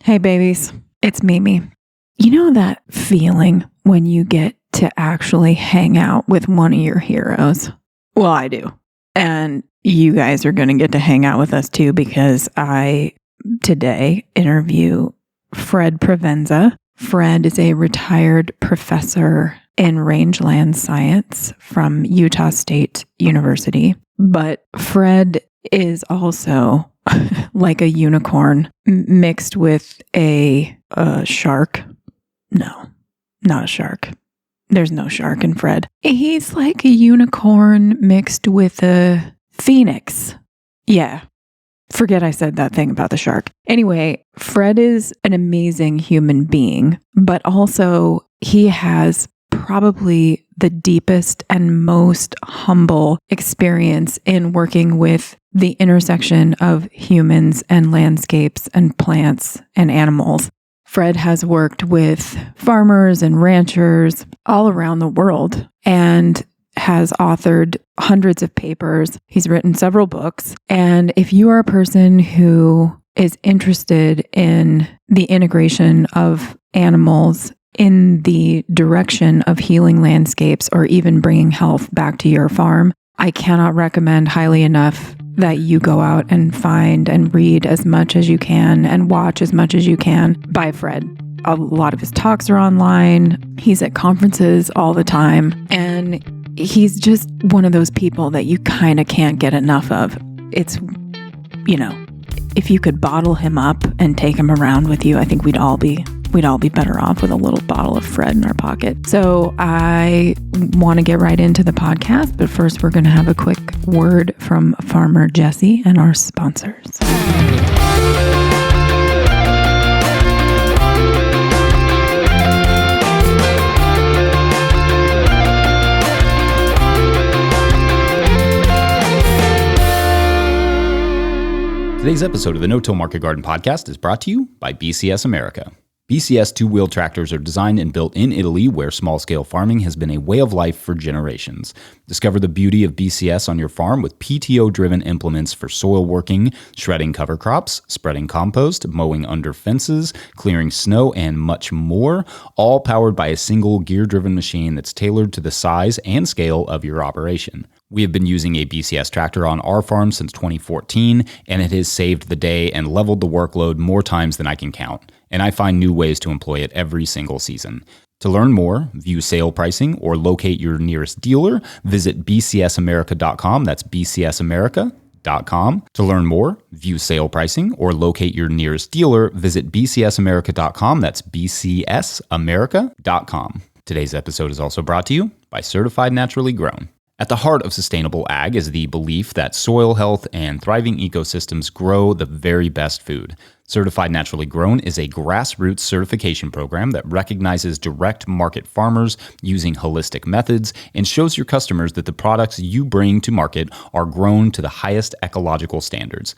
Hey babies, it's Mimi. You know that feeling when you get to actually hang out with one of your heroes? Well, I do. And you guys are going to get to hang out with us too, because I today interview Fred Provenza. Fred is a retired professor in rangeland science from Utah State University. But Fred is also like a unicorn mixed with a shark. No, not a shark. There's no shark in Fred. He's like a unicorn mixed with a phoenix. Yeah. Forget I said that thing about the shark. Anyway, Fred is an amazing human being, but also he has probably the deepest and most humble experience in working with the intersection of humans and landscapes and plants and animals. Fred has worked with farmers and ranchers all around the world and has authored hundreds of papers. He's written several books. And if you are a person who is interested in the integration of animals in the direction of healing landscapes or even bringing health back to your farm, I cannot recommend highly enough that you go out and find and read as much as you can and watch as much as you can by Fred. A lot of his talks are online. He's at conferences all the time. And he's just one of those people that you kind of can't get enough of. It's, you know, if you could bottle him up and take him around with you, I think we'd all be better off with a little bottle of Fred in our pocket. So I want to get right into the podcast, but first we're going to have a quick word from Farmer Jesse and our sponsors. Today's episode of the No-Till Market Garden Podcast is brought to you by BCS America. BCS two-wheel tractors are designed and built in Italy, where small-scale farming has been a way of life for generations. Discover the beauty of BCS on your farm with PTO-driven implements for soil working, shredding cover crops, spreading compost, mowing under fences, clearing snow, and much more, all powered by a single gear-driven machine that's tailored to the size and scale of your operation. We have been using a BCS tractor on our farm since 2014, and it has saved the day and leveled the workload more times than I can count. And I find new ways to employ it every single season. To learn more, view sale pricing, or locate your nearest dealer, visit bcsamerica.com. That's bcsamerica.com. To learn more, view sale pricing, or locate your nearest dealer, visit bcsamerica.com. That's bcsamerica.com. Today's episode is also brought to you by Certified Naturally Grown. At the heart of sustainable ag is the belief that soil health and thriving ecosystems grow the very best food. Certified Naturally Grown is a grassroots certification program that recognizes direct market farmers using holistic methods and shows your customers that the products you bring to market are grown to the highest ecological standards.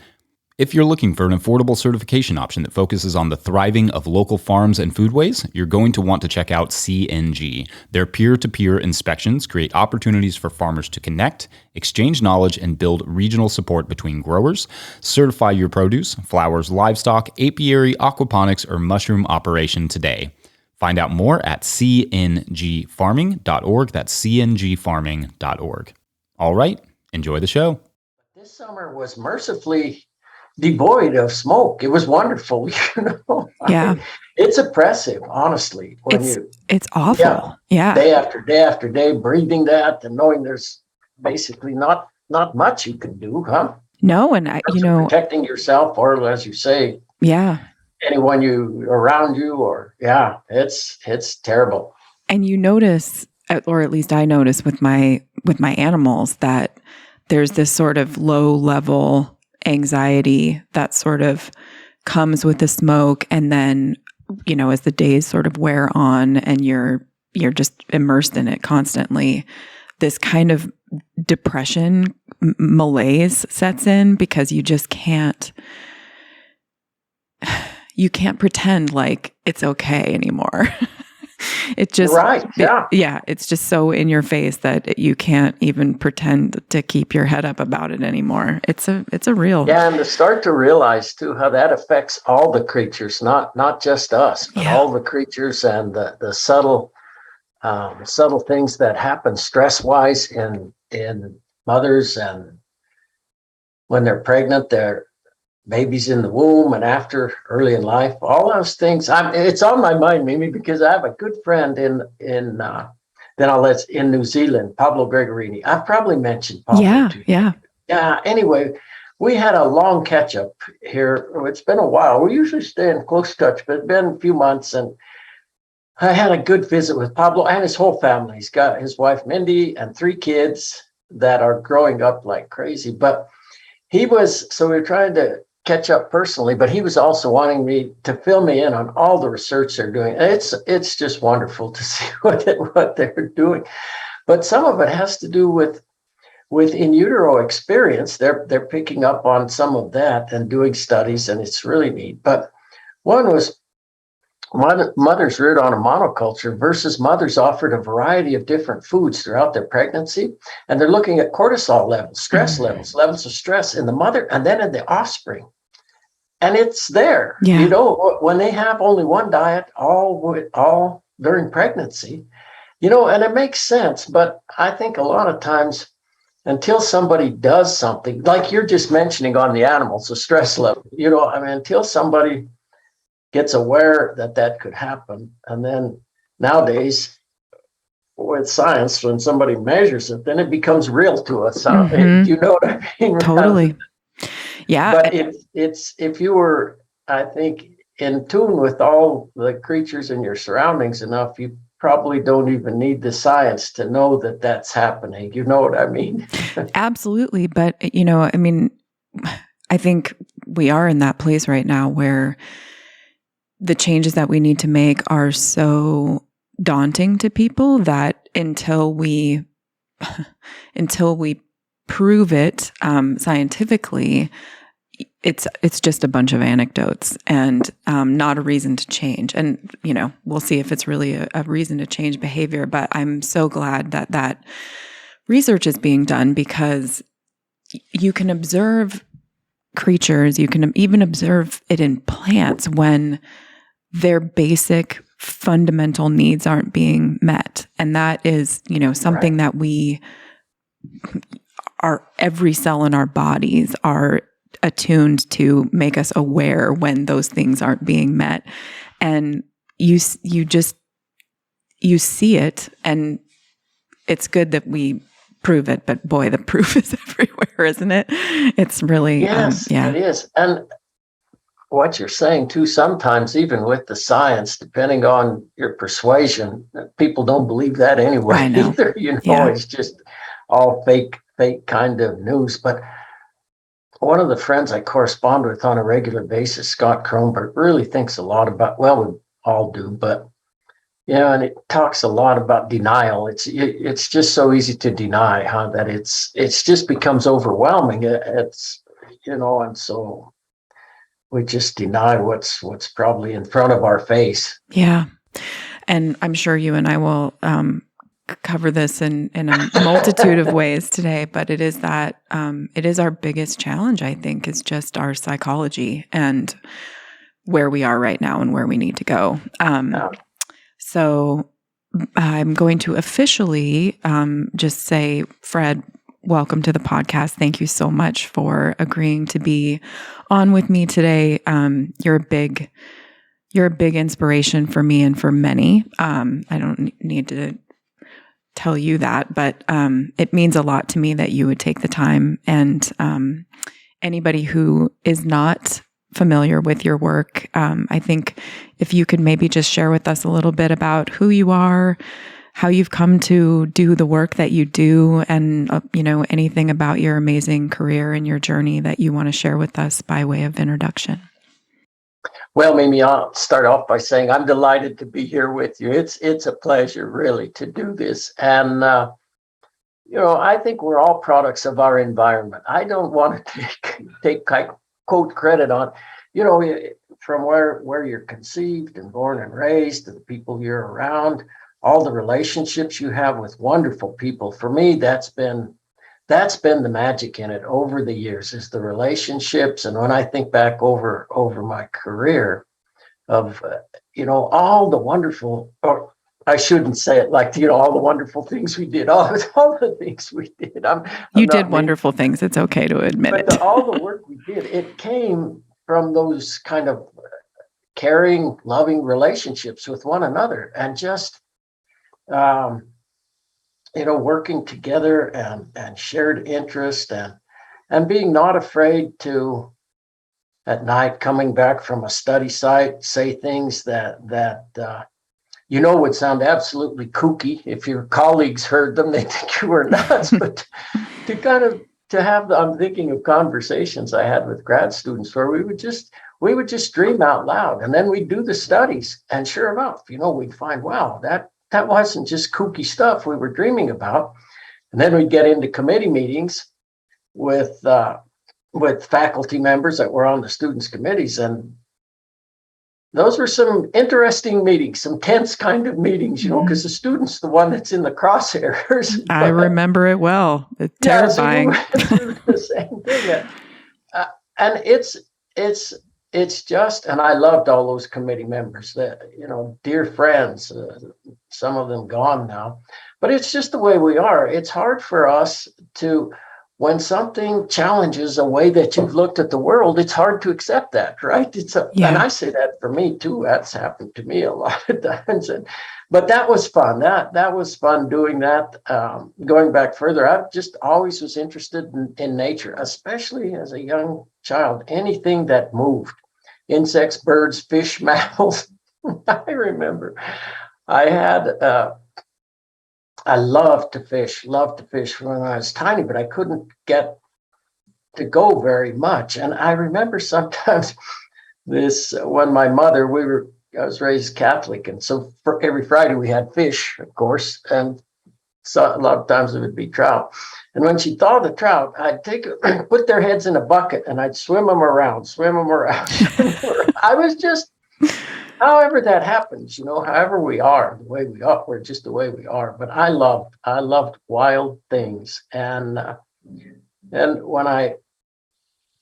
If you're looking for an affordable certification option that focuses on the thriving of local farms and foodways, you're going to want to check out CNG. Their peer-to-peer inspections create opportunities for farmers to connect, exchange knowledge, and build regional support between growers. Certify your produce, flowers, livestock, apiary, aquaponics, or mushroom operation today. Find out more at cngfarming.org. That's cngfarming.org. All right, enjoy the show. This summer was mercifully devoid of smoke. It was wonderful, Yeah. It's oppressive, honestly. It's awful. Yeah. Day after day after day, breathing that and knowing there's basically not much you can do, huh? No, and protecting yourself, or as you say, anyone around you, or it's terrible. And you notice, or at least I notice with my animals, that there's this sort of low level anxiety that sort of comes with the smoke, and then as the days sort of wear on and you're just immersed in it constantly, this kind of depression, malaise sets in, because you just can't pretend like it's okay anymore. It just, right. Yeah. It's just so in your face that you can't even pretend to keep your head up about it anymore. It's a real. Yeah. And to start to realize too, how that affects all the creatures, not just us, but all the creatures, and the subtle things that happen stress wise in mothers, and when they're pregnant, their babies in the womb, and after, early in life, all those things. It's on my mind, Mimi, because I have a good friend in New Zealand, Pablo Gregorini. I've probably mentioned Pablo to you. Yeah. Anyway, we had a long catch up here. It's been a while. We usually stay in close touch, but it's been a few months, and I had a good visit with Pablo and his whole family. He's got his wife, Mindy, and 3 kids that are growing up like crazy. But so we were trying to catch up personally, but he was also wanting me to fill me in on all the research they're doing. It's just wonderful to see what they're doing. But some of it has to do with in utero experience. They're picking up on some of that and doing studies, and it's really neat. But one was mothers reared on a monoculture versus mothers offered a variety of different foods throughout their pregnancy. And they're looking at cortisol levels, stress levels of stress in the mother and then in the offspring. And it's there, when they have only one diet, all during pregnancy, and it makes sense. But I think a lot of times, until somebody does something, like you're just mentioning on the animals, the stress level, until somebody gets aware that could happen. And then nowadays, with science, when somebody measures it, then it becomes real to us. Do you know what I mean? Totally. Yeah. But if you were, I think, in tune with all the creatures in your surroundings enough, you probably don't even need the science to know that that's happening. You know what I mean? Absolutely. But, I think we are in that place right now where the changes that we need to make are so daunting to people that until we prove it scientifically, it's just a bunch of anecdotes and not a reason to change. And we'll see if it's really a reason to change behavior. But I'm so glad that research is being done, because you can observe creatures, you can even observe it in plants when their basic fundamental needs aren't being met. And that is, something that every cell in our bodies are attuned to make us aware when those things aren't being met. And you see it, and it's good that we prove it, but boy, the proof is everywhere, isn't it? It's really, yes, it is. And what you're saying too, sometimes even with the science, depending on your persuasion, people don't believe that anyway either. It's just all fake kind of news. But one of the friends I correspond with on a regular basis, Scott Kronberg, really thinks a lot about, well, we all do, but and it talks a lot about denial. It's just so easy to deny, that it's just becomes overwhelming. It's and so we just deny what's probably in front of our face. Yeah. And I'm sure you and I will cover this in a multitude of ways today, but it is that it is our biggest challenge, I think, is just our psychology and where we are right now and where we need to go. So I'm going to officially just say, Fred, welcome to the podcast. Thank you so much for agreeing to be on with me today. You're a big inspiration for me and for many. I don't need to tell you that, but it means a lot to me that you would take the time. And anybody who is not familiar with your work, I think if you could maybe just share with us a little bit about who you are, how you've come to do the work that you do, and anything about your amazing career and your journey that you want to share with us by way of introduction. Well, Mimi, I'll start off by saying I'm delighted to be here with you. It's a pleasure, really, to do this. And I think we're all products of our environment. I don't want to take quote credit on, from where you're conceived and born and raised to the people you're around, all the relationships you have with wonderful people. For me, that's been the magic in it over the years, is the relationships. And when I think back over my career of, all the wonderful, or I shouldn't say it like, all the wonderful things we did, all the things we did. You did wonderful things. It's okay to admit it. All the work we did, it came from those kind of caring, loving relationships with one another, and just, working together and shared interest, and being not afraid to, at night, coming back from a study site, say things that would sound absolutely kooky. If your colleagues heard them, they think you were nuts. But to have I'm thinking of conversations I had with grad students where we would just dream out loud, and then we'd do the studies, and sure enough, we'd find, wow, that wasn't just kooky stuff we were dreaming about. And then we'd get into committee meetings with faculty members that were on the students' committees, and those were some interesting meetings, some tense kind of meetings, because the student's the one that's in the crosshairs. I remember it well. It's terrifying. So we went through the same thing. And it's just, and I loved all those committee members that, dear friends, some of them gone now, but it's just the way we are. It's hard for us to, when something challenges a way that you've looked at the world, it's hard to accept that, right? And I say that for me too. That's happened to me a lot of times. But that was fun. That was fun doing that. Going back further, I just always was interested in nature, especially as a young child. Anything that moved, insects, birds, fish, mammals. I remember I loved to fish when I was tiny, but I couldn't get to go very much. And I remember sometimes when my mother, I was raised Catholic, and so for every Friday we had fish, of course, and so a lot of times it would be trout. And when she thawed the trout, I'd put their heads in a bucket, and I'd swim them around. I was just, however that happens, however we are, the way we are, we're just the way we are. But I loved wild things. And when I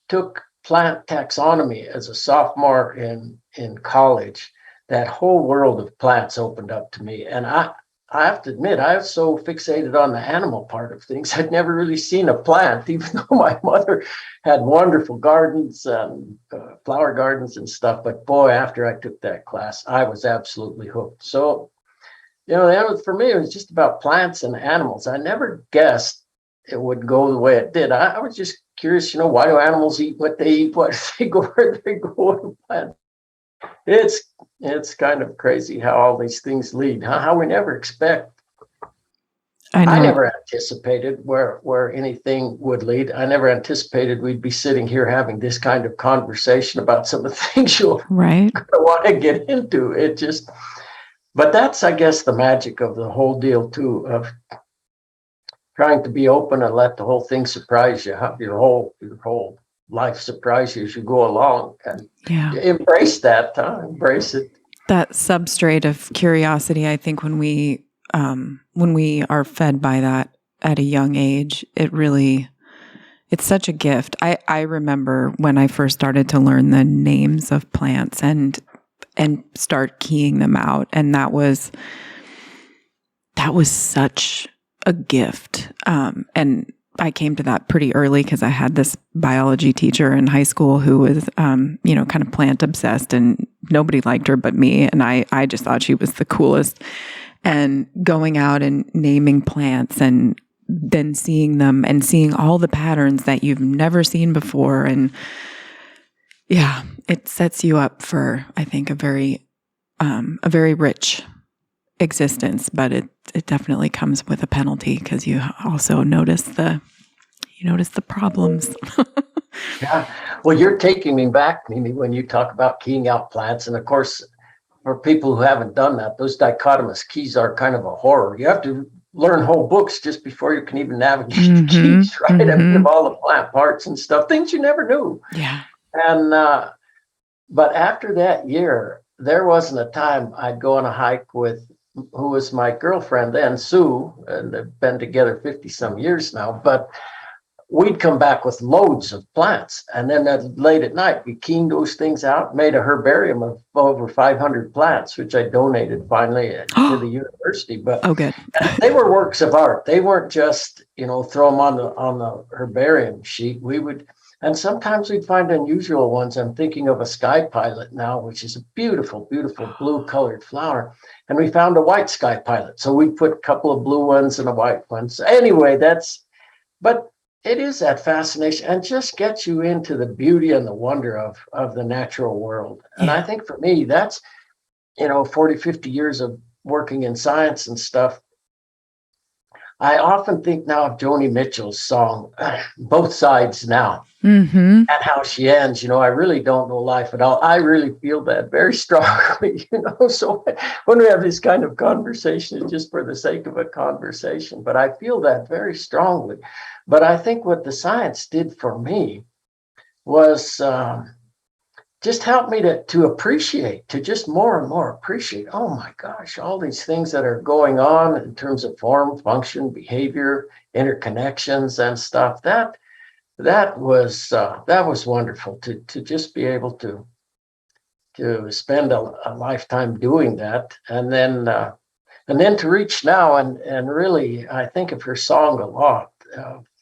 took plant taxonomy as a sophomore in college, that whole world of plants opened up to me. And I have to admit, I was so fixated on the animal part of things, I'd never really seen a plant, even though my mother had wonderful gardens, flower gardens and stuff. But boy, after I took that class, I was absolutely hooked. So, for me, it was just about plants and animals. I never guessed it would go the way it did. I was just curious, why do animals eat what they eat? Why do they go where they go? It's kind of crazy how all these things lead, how we never expect. I never anticipated where anything would lead. I never anticipated we'd be sitting here having this kind of conversation about some of the things you'll want to get into. But that's, I guess, the magic of the whole deal too, of trying to be open and let the whole thing surprise you, your whole life surprise you as you go along, and embrace that, embrace it. That substrate of curiosity, I think when we are fed by that at a young age, it's such a gift. I remember when I first started to learn the names of plants and start keying them out, and that was such a gift. And I came to that pretty early because I had this biology teacher in high school who was, kind of plant obsessed, and nobody liked her but me. And I just thought she was the coolest. And going out and naming plants and then seeing them and seeing all the patterns that you've never seen before. And it sets you up for, I think, a very rich existence, but it definitely comes with a penalty because you also notice the problems. Yeah. Well, you're taking me back, Mimi, when you talk about keying out plants. And of course, for people who haven't done that, those dichotomous keys are kind of a horror. You have to learn whole books just before you can even navigate the keys, right? I mean, of all the plant parts and stuff, things you never knew. Yeah. And But after that year, there wasn't a time I'd go on a hike with who was my girlfriend then, Sue, and they've been together 50 some years now. But we'd come back with loads of plants. And then late at night, we keened those things out, made a herbarium of over 500 plants, which I donated finally to the university. But good. They were works of art. They weren't just, throw them on the herbarium sheet. We would, and sometimes we'd find unusual ones. I'm thinking of a sky pilot now, which is a beautiful, beautiful blue colored flower. And we found a white sky pilot. So we put a couple of blue ones and a white one. So anyway, but it is that fascination and just gets you into the beauty and the wonder of the natural world. And I think for me, that's, 40, 50 years of working in science and stuff. I often think now of Joni Mitchell's song, Both Sides Now, and how she ends. I really don't know life at all. I really feel that very strongly, So when we have this kind of conversation, it's just for the sake of a conversation. But I feel that very strongly. But I think what the science did for me was just help me to appreciate, to just more and more appreciate, oh my gosh, all these things that are going on in terms of form, function, behavior, interconnections and stuff. That was wonderful to just be able to spend a lifetime doing that. And then to reach now and really, I think of her song a lot.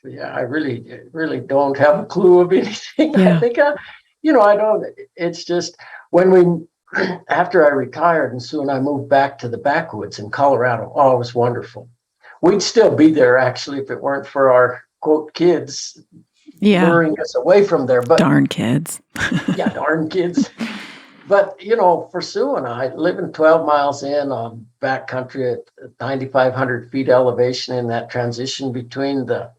I really don't have a clue of anything. Yeah. I think I don't. It's just when after I retired and Sue and I moved back to the backwoods in Colorado. Oh, it was wonderful. We'd still be there actually if it weren't for our quote kids luring us away from there. But darn kids. Yeah, darn kids. But for Sue and I, living 12 miles in on backcountry at 9,500 feet elevation in that transition between the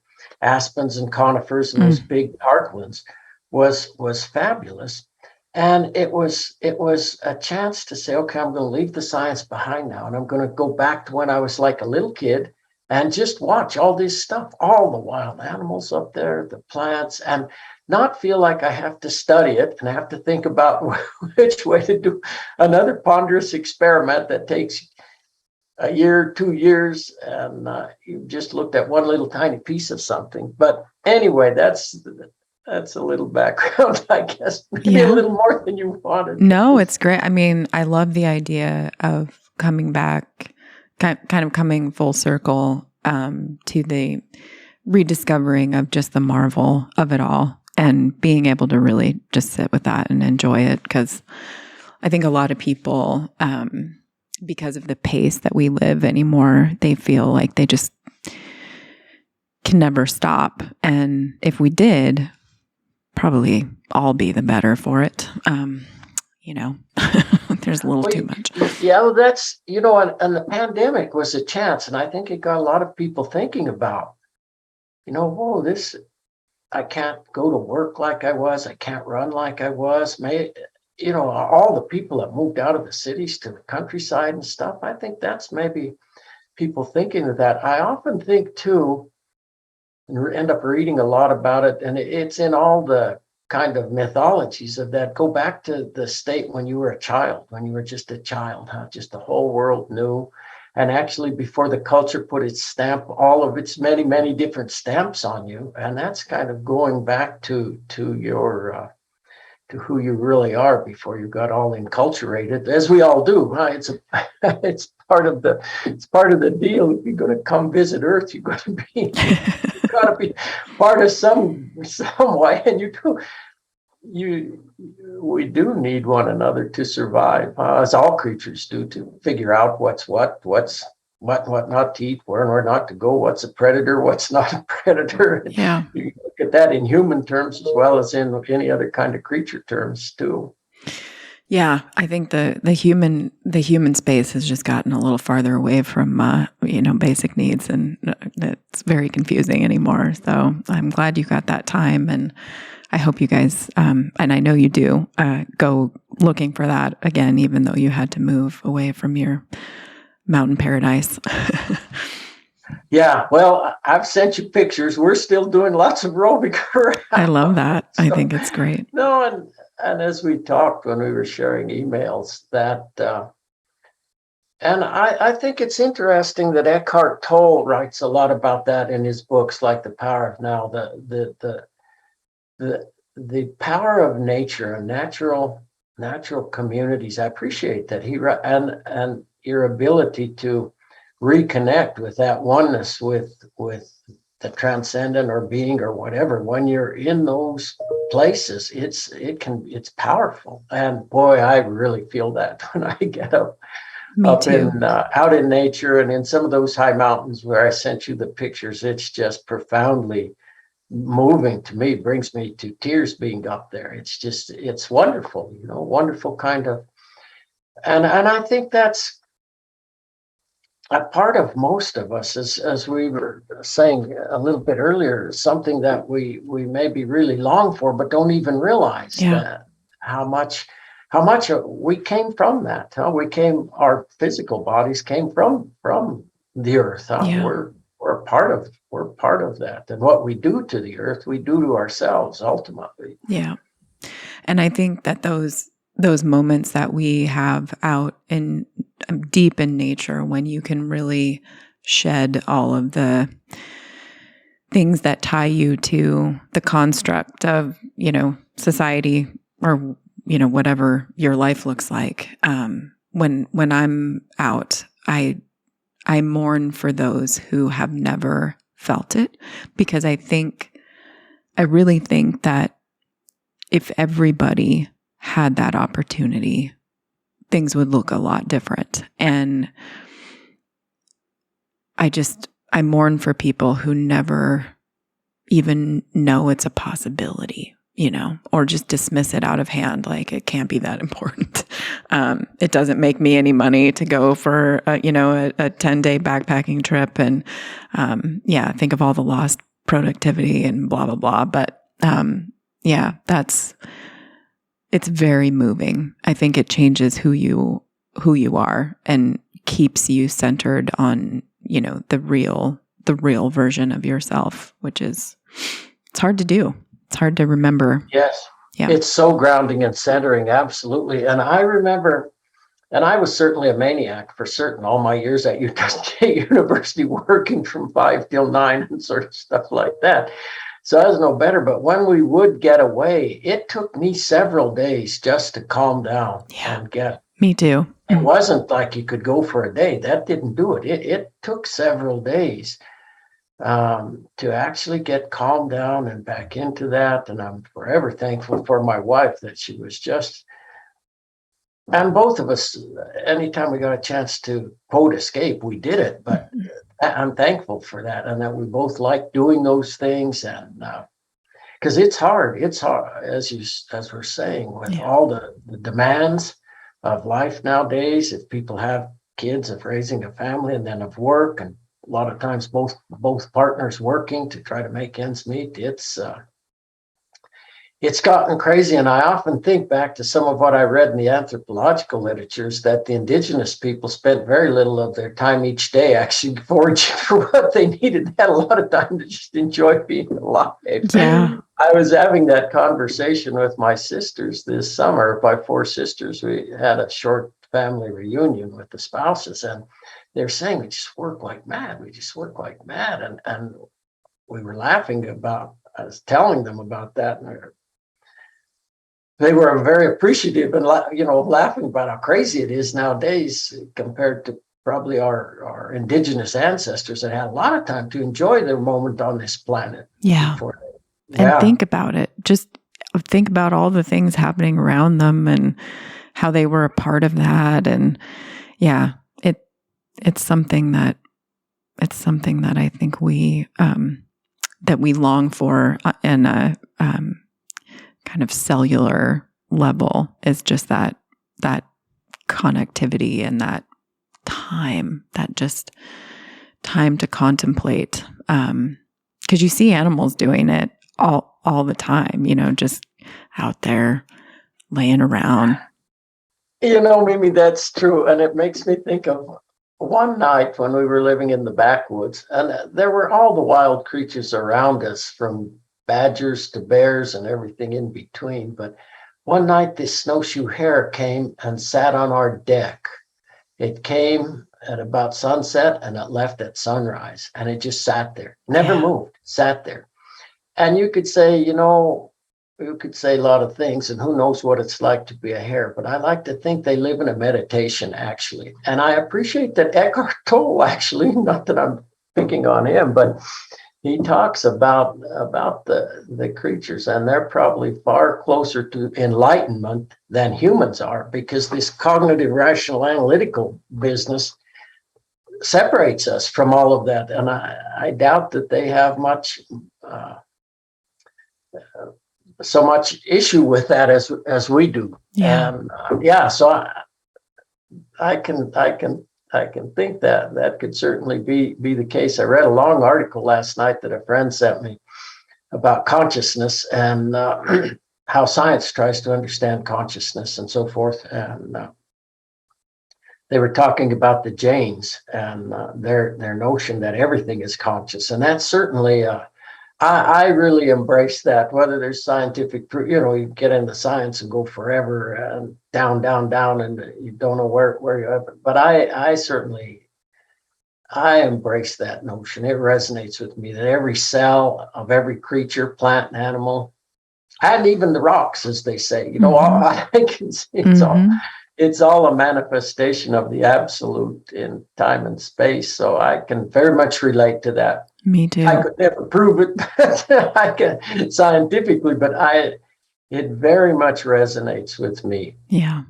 aspens and conifers and those big parklands was fabulous. And it was a chance to say, okay, I'm going to leave the science behind now. And I'm going to go back to when I was like a little kid and just watch all this stuff, all the wild animals up there, the plants, and not feel like I have to study it and I have to think about which way to do another ponderous experiment that takes a year, 2 years, and you just looked at one little tiny piece of something. But anyway, that's a little background, I guess. Maybe a little more than you wanted. No, it's great. I mean, I love the idea of coming back, kind of coming full circle to the rediscovering of just the marvel of it all and being able to really just sit with that and enjoy it. Because I think a lot of people, because of the pace that we live anymore, they feel like they just can never stop. And if we did, probably all be the better for it. There's a little too much. Yeah, well, that's, and the pandemic was a chance. And I think it got a lot of people thinking about, I can't go to work like I was. I can't run like I was. All the people that moved out of the cities to the countryside and stuff. I think that's maybe people thinking of that. I often think too, and end up reading a lot about it, and it's in all the kind of mythologies of that. Go back to the state when you were a child, when you were just a child, just the whole world knew. And actually, before the culture put its stamp, all of its many, many different stamps on you. And that's kind of going back to your to who you really are before you got all enculturated, as we all do. It's part of the deal. If you're going to come visit Earth, you've got to be part of some way, and we do need one another to survive, as all creatures do, to figure out what's what not to eat, where not to go, what's a predator, what's not a predator. Yeah. You look at that in human terms as well as in any other kind of creature terms too. Yeah, I think the human space has just gotten a little farther away from basic needs, and it's very confusing anymore. So I'm glad you got that time, and I hope you guys, and I know you do, go looking for that again, even though you had to move away from your mountain paradise. Yeah, well, I've sent you pictures. We're still doing lots of roving around. I love that. So, I think it's great. No, and as we talked when we were sharing emails, that and I think it's interesting that Eckhart Tolle writes a lot about that in his books, like The Power of Now, the power of nature and natural communities. I appreciate that and your ability to reconnect with that oneness with the transcendent or being or whatever. When you're in those places, it's powerful. And boy, I really feel that when I get up in out in nature and in some of those high mountains where I sent you the pictures. It's just profoundly moving to me, brings me to tears being up there. It's wonderful, wonderful kind of, and I think that's a part of most of us, as we were saying a little bit earlier, something that we maybe really long for, but don't even realize that how much we came from that. Our physical bodies came from the earth. We're part of that, and what we do to the earth, we do to ourselves ultimately. Yeah, and I think that those moments that we have out in deep in nature, when you can really shed all of the things that tie you to the construct of, society or, whatever your life looks like. When I'm out, I mourn for those who have never felt it, because I really think that if everybody had that opportunity, things would look a lot different. And I mourn for people who never even know it's a possibility, or just dismiss it out of hand. Like, it can't be that important. It doesn't make me any money to go for, a 10-day backpacking trip. And, think of all the lost productivity and blah, blah, blah. But, it's very moving. I think it changes who you are and keeps you centered on, the real version of yourself, which is, it's hard to do. It's hard to remember. Yes. Yeah. It's so grounding and centering. Absolutely. And I remember, and I was certainly a maniac for certain all my years at Utah State University, working from 5 till 9 and sort of stuff like that. So I was no better, but when we would get away, it took me several days just to calm down and get. Me too. It wasn't like you could go for a day. That didn't do it. It took several days to actually get calmed down and back into that. And I'm forever thankful for my wife that she was just, and both of us, anytime we got a chance to quote escape, we did it. But I'm thankful for that, and that we both like doing those things, and because it's hard as we're saying, with all the demands of life nowadays. If people have kids, of raising a family, and then of work, and a lot of times both partners working to try to make ends meet, it's gotten crazy. And I often think back to some of what I read in the anthropological literatures, that the indigenous people spent very little of their time each day actually foraging for what they needed. They had a lot of time to just enjoy being alive. Yeah. I was having that conversation with my sisters this summer. My 4 sisters, we had a short family reunion with the spouses, and they're saying, we just work like mad. And we were laughing about, I was telling them about that, and they were very appreciative and, laughing about how crazy it is nowadays compared to probably our indigenous ancestors that had a lot of time to enjoy their moment on this planet. Yeah. And think about it. Just think about all the things happening around them and how they were a part of that. And it's something that I think we long for in a kind of cellular level, is just that connectivity and that time to contemplate. Because you see animals doing it all the time, just out there laying around. Maybe that's true. And it makes me think of one night when we were living in the backwoods, and there were all the wild creatures around us, from badgers to bears and everything in between. But one night this snowshoe hare came and sat on our deck. It came at about sunset and it left at sunrise, and it just sat there, never moved, sat there. And you could say, you could say a lot of things, and who knows what it's like to be a hare, but I like to think they live in a meditation, actually. And I appreciate that Eckhart Tolle, actually, not that I'm picking on him, but he talks about the creatures, and they're probably far closer to enlightenment than humans are, because this cognitive, rational, analytical business separates us from all of that. And I doubt that they have so much issue with that as we do. Yeah. And so I can think that could certainly be the case. I read a long article last night that a friend sent me about consciousness and how science tries to understand consciousness and so forth. And they were talking about the Jains and their notion that everything is conscious, and that's certainly I really embrace that. Whether there's scientific proof, you get into science and go forever and down, and you don't know where you are. But I embrace that notion. It resonates with me that every cell of every creature, plant and animal, and even the rocks, as they say, I can see it's all a manifestation of the absolute in time and space. So I can very much relate to that. Me too. I could never prove it I can scientifically, but it very much resonates with me. Yeah.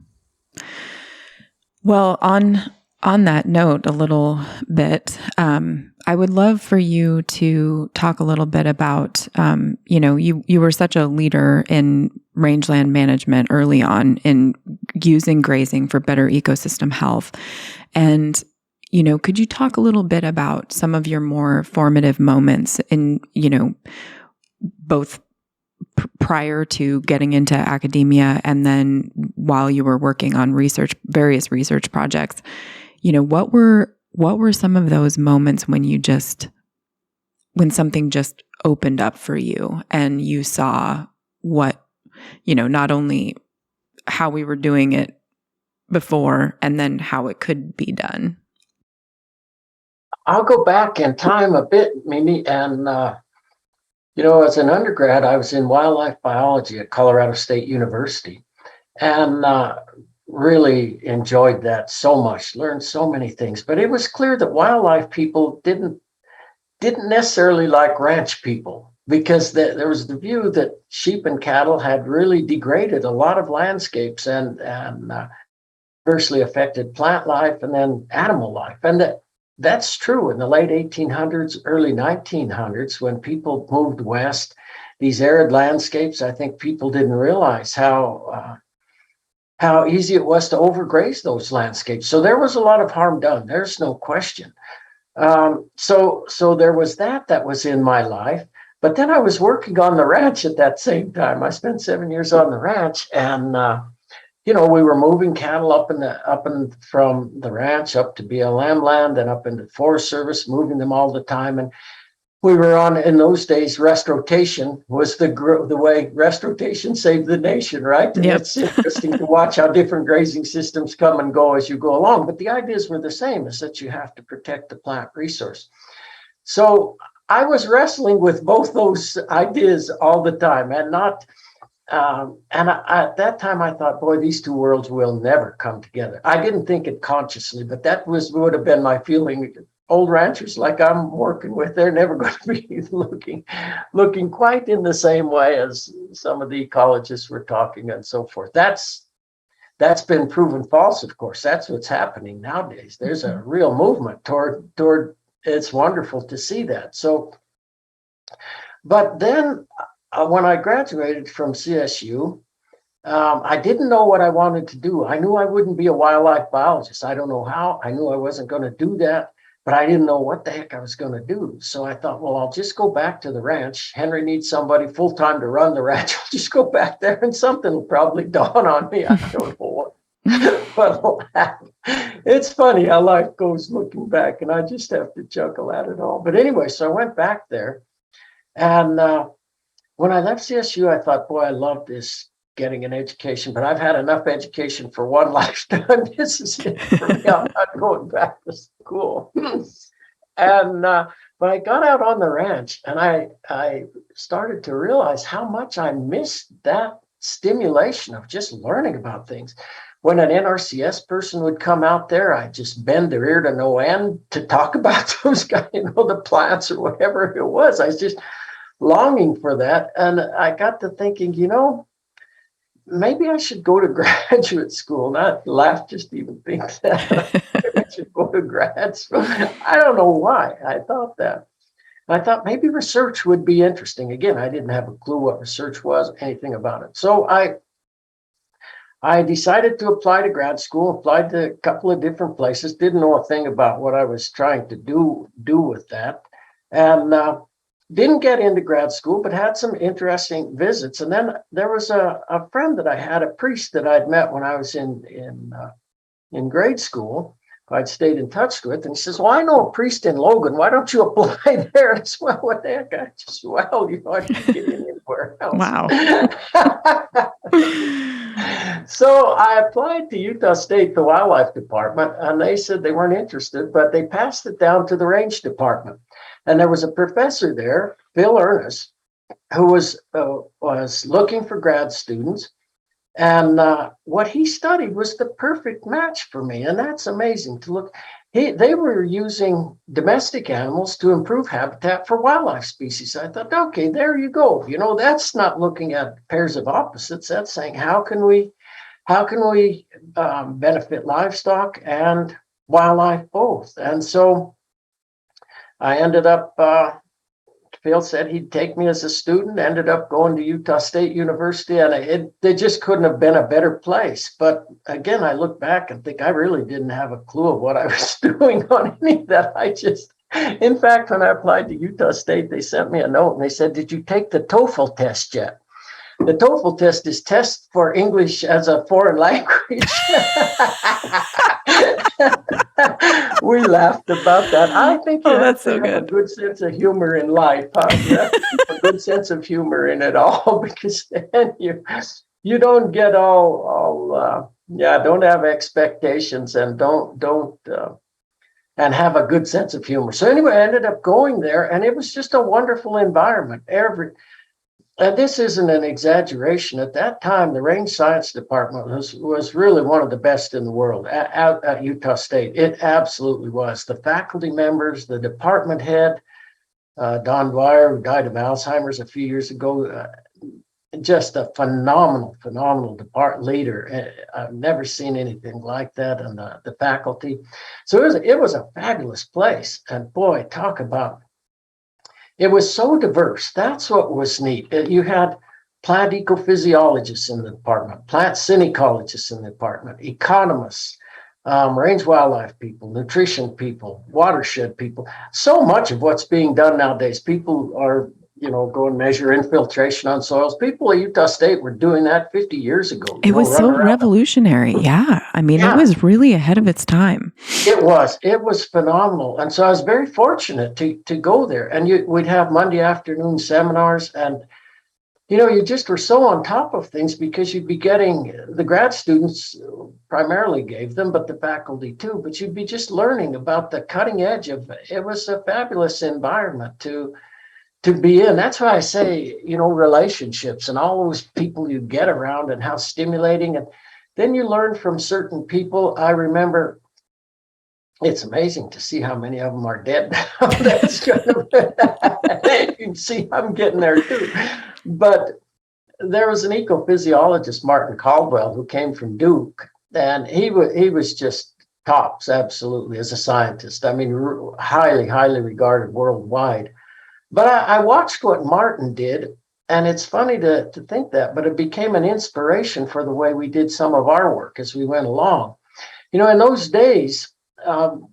Well, on that note, a little bit, I would love for you to talk a little bit about, you were such a leader in rangeland management early on in using grazing for better ecosystem health. And, could you talk a little bit about some of your more formative moments in, both prior to getting into academia and then while you were working on various research projects? What were some of those moments when something just opened up for you and you saw what, not only how we were doing it before and then how it could be done? I'll go back in time a bit, Mimi, and as an undergrad, I was in wildlife biology at Colorado State University, and really enjoyed that so much, learned so many things. But it was clear that wildlife people didn't necessarily like ranch people, because there was the view that sheep and cattle had really degraded a lot of landscapes and adversely affected plant life and then animal life. And that's true in the late 1800s, early 1900s, when people moved west, these arid landscapes. I think people didn't realize how easy it was to overgraze those landscapes. So there was a lot of harm done. There's no question. So there was that was in my life. But then I was working on the ranch at that same time. I spent 7 years on the ranch, and we were moving cattle up and from the ranch up to BLM land and up into the Forest Service, moving them all the time. And we were on, in those days, rest rotation was the way rest rotation saved the nation, right? And Yep. It's interesting to watch how different grazing systems come and go as you go along. But the ideas were the same, is that you have to protect the plant resource. So I was wrestling with both those ideas all the time, and not. At that time, I thought, boy, these two worlds will never come together. I didn't think it consciously, but that would have been my feeling. Old ranchers like I'm working with, they're never going to be looking quite in the same way as some of the ecologists were talking and so forth. That's been proven false, of course. That's what's happening nowadays. There's a real movement toward. It's wonderful to see that. So, but then when I graduated from CSU, I didn't know what I wanted to do. I knew I wouldn't be a wildlife biologist. I don't know how. I knew I wasn't going to do that, but I didn't know what the heck I was going to do. So I thought, well, I'll just go back to the ranch. Henry needs somebody full-time to run the ranch. I'll just go back there and something will probably dawn on me. I don't know what will happen. It's funny how life goes looking back, and I just have to chuckle at it all. But anyway, so I went back there, and when I left CSU, I thought, boy, I love this getting an education, but I've had enough education for one lifetime. This is it for me. I'm not going back to school. And but I got out on the ranch, and I started to realize how much I missed that stimulation of just learning about things. When an NRCS person would come out there, I'd just bend their ear to no end to talk about those guys, the plants or whatever it was. I was just longing for that. And I got to thinking, maybe I should go to graduate school. Not laugh, just even think that. Maybe I should go to grad school. I don't know why I thought that. I thought maybe research would be interesting. Again, I didn't have a clue what research was, anything about it. So I decided to apply to grad school, applied to a couple of different places, didn't know a thing about what I was trying to do with that, and didn't get into grad school, but had some interesting visits. And then there was a friend that I had, a priest that I'd met when I was in grade school, I'd stayed in touch with, and he says, well, I know a priest in Logan. Why don't you apply there? And I said, well, what the heck? I just, I can get in anywhere else. Wow. So I applied to Utah State, the wildlife department, and they said they weren't interested, but they passed it down to the range department. And there was a professor there, Phil Ernest, who was looking for grad students. And what he studied was the perfect match for me. And that's amazing to look. They were using domestic animals to improve habitat for wildlife species. I thought, okay, there you go. That's not looking at pairs of opposites. That's saying, how can we benefit livestock and wildlife both? And so I ended up, Phil said he'd take me as a student, ended up going to Utah State University, and they just couldn't have been a better place. But again, I look back and think I really didn't have a clue of what I was doing on any of that. In fact, when I applied to Utah State, they sent me a note and they said, did you take the TOEFL test yet? The TOEFL test is test for English as a foreign language. We laughed about that. I think that's so good. A good sense of humor in life. You have to keep a good sense of humor in it all, because then you don't get don't have expectations and don't and have a good sense of humor. So anyway, I ended up going there, and it was just a wonderful environment. And this isn't an exaggeration. At that time, the Range Science Department was really one of the best in the world out at Utah State. It absolutely was. The faculty members, the department head, Don Dwyer, who died of Alzheimer's a few years ago, just a phenomenal department leader. I've never seen anything like that. And the faculty. So it was a fabulous place. And boy, talk about. It was so diverse. That's what was neat. You had plant ecophysiologists in the department, plant synecologists in the department, economists, range wildlife people, nutrition people, watershed people. So much of what's being done nowadays, people are, go and measure infiltration on soils. People at Utah State were doing that 50 years ago. It was so revolutionary. Yeah. I mean, It was really ahead of its time. It was phenomenal. And so I was very fortunate to go there. And we'd have Monday afternoon seminars, and, you just were so on top of things, because you'd be getting, the grad students primarily gave them, but the faculty too, but you'd be just learning about the cutting edge of it. It was a fabulous environment to be in. That's why I say, relationships and all those people you get around and how stimulating. And then you learn from certain people. I remember, it's amazing to see how many of them are dead now. That's kind of, you can see I'm getting there too. But there was an ecophysiologist, Martin Caldwell, who came from Duke, and he was just tops, absolutely, as a scientist. I mean, highly regarded worldwide. But I watched what Martin did, and it's funny to think that, but it became an inspiration for the way we did some of our work as we went along. In those days,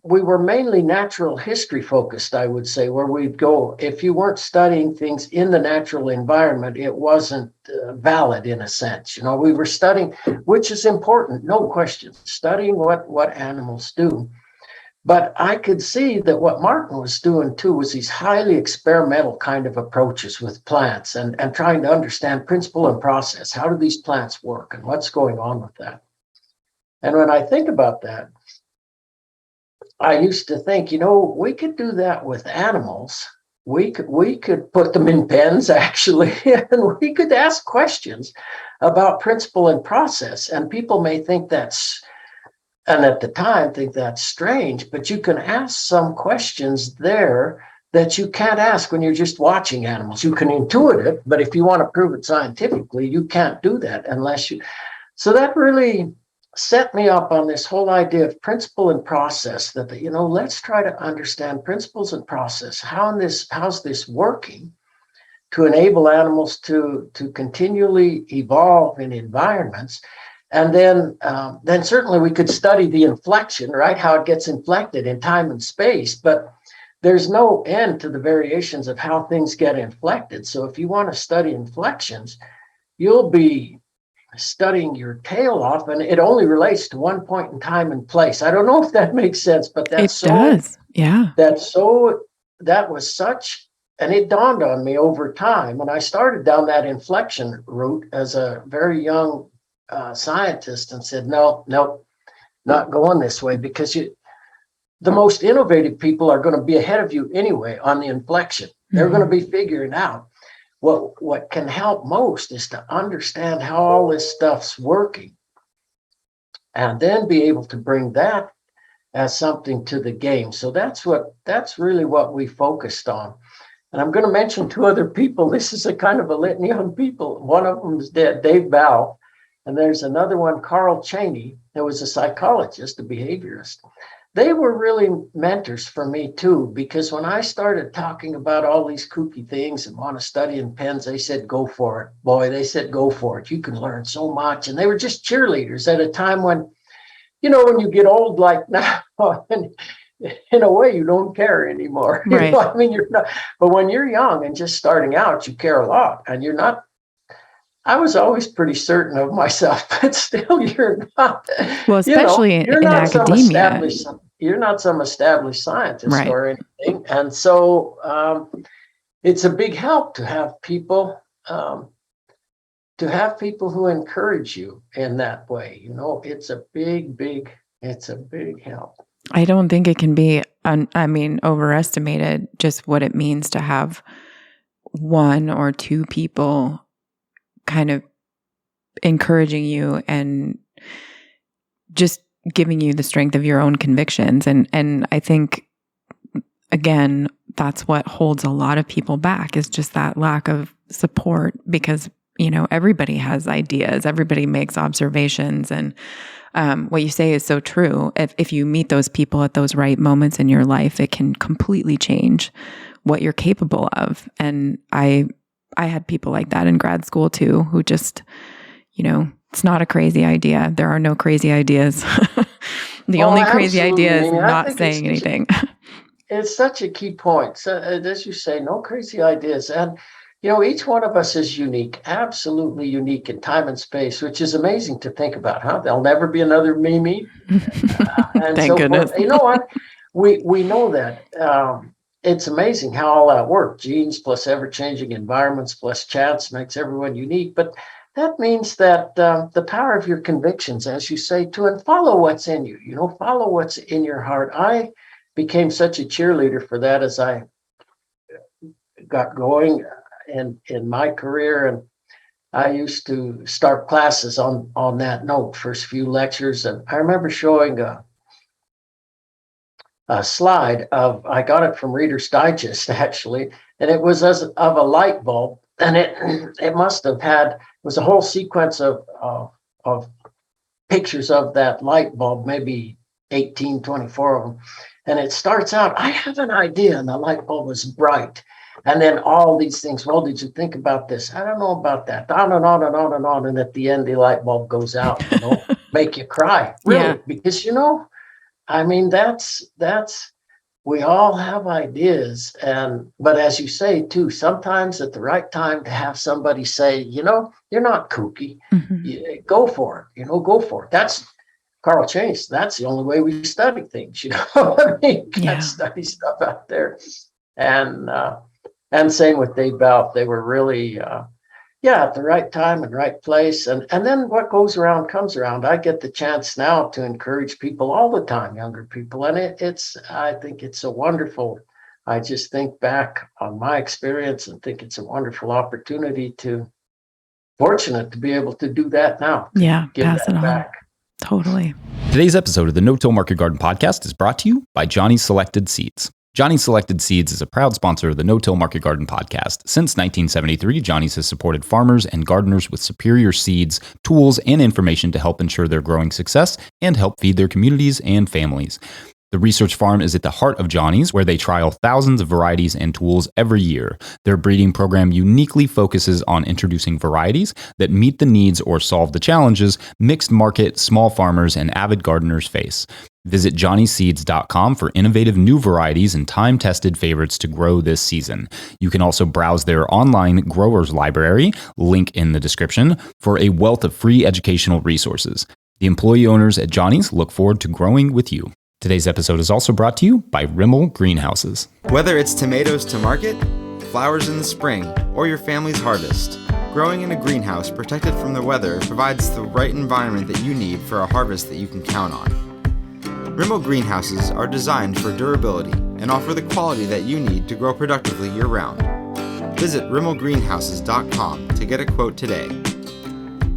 we were mainly natural history focused, I would say, where we'd go, if you weren't studying things in the natural environment, it wasn't valid in a sense. We were studying, which is important, no question, studying what animals do. But I could see that what Martin was doing too was these highly experimental kind of approaches with plants and trying to understand principle and process. How do these plants work and what's going on with that? And when I think about that, I used to think, we could do that with animals. We could put them in pens, actually, and we could ask questions about principle and process. And people may think and at the time think that's strange, but you can ask some questions there that you can't ask when you're just watching animals. You can intuit it, but if you want to prove it scientifically, you can't do that unless you. So that really set me up on this whole idea of principle and process, that, let's try to understand principles and process. How's this working to enable animals to continually evolve in environments? And then certainly we could study the inflection, right? How it gets inflected in time and space, but there's no end to the variations of how things get inflected. So if you want to study inflections, you'll be studying your tail off, and it only relates to one point in time and place. I don't know if that makes sense, but it does. Yeah. That was such, and it dawned on me over time. And I started down that inflection route as a very young scientist and said, no, not going this way, because the most innovative people are going to be ahead of you anyway on the inflection. They're going to be figuring out what can help most is to understand how all this stuff's working, and then be able to bring that as something to the game. So that's really what we focused on. And I'm going to mention two other people. This is a kind of a litany on people. One of them is dead, Dave Ball. And there's another one, Carl Chaney, that was a psychologist, a behaviorist. They were really mentors for me too, because when I started talking about all these kooky things and want to study in pens, they said, go for it. Boy, they said, go for it. You can learn so much. And they were just cheerleaders at a time when, when you get old like now, and in a way, you don't care anymore. Right. You're not, but when you're young and just starting out, you care a lot, and you're not. I was always pretty certain of myself, but still, you're not. Well, especially in academia, you're not some established scientist, right, or anything, and so it's a big help to have people who encourage you in that way. It's a big help. I don't think it can be, overestimated just what it means to have one or two people kind of encouraging you and just giving you the strength of your own convictions. And I think, again, that's what holds a lot of people back, is just that lack of support, because, everybody has ideas, everybody makes observations. And what you say is so true. If you meet those people at those right moments in your life, it can completely change what you're capable of. And I had people like that in grad school too, who just, it's not a crazy idea. There are no crazy ideas. The only crazy idea is not saying anything. It's such a key point. So, as you say, no crazy ideas. And, each one of us is unique, absolutely unique in time and space, which is amazing to think about, huh? There'll never be another Mimi. And Thank so goodness. You know what? We know that. It's amazing how all that works. Genes plus ever-changing environments plus chance makes everyone unique. But that means that the power of your convictions, as you say, and follow what's in you, follow what's in your heart. I became such a cheerleader for that as I got going in my career. And I used to start classes on that note, first few lectures. And I remember showing a slide I got it from Reader's Digest, actually, and it was of a light bulb, and it must have it was a whole sequence of pictures of that light bulb, maybe 18, 24 of them. And it starts out, I have an idea, and the light bulb was bright. And then all these things, well, did you think about this? I don't know about that. On and on and on and on. And at the end, the light bulb goes out, make you cry. Really, yeah. Because, that's we all have ideas. But as you say, too, sometimes at the right time to have somebody say, you're not kooky. Mm-hmm. Go for it. Go for it. That's Carl Chase, that's the only way we study things, I mean, you can't study stuff out there. And same with Dave Bouth. They were really, at the right time and right place. And then what goes around comes around. I get the chance now to encourage people all the time, younger people. And I think it's a wonderful, I just think back on my experience and think it's a wonderful opportunity fortunate to be able to do that now. Yeah, pass it on. Back. Totally. Today's episode of the No-Till Market Garden podcast is brought to you by Johnny's Selected Seeds. Johnny's Selected Seeds is a proud sponsor of the No-Till Market Garden podcast. Since 1973, Johnny's has supported farmers and gardeners with superior seeds, tools, and information to help ensure their growing success and help feed their communities and families. The research farm is at the heart of Johnny's, where they trial thousands of varieties and tools every year. Their breeding program uniquely focuses on introducing varieties that meet the needs or solve the challenges mixed market, small farmers, and avid gardeners face. Visit johnnyseeds.com for innovative new varieties and time-tested favorites to grow this season. You can also browse their online growers library, link in the description, for a wealth of free educational resources. The employee owners at Johnny's look forward to growing with you. Today's episode is also brought to you by Rimmel Greenhouses. Whether it's tomatoes to market, flowers in the spring, or your family's harvest, growing in a greenhouse protected from the weather provides the right environment that you need for a harvest that you can count on. Rimmel Greenhouses are designed for durability and offer the quality that you need to grow productively year-round. Visit rimmelgreenhouses.com to get a quote today.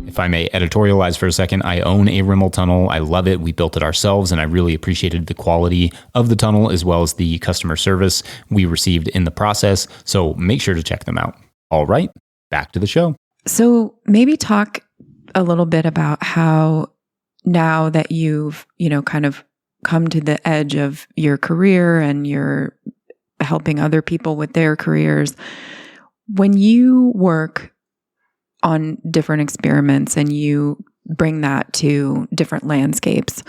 If I may editorialize for a second, I own a Rimmel tunnel. I love it. We built it ourselves, and I really appreciated the quality of the tunnel as well as the customer service we received in the process. So make sure to check them out. All right, back to the show. So maybe talk a little bit about how now that you've, kind of come to the edge of your career and you're helping other people with their careers, when you work on different experiments and you bring that to different landscapes,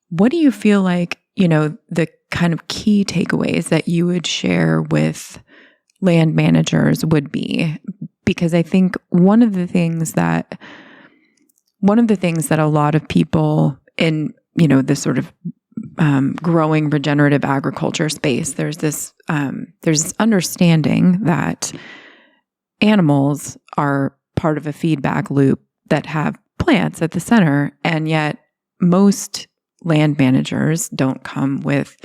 what do you feel like, the kind of key takeaways that you would share with land managers would be? Because I think one of the things that a lot of people in, this sort of growing regenerative agriculture space, there's this understanding that animals are part of a feedback loop that have plants at the center. And yet most land managers don't come with,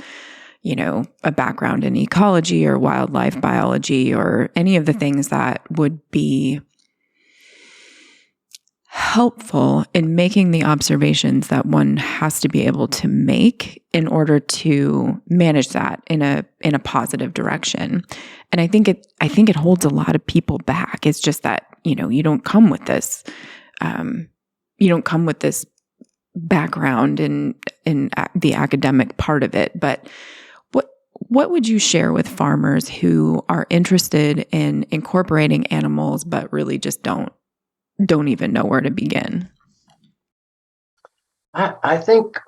a background in ecology or wildlife biology or any of the things that would be helpful in making the observations that one has to be able to make in order to manage that in a positive direction. And I think it holds a lot of people back. It's just that, you don't come with this, background in the academic part of it. But what would you share with farmers who are interested in incorporating animals, but really just don't even know where to begin? I think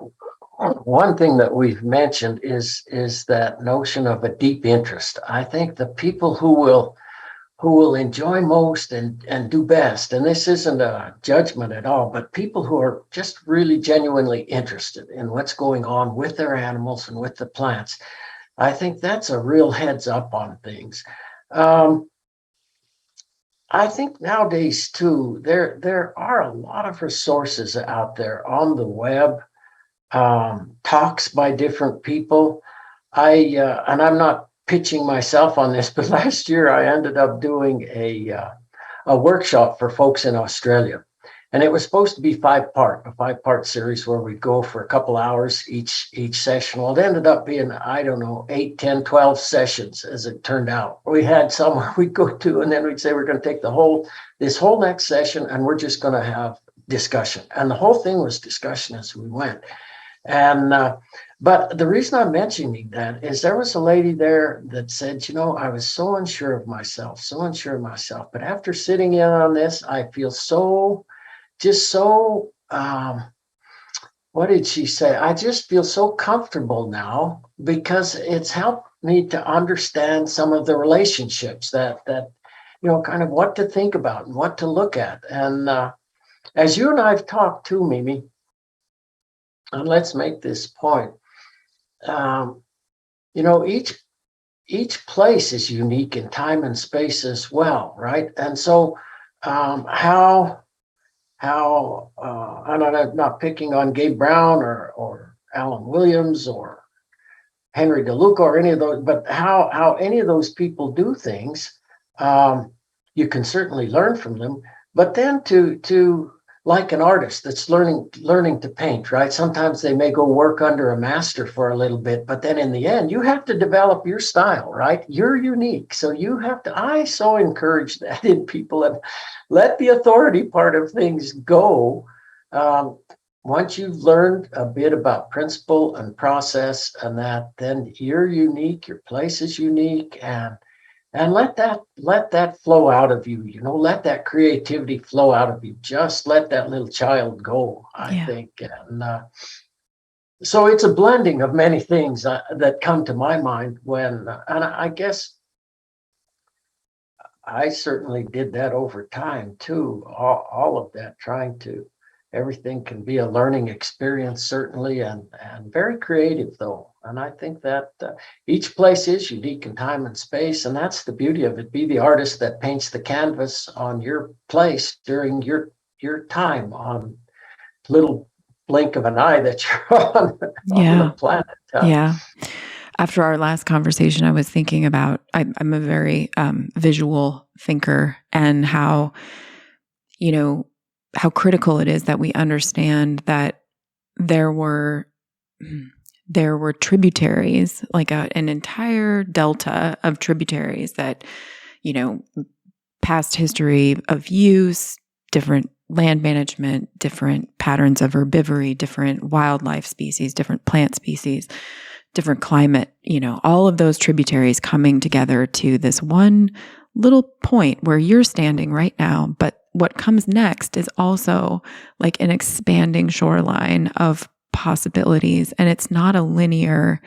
one thing that we've mentioned is that notion of a deep interest. I think the people who will enjoy most and do best, and this isn't a judgment at all, but people who are just really genuinely interested in what's going on with their animals and with the plants, I think that's a real heads up on things. I think nowadays too, there are a lot of resources out there on the web, talks by different people. And I'm not pitching myself on this, but last year I ended up doing a workshop for folks in Australia. And it was supposed to be a five-part series where we'd go for a couple hours each session. Well, it ended up being, 8, 10, 12 sessions as it turned out. We had somewhere we'd go to, and then we'd say, we're going to take this whole next session, and we're just going to have discussion. And the whole thing was discussion as we went. And, but the reason I'm mentioning that is there was a lady there that said, I was so unsure of myself. But after sitting in on this, I feel what did she say? I just feel so comfortable now because it's helped me to understand some of the relationships that kind of what to think about and what to look at. And as you and I have talked too, Mimi, and let's make this point. You know, each place is unique in time and space as well, right? And so, how I'm not picking on Gabe Brown or Alan Williams or Henry DeLuca or any of those, but how any of those people do things, you can certainly learn from them. But then to like an artist that's learning to paint, right? Sometimes they may go work under a master for a little bit, but then in the end, you have to develop your style, right? You're unique, so you have to. I so encourage that in people, and let the authority part of things go. Once you've learned a bit about principle and process and that, then you're unique, your place is unique, and let that flow out of you, you know, let that creativity flow out of you. Just let that little child go, I think. And so it's a blending of many things that come to my mind when, and I guess I certainly did that over time too, all of that, trying to. Everything can be a learning experience, certainly, and very creative, though. And I think that each place is unique in time and space, and that's the beauty of it. Be the artist that paints the canvas on your place during your time on little blink of an eye that you're on the planet. Yeah. After our last conversation, I was thinking about, I'm a very visual thinker, and how, you know, how critical it is that we understand that there were tributaries, like an entire delta of tributaries that, you know, past history of use, different land management, different patterns of herbivory, different wildlife species, different plant species, different climate, you know, all of those tributaries coming together to this one little point where you're standing right now. But what comes next is also like an expanding shoreline of possibilities. And it's not a linear,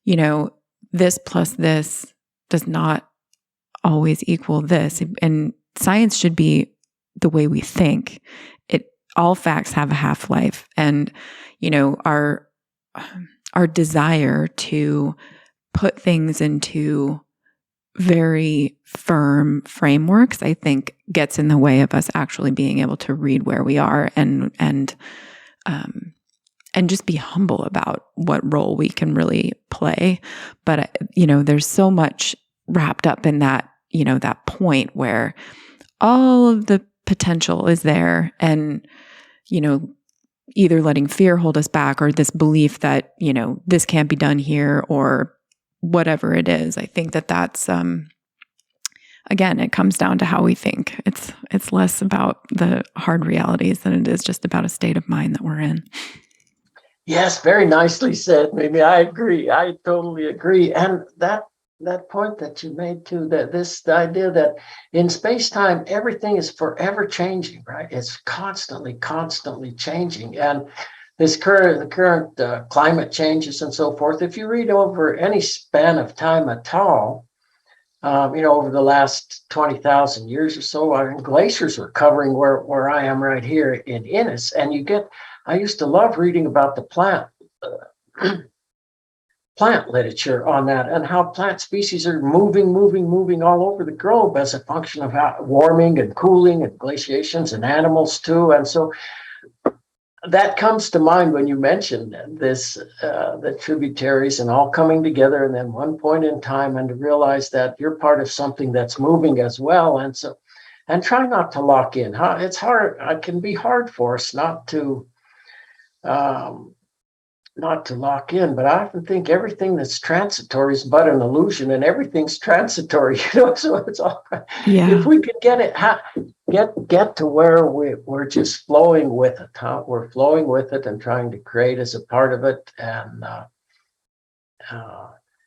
you know, this plus this does not always equal this. And science should be the way we think. All facts have a half-life. And, you know, our desire to put things into very firm frameworks, I think, gets in the way of us actually being able to read where we are and just be humble about what role we can really play. But, you know, there's so much wrapped up in that, you know, that point where all of the potential is there, and, you know, either letting fear hold us back or this belief that, you know, this can't be done here or whatever it is. I think that's, again, it comes down to how we think. It's less about the hard realities than it is just about a state of mind that we're in. Yes, very nicely said, Mimi. I agree. I totally agree. And that point that you made too, that the idea that in space-time, everything is forever changing, right? It's constantly changing. And the current climate changes and so forth. If you read over any span of time at all, you know, over the last 20,000 years or so, glaciers are covering where I am right here in Innis. And I used to love reading about the plant literature on that, and how plant species are moving all over the globe as a function of how warming and cooling and glaciations, and animals too. And so that comes to mind when you mentioned this, the tributaries and all coming together, and then one point in time, and to realize that you're part of something that's moving as well. And so, and try not to lock in. It's hard. It can be hard for us not to lock in, but I often think everything that's transitory is but an illusion, and everything's transitory, you know. So it's all right. If we could get to where we're just flowing with it, huh? We're flowing with it and trying to create as a part of it, and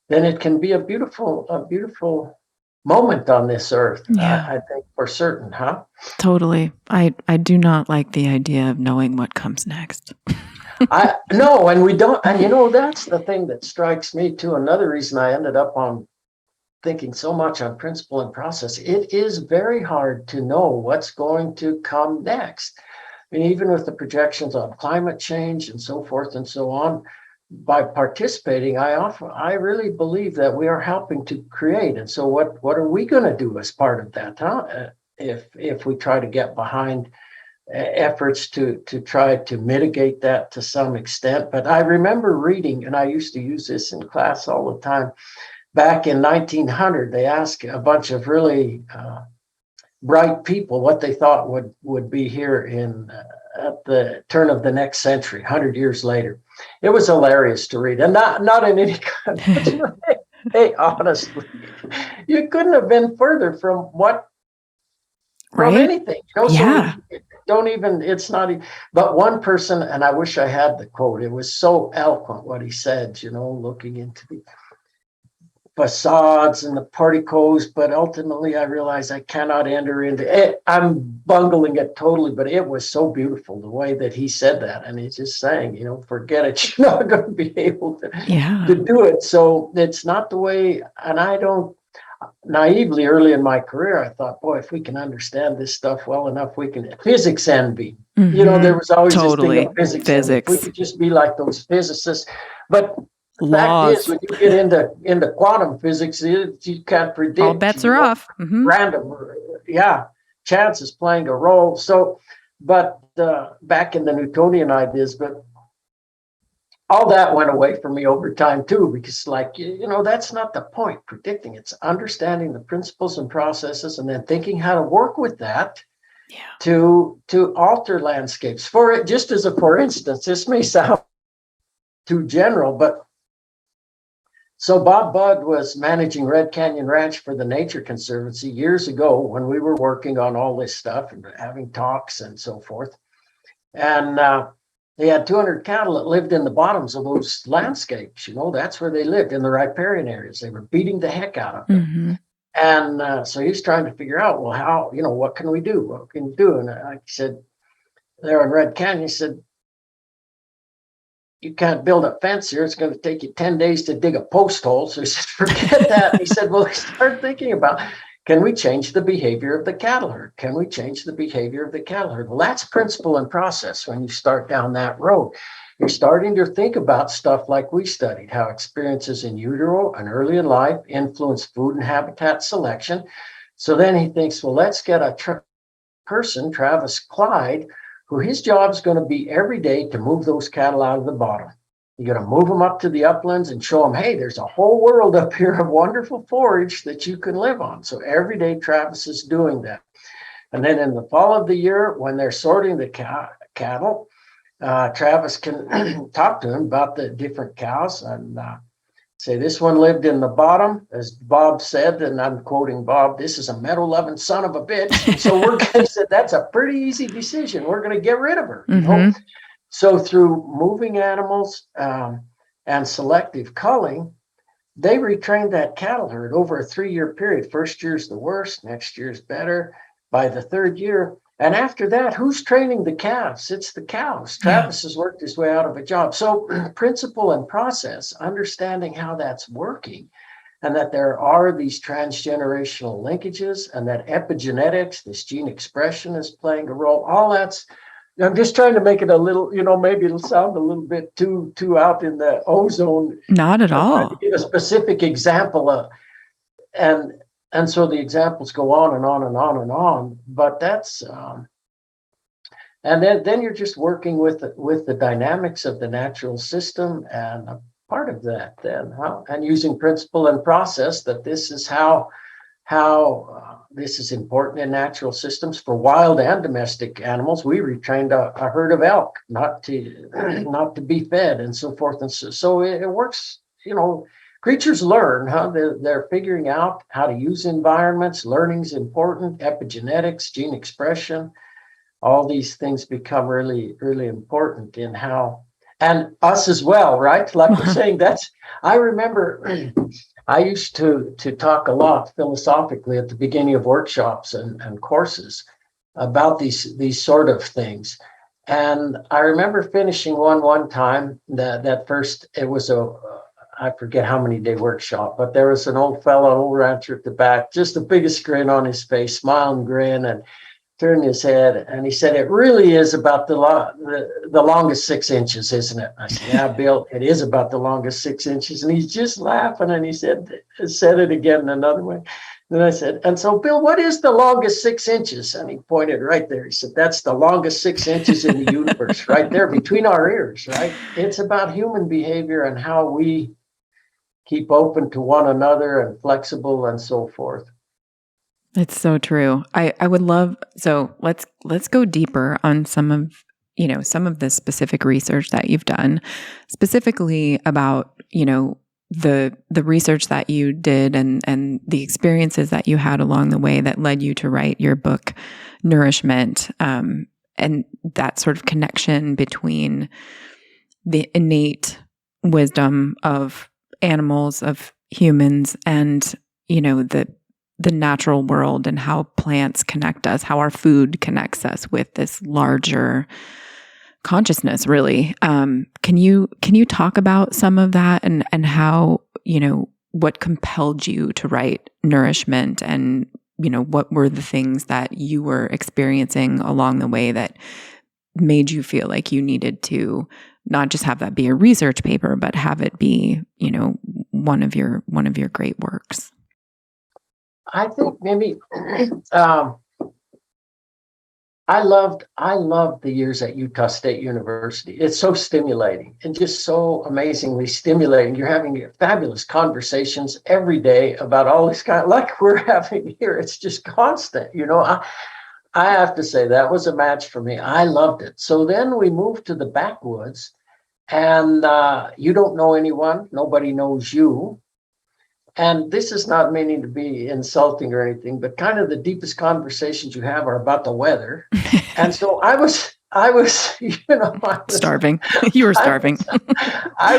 then it can be a beautiful moment on this earth. I think, for certain, huh? Totally. I do not like the idea of knowing what comes next. No, and we don't. And you know, that's the thing that strikes me too. Another reason I ended up on thinking so much on principle and process. It is very hard to know what's going to come next. and even with the projections on climate change and so forth and so on, by participating, I really believe that we are helping to create. And so what are we going to do as part of that, huh? If we try to get behind efforts to try to mitigate that to some extent. But I remember reading, and I used to use this in class all the time, back in 1900, they asked a bunch of really bright people what they thought would be here at the turn of the next century, 100 years later. It was hilarious to read, and not in any kind of way. Hey, honestly, you couldn't have been further from anything. Yeah. So don't even, it's not even, but one person, and I wish I had the quote, it was so eloquent what he said, looking into the facades and the porticos, but ultimately I realized I cannot enter into it. I'm bungling it totally, but it was so beautiful the way that he said that. And he's just saying, forget it. You're not going to be able to do it. So it's not the way, and I don't, naively early in my career, I thought, boy, if we can understand this stuff well enough, we can. Physics envy. There was always this thing of physics. If we could just be like those physicists. But the fact is, when you get into quantum physics, you can't predict. All bets are off. Random, chance is playing a role. So, but back in the Newtonian ideas, but all that went away from me over time too, because that's not the point. Predicting, it's understanding the principles and processes, and then thinking how to work with that to alter landscapes. Just as for instance, this may sound too general, but so Bob Budd was managing Red Canyon Ranch for the Nature Conservancy years ago when we were working on all this stuff and having talks and so forth. And they had 200 cattle that lived in the bottoms of those landscapes. That's where they lived, in the riparian areas. They were beating the heck out of them. And so he's trying to figure out, well, how, what can we do? What can we do? And I said, there in Red Canyon, he said, you can't build a fence here. It's going to take you 10 days to dig a post hole. So he said, forget that. He said, well, start thinking about, can we change the behavior of the cattle herd? Can we change the behavior of the cattle herd? Well, that's principle and process when you start down that road. You're starting to think about stuff like we studied, how experiences in utero and early in life influence food and habitat selection. So then he thinks, well, let's get a person, Travis Clyde, who his job is going to be every day to move those cattle out of the bottom. You're going to move them up to the uplands and show them, hey, there's a whole world up here of wonderful forage that you can live on. So every day Travis is doing that. And then in the fall of the year, when they're sorting the cattle, Travis can talk to him about the different cows and say, this one lived in the bottom, as Bob said, and I'm quoting Bob, this is a meadow-loving son of a bitch. And so we're going to say, that's a pretty easy decision. We're going to get rid of her. So through moving animals and selective culling, they retrained that cattle herd over a 3-year period. First year's the worst, next year's better. By the third year, and after that, who's training the calves? It's the cows. Travis has worked his way out of a job. So principle and process, understanding how that's working, and that there are these transgenerational linkages, and that epigenetics, this gene expression, is playing a role. All that's, I'm just trying to make it a little, maybe it'll sound a little bit too out in the ozone. Not at all. To give a specific example of, and so the examples go on and on and on and on, but that's, and then you're just working with the dynamics of the natural system, and a part of that then, and using principle and process, that this is how this is important in natural systems for wild and domestic animals. We retrained a herd of elk not to be fed and so forth, and so it works. Creatures learn, they're figuring out how to use environments. Learning's important. Epigenetics, gene expression, all these things become really, really important in how, and us as well, right? Like we're saying, I remember I used to talk a lot philosophically at the beginning of workshops and courses about these sort of things. And I remember finishing one time that first, it was I forget how many day workshop, but there was an old fellow, an old rancher at the back, just the biggest grin on his face, smile and grin, and turned his head and he said, "It really is about the longest 6 inches, isn't it?" I said, "Yeah, Bill, it is about the longest 6 inches." And he's just laughing, and he said it again in another way. Then I said, "And so, Bill, what is the longest 6 inches?" And he pointed right there. He said, "That's the longest 6 inches in the universe, right there between our ears, right? It's about human behavior and how we keep open to one another and flexible and so forth." It's so true. I would love, so let's go deeper on some of the specific research that you've done, specifically about, the research that you did and the experiences that you had along the way that led you to write your book, Nourishment, and that sort of connection between the innate wisdom of animals, of humans, and, the natural world and how plants connect us, how our food connects us with this larger consciousness, really. Can you talk about some of that and how, what compelled you to write Nourishment, and, what were the things that you were experiencing along the way that made you feel like you needed to not just have that be a research paper, but have it be, one of your great works? I think maybe I loved the years at Utah State University. It's so stimulating and just so amazingly stimulating. You're having fabulous conversations every day about all this kind, like we're having here. It's just constant. I have to say that was a match for me. I loved it. So then we moved to the backwoods, and you don't know anyone. Nobody knows you. And this is not meaning to be insulting or anything, but kind of the deepest conversations you have are about the weather. And so I was starving. You were starving. I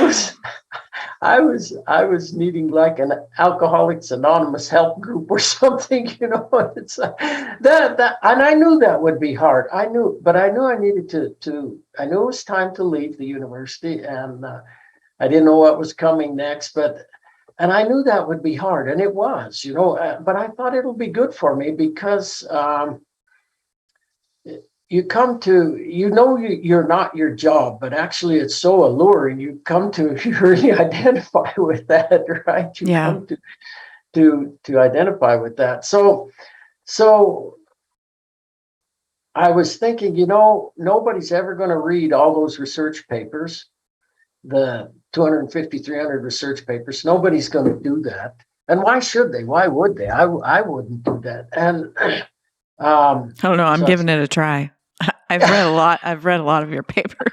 was needing like an Alcoholics Anonymous help group or something, It's that, and I knew that would be hard. I knew I needed to. I knew it was time to leave the university, and I didn't know what was coming next, and I knew that would be hard, and it was, but I thought it'll be good for me because you come to, you're not your job, but actually it's so alluring. You come to really identify with that, right? You come to identify with that. So I was thinking, nobody's ever going to read all those research papers, the 250, 300 research papers. Nobody's going to do that. And why should they? Why would they? I wouldn't do that. And I don't know. I'm giving it a try. I've read a lot. I've read a lot of your papers.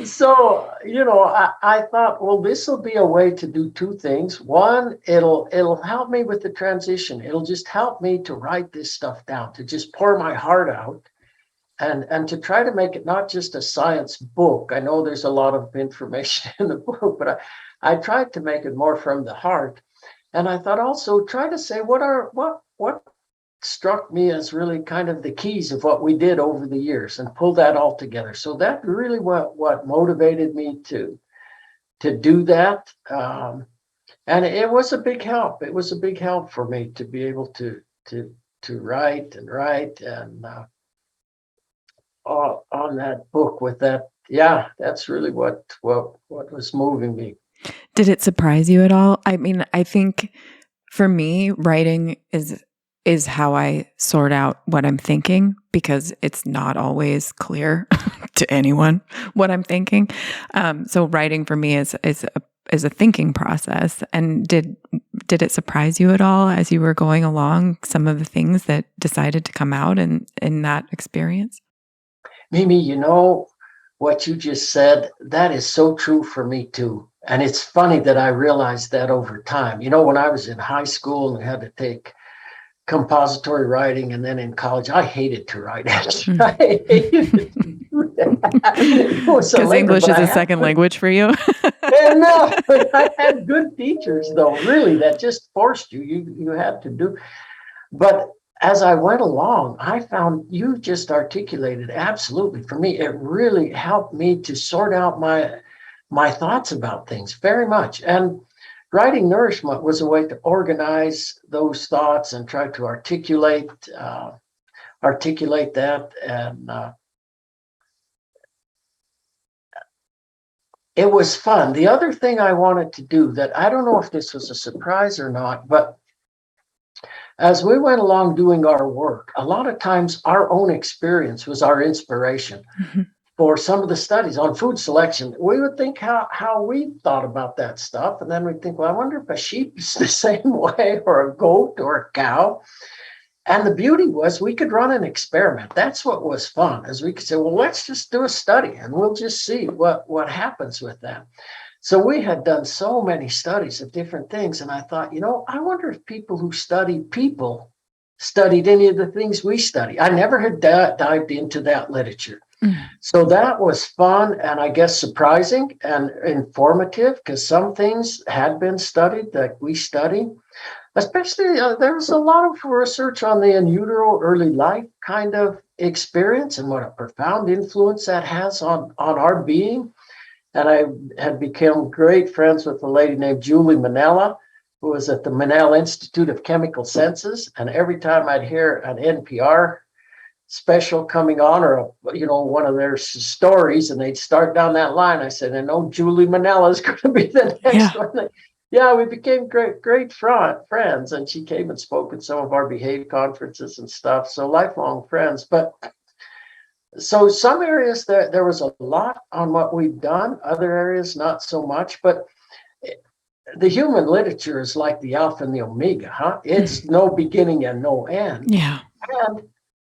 So, I thought, well, this will be a way to do two things. One, it'll help me with the transition. It'll just help me to write this stuff down, to just pour my heart out. And to try to make it not just a science book. I know there's a lot of information in the book, but I tried to make it more from the heart. And I thought also try to say what struck me as really kind of the keys of what we did over the years and pull that all together. So that really what motivated me to do that. And it was a big help. It was a big help for me to be able to write and on that book with that. Yeah, that's really what was moving me. Did it surprise you at all? I mean, I think for me, writing is how I sort out what I'm thinking, because it's not always clear to anyone what I'm thinking. So writing for me is a thinking process. And did it surprise you at all as you were going along, some of the things that decided to come out in that experience? Mimi, what you just said, that is so true for me too. And it's funny that I realized that over time. When I was in high school and had to take compository writing, and then in college, I hated to write. I hated to do that. Because English is a second language for you? And no, I had good teachers, though, really, that just forced you. You had to do. But as I went along, I found you just articulated absolutely. For me, it really helped me to sort out my thoughts about things very much. And writing nourishment was a way to organize those thoughts and try to articulate that. And it was fun. The other thing I wanted to do that, I don't know if this was a surprise or not, but as we went along doing our work, a lot of times our own experience was our inspiration for some of the studies on food selection. We would think how we thought about that stuff. And then we'd think, well, I wonder if a sheep is the same way, or a goat or a cow. And the beauty was we could run an experiment. That's what was fun, is we could say, well, let's just do a study and we'll just see what happens with that. So we had done so many studies of different things. And I thought, I wonder if people who studied people studied any of the things we study. I never had dived into that literature. So that was fun and I guess surprising and informative, because some things had been studied that we study. Especially, there was a lot of research on the in utero early life kind of experience and what a profound influence that has on our being. And I had become great friends with a lady named Julie Manella, who was at the Manella Institute of Chemical Senses. And every time I'd hear an NPR special coming on, or one of their stories, and they'd start down that line, I said, I know Julie Manella is going to be the next one. Yeah, we became great friends, and she came and spoke at some of our Behave conferences and stuff. So lifelong friends. But so some areas there was a lot on what we've done, other areas not so much. But the human literature is like the alpha and the omega, huh? It's no beginning and no end. Yeah. And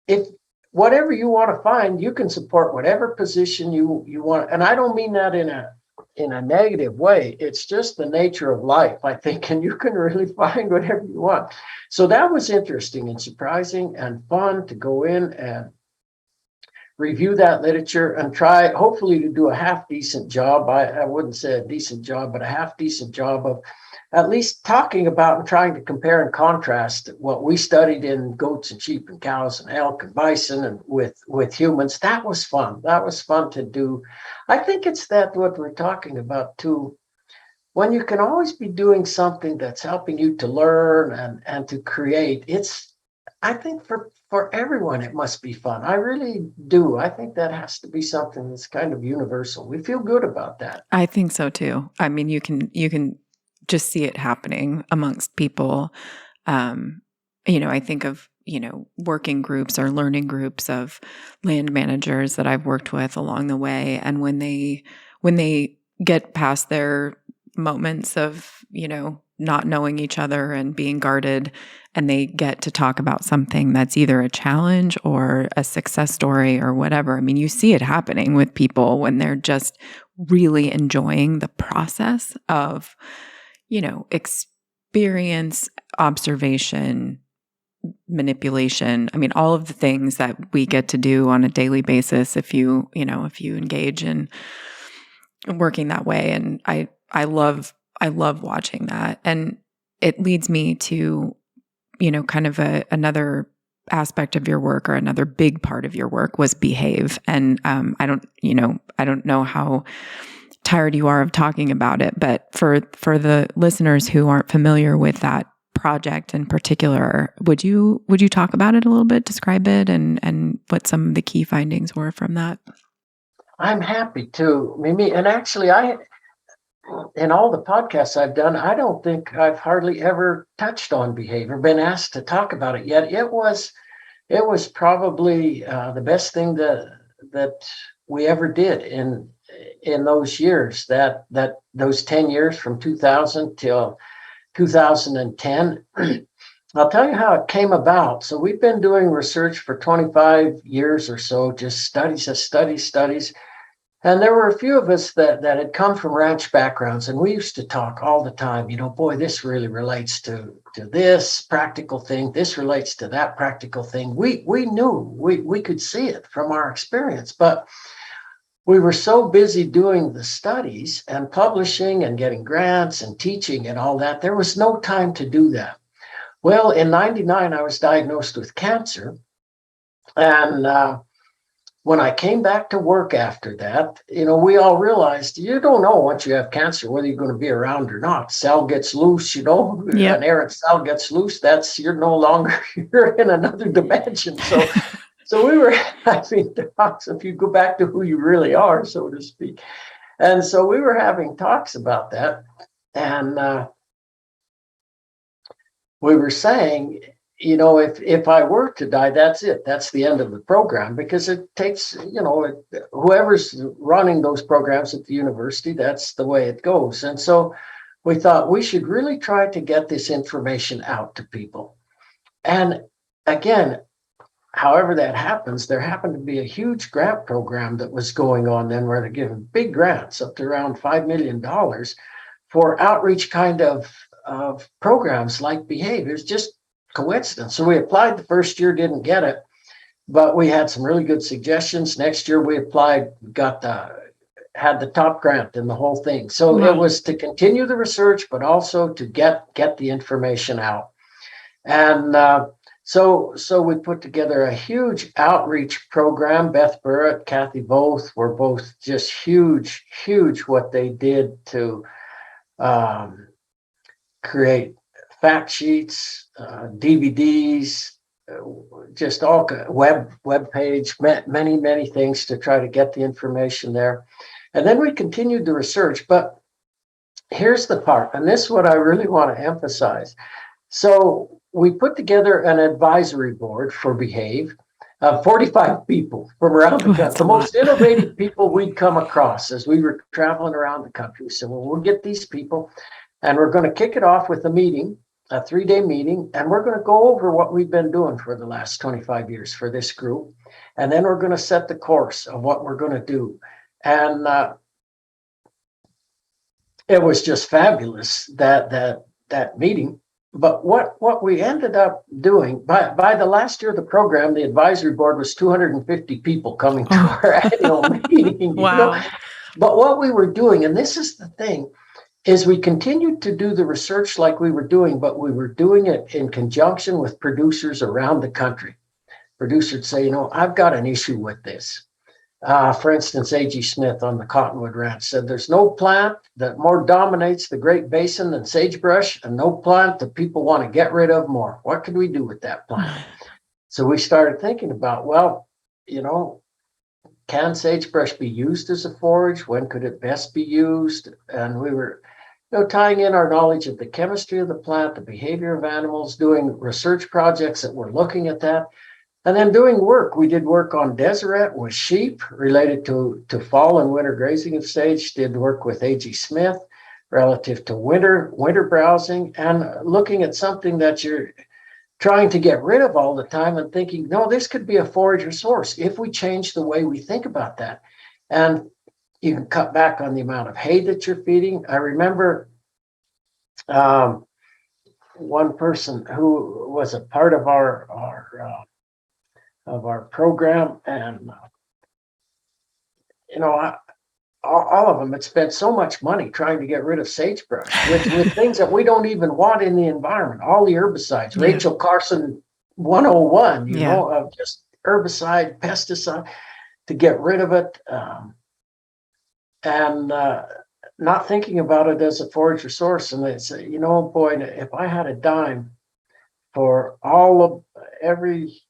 if whatever you want to find, you can support whatever position you want. And I don't mean that in a negative way. It's just the nature of life, I think, and you can really find whatever you want. So that was interesting and surprising and fun to go in and review that literature and try, hopefully, to do a half decent job. I wouldn't say a decent job, but a half decent job of at least talking about and trying to compare and contrast what we studied in goats and sheep and cows and elk and bison and with humans. That was fun. That was fun to do. I think it's that what we're talking about too, when you can always be doing something that's helping you to learn and to create. I think for everyone, it must be fun. I really do. I think that has to be something that's kind of universal. We feel good about that. I think so too. I mean, you can just see it happening amongst people. I think of, working groups or learning groups of land managers that I've worked with along the way. And when they get past their moments of, not knowing each other and being guarded, and they get to talk about something that's either a challenge or a success story or whatever. I mean, you see it happening with people when they're just really enjoying the process of, experience, observation, manipulation. I mean, all of the things that we get to do on a daily basis if you engage in working that way. And I love watching that. And it leads me to, kind of another aspect of your work, or another big part of your work was Behave. And I don't know how tired you are of talking about it, but for the listeners who aren't familiar with that project in particular, would you talk about it a little bit, describe it, and what some of the key findings were from that? I'm happy to, Mimi. And actually, in all the podcasts I've done, I don't think I've hardly ever touched on behavior, been asked to talk about it yet. It was probably the best thing that we ever did in those years, that those 10 years from 2000 till 2010. I'll tell you how it came about. So we've been doing research for 25 years or so, just studies. And there were a few of us that had come from ranch backgrounds, and we used to talk all the time, boy, this really relates to this practical thing. This relates to that practical thing. We knew, we could see it from our experience, but we were so busy doing the studies and publishing and getting grants and teaching and all that, there was no time to do that. Well, in 99, I was diagnosed with cancer. And when I came back to work after that, we all realized you don't know once you have cancer whether you're going to be around or not. Cell gets loose, an errant cell gets loose. You're no longer, you're in another dimension. So we were having talks, if you go back to who you really are, so to speak. And so we were having talks about that. And we were saying, if I were to die, that's it. That's the end of the program, because it takes, whoever's running those programs at the university, that's the way it goes. And so we thought we should really try to get this information out to people. And again, however that happens, there happened to be a huge grant program that was going on then, where they're giving big grants up to around $5 million for outreach kind of programs like Behave. It was just coincidence. So we applied the first year, didn't get it, but we had some really good suggestions. Next year we applied, had the top grant and the whole thing. So It was to continue the research, but also to get the information out. And so we put together a huge outreach program. Beth Burritt, Kathy Both were both just huge what they did to create fact sheets, DVDs, just all web page, many things to try to get the information there. And then we continued the research. But here's the part, and this is what I really want to emphasize. So we put together an advisory board for Behave, 45 people from around the country, the most innovative people we'd come across as we were traveling around the country. So we'll get these people, and we're going to kick it off with a 3-day meeting, and we're going to go over what we've been doing for the last 25 years for this group. And then we're going to set the course of what we're going to do. And it was just fabulous, that meeting. But what we ended up doing, by the last year of the program, the advisory board was 250 people coming to our annual meeting. Wow. But what we were doing, and this is the thing, is we continued to do the research like we were doing, but we were doing it in conjunction with producers around the country. Producers would say, I've got an issue with this. For instance, A.G. Smith on the Cottonwood Ranch said there's no plant that more dominates the Great Basin than sagebrush, and no plant that people want to get rid of more. What could we do with that plant? So we started thinking about, can sagebrush be used as a forage? When could it best be used? And we were tying in our knowledge of the chemistry of the plant, the behavior of animals, doing research projects that were looking at that. And then doing work. We did work on Deseret with sheep related to fall and winter grazing of sage, did work with A.G. Smith relative to winter browsing, and looking at something that you're trying to get rid of all the time and thinking, no, this could be a forage resource if we change the way we think about that. And you can cut back on the amount of hay that you're feeding. I remember one person who was a part of our program, and all of them had spent so much money trying to get rid of sagebrush with things that we don't even want in the environment. All the herbicides, Rachel Carson 101, of just herbicide, pesticide to get rid of it, and not thinking about it as a forage resource. And they say, boy, if I had a dime for every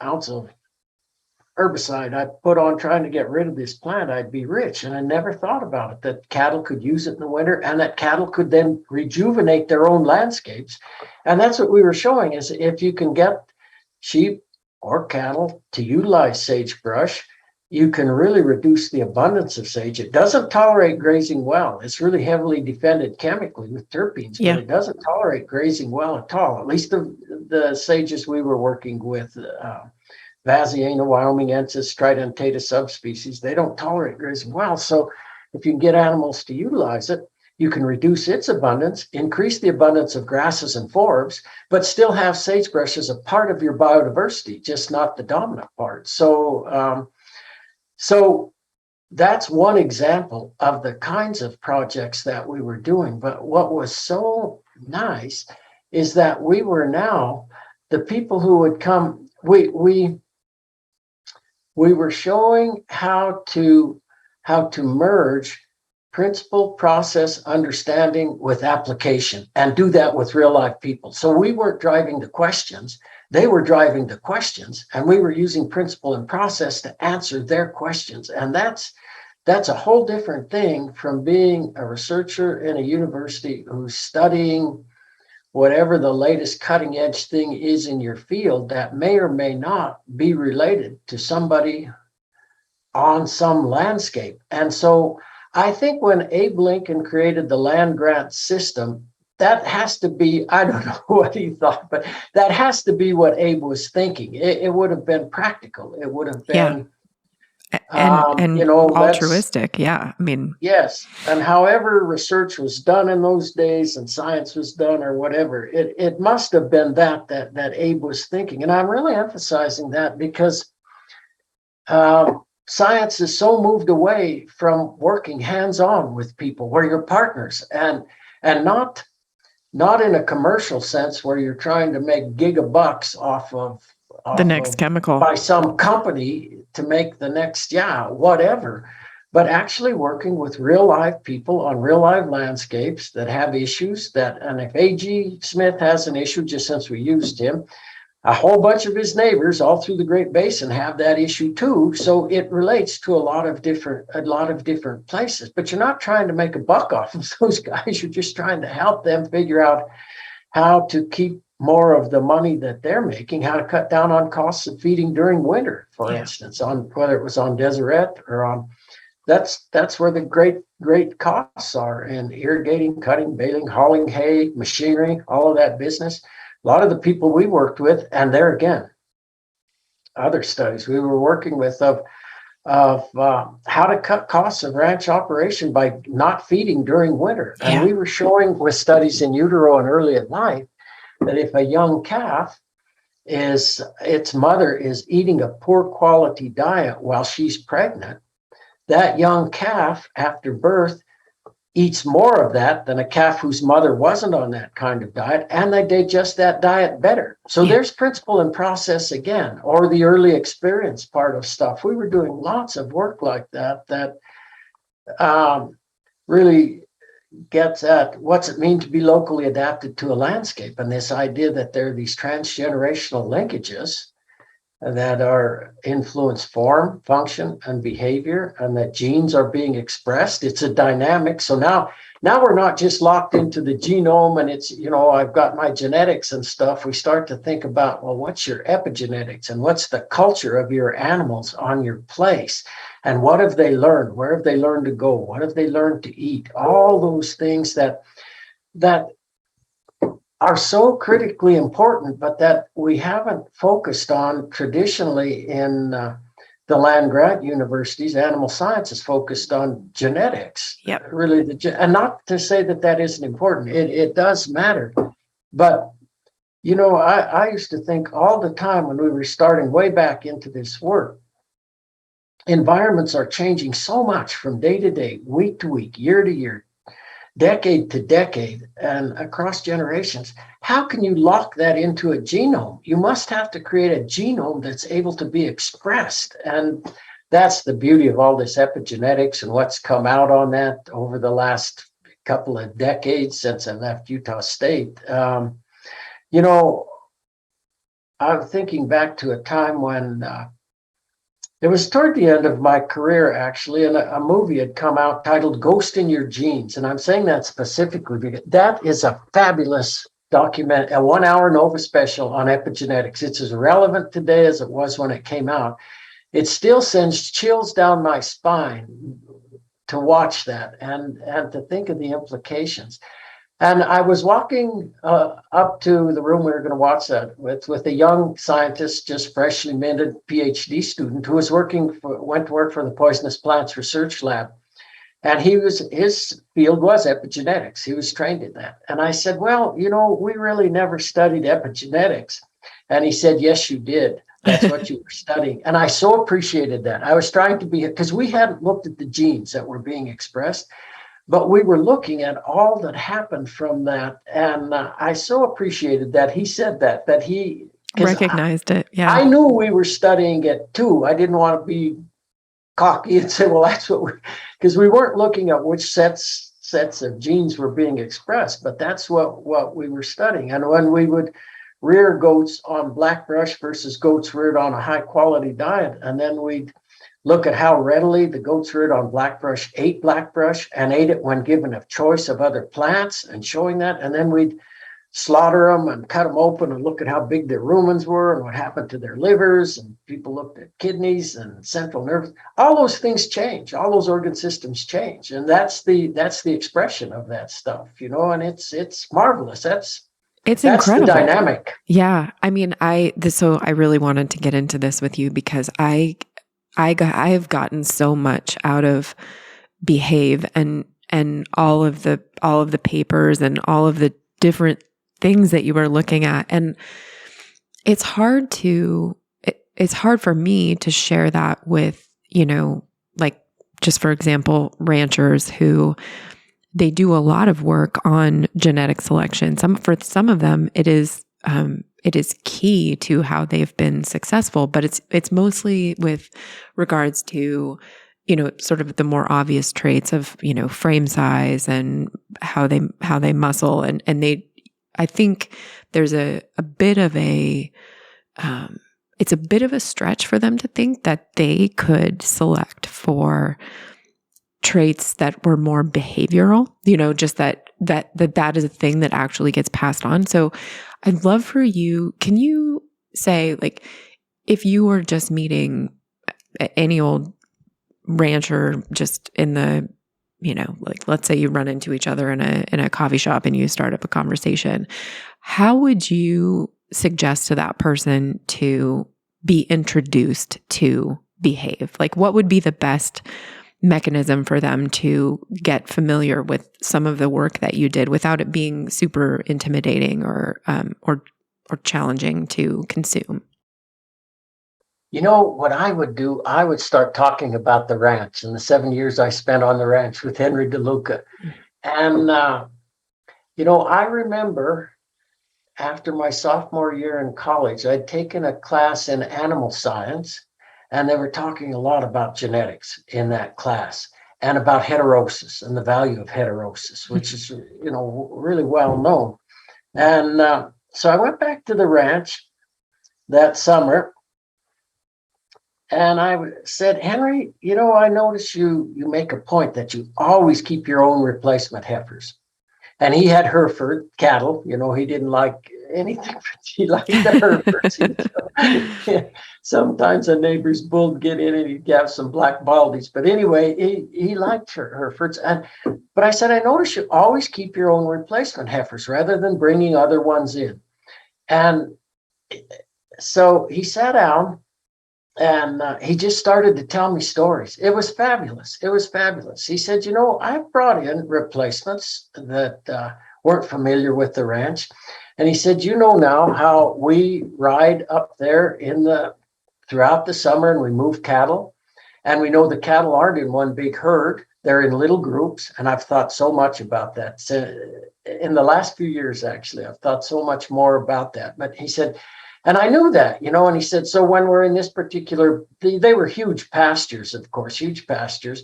ounce of herbicide I put on trying to get rid of this plant, I'd be rich. And I never thought about it, that cattle could use it in the winter, and that cattle could then rejuvenate their own landscapes. And that's what we were showing, is if you can get sheep or cattle to utilize sagebrush, you can really reduce the abundance of sage. It doesn't tolerate grazing well. It's really heavily defended chemically with terpenes, but it doesn't tolerate grazing well at all. At least the sages we were working with, Vasiana, Wyomingensis, Stridentata subspecies, they don't tolerate grazing well. So if you can get animals to utilize it, you can reduce its abundance, increase the abundance of grasses and forbs, but still have sagebrush as a part of your biodiversity, just not the dominant part. So that's one example of the kinds of projects that we were doing. But what was so nice is that we were now, the people who would come, we we were showing how to merge principle, process, understanding with application, and do that with real life people. So we weren't driving the questions, they were driving the questions, and we were using principle and process to answer their questions. And that's a whole different thing from being a researcher in a university who's studying whatever the latest cutting edge thing is in your field that may or may not be related to somebody on some landscape. And so I think when Abe Lincoln created the land grant system, that has to be, I don't know what he thought, but that has to be what Abe was thinking. It would have been practical. It would have been, and altruistic. I mean, yes. And however research was done in those days and science was done or whatever, it must have been that Abe was thinking. And I'm really emphasizing that because science is so moved away from working hands-on with people where you're partners and not in a commercial sense where you're trying to make gigabucks off of the next chemical by some company to make the next whatever, but actually working with real live people on real live landscapes that have issues and if A.G. Smith has an issue, just since we used him, a whole bunch of his neighbors all through the Great Basin have that issue too. So it relates to a lot of different places, but you're not trying to make a buck off of those guys. You're just trying to help them figure out how to keep more of the money that they're making, how to cut down on costs of feeding during winter, for instance, on whether it was on Deseret or on, that's where the great costs are in irrigating, cutting, baling, hauling hay, machinery, all of that business. A lot of the people we worked with, and there again, other studies we were working with of how to cut costs of ranch operation by not feeding during winter. Yeah. And we were showing with studies in utero and early in life that if a young calf its mother is eating a poor quality diet while she's pregnant, that young calf after birth eats more of that than a calf whose mother wasn't on that kind of diet, and they digest that diet better. So there's principle and process again, or the early experience part of stuff. We were doing lots of work like that really gets at what's it mean to be locally adapted to a landscape, and this idea that there are these transgenerational linkages that are influence form, function, and behavior, and that genes are being expressed. It's a dynamic. So now we're not just locked into the genome and it's, I've got my genetics and stuff. We start to think about, well, what's your epigenetics and what's the culture of your animals on your place? And what have they learned? Where have they learned to go? What have they learned to eat? All those things that are so critically important, but that we haven't focused on traditionally in the land grant universities. Animal science is focused on genetics. Yep. Really, and not to say that isn't important. It does matter. But, I used to think all the time when we were starting way back into this work, environments are changing so much from day to day, week to week, year to year, decade to decade, and across generations. How can you lock that into a genome? You must have to create a genome that's able to be expressed. And that's the beauty of all this epigenetics and what's come out on that over the last couple of decades since I left Utah State. I'm thinking back to a time when it was toward the end of my career, actually, and a movie had come out titled Ghost in Your Genes. And I'm saying that specifically because that is a fabulous document, a 1-hour Nova special on epigenetics. It's as relevant today as it was when it came out. It still sends chills down my spine to watch that and to think of the implications. And I was walking up to the room we were going to watch that with a young scientist, just freshly minted PhD student who was went to work for the Poisonous Plants Research Lab. And his field was epigenetics. He was trained in that. And I said, well, we really never studied epigenetics. And he said, yes, you did. That's what you were studying. And I so appreciated that. I was trying to because we hadn't looked at the genes that were being expressed. But we were looking at all that happened from that. And I so appreciated that he said that he recognized it. Yeah. I knew we were studying it too. I didn't want to be cocky and say, well, that's what because we weren't looking at which sets of genes were being expressed, but that's what we were studying. And when we would rear goats on blackbrush versus goats reared on a high quality diet, and then we'd look at how readily the goats reared on blackbrush ate blackbrush and ate it when given a choice of other plants and showing that, and then we'd slaughter them and cut them open and look at how big their rumens were and what happened to their livers, and people looked at kidneys and central nervous. All those things change, all those organ systems change, and that's the expression of that stuff, and it's marvelous. It's incredible. The dynamic. Yeah, I mean, so I really wanted to get into this with you because I have gotten so much out of Behave and all of the papers and all of the different things that you were looking at. And it's hard for me to share that with, like just for example, ranchers who they do a lot of work on genetic selection. For some of them, it is key to how they've been successful, but it's mostly with regards to, sort of the more obvious traits of, frame size and how they muscle and I think there's a bit of it's a bit of a stretch for them to think that they could select for traits that were more behavioral, just that is a thing that actually gets passed on. So I'd love for you, can you say, like, if you were just meeting any old rancher just in the, like let's say you run into each other in a coffee shop and you start up a conversation, how would you suggest to that person to be introduced to Behave? Like, what would be the best mechanism for them to get familiar with some of the work that you did without it being super intimidating or challenging to consume? What I would do, I would start talking about the ranch and the 7 years I spent on the ranch with Henry DeLuca. And, I remember after my sophomore year in college, I'd taken a class in animal science, and they were talking a lot about genetics in that class and about heterosis and the value of heterosis, which is, really well known. And so I went back to the ranch that summer. And I said, Henry, I notice you make a point that you always keep your own replacement heifers. And he had Hereford cattle. He didn't like anything, but he liked the Herefords. Sometimes a neighbor's bull would get in and he'd have some black baldies. But anyway, he liked Herefords. But I said, I notice you always keep your own replacement heifers rather than bringing other ones in. And so he sat down. And he just started to tell me stories. It was fabulous. He said, I've brought in replacements that weren't familiar with the ranch. And he said, now how we ride up there throughout the summer and we move cattle. And we know the cattle aren't in one big herd. They're in little groups. And I've thought so much about that. So in the last few years, actually, I've thought so much more about that. But he said, and I knew that, and he said, so when we're in this particular, they were huge pastures, of course, huge pastures.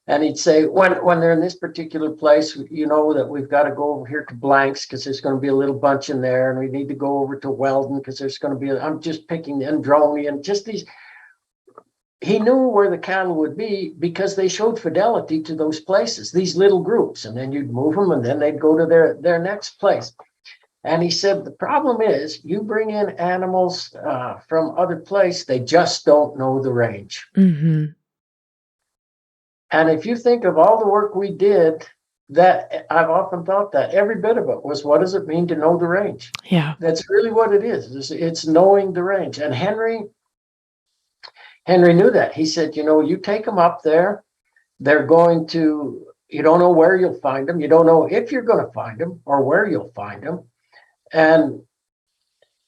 And he'd say, when they're in this particular place, that we've got to go over here to Blanks because there's going to be a little bunch in there. And we need to go over to Weldon because there's going to be, I'm just picking the Androni and just these. He knew where the cattle would be because they showed fidelity to those places, these little groups. And then you'd move them and then they'd go to their next place. And he said, the problem is you bring in animals from other places, they just don't know the range. Mm-hmm. And if you think of all the work we did, that I've often thought that every bit of it was, what does it mean to know the range? Yeah. That's really what it is. It's knowing the range. And Henry knew that. He said, you take them up there, they're going to, you don't know where you'll find them. You don't know if you're going to find them or where you'll find them. And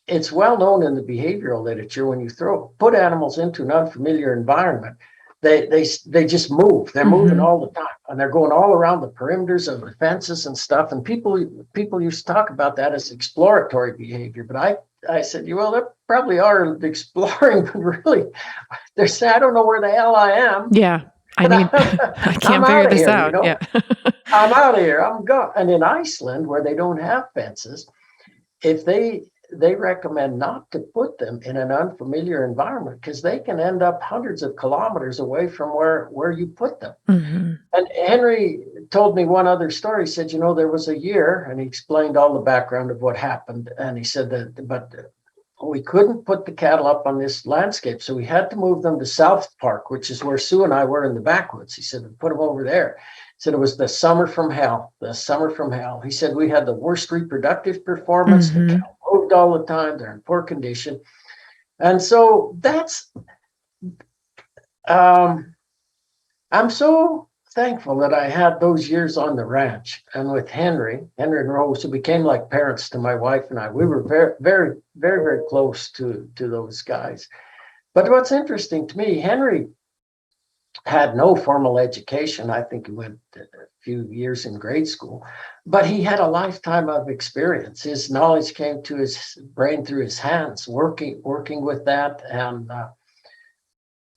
it's well known in the behavioral literature when you put animals into an unfamiliar environment, they just move. They're moving all the time, and they're going all around the perimeters of the fences and stuff. And people used to talk about that as exploratory behavior. But I said, probably are exploring, but really, they're saying, I don't know where the hell I am. Yeah. I can't figure this out. Yeah. I'm out of here. I'm gone. And in Iceland, where they don't have fences, if they recommend not to put them in an unfamiliar environment because they can end up hundreds of kilometers away from where you put them. Mm-hmm. And Henry told me one other story. He said, there was a year, and he explained all the background of what happened. And he said but we couldn't put the cattle up on this landscape. So we had to move them to South Park, which is where Sue and I were in the backwoods. He said, put them over there. He said, it was the summer from hell. He said, we had the worst reproductive performance. Mm-hmm. The cattle moved all the time. They're in poor condition. And so that's, I'm so thankful that I had those years on the ranch and with Henry and Rose, who became like parents to my wife and I. We were very, very, very, very close to those guys. But what's interesting to me, Henry had no formal education. I think he went a few years in grade school, but he had a lifetime of experience. His knowledge came to his brain through his hands, working with that. And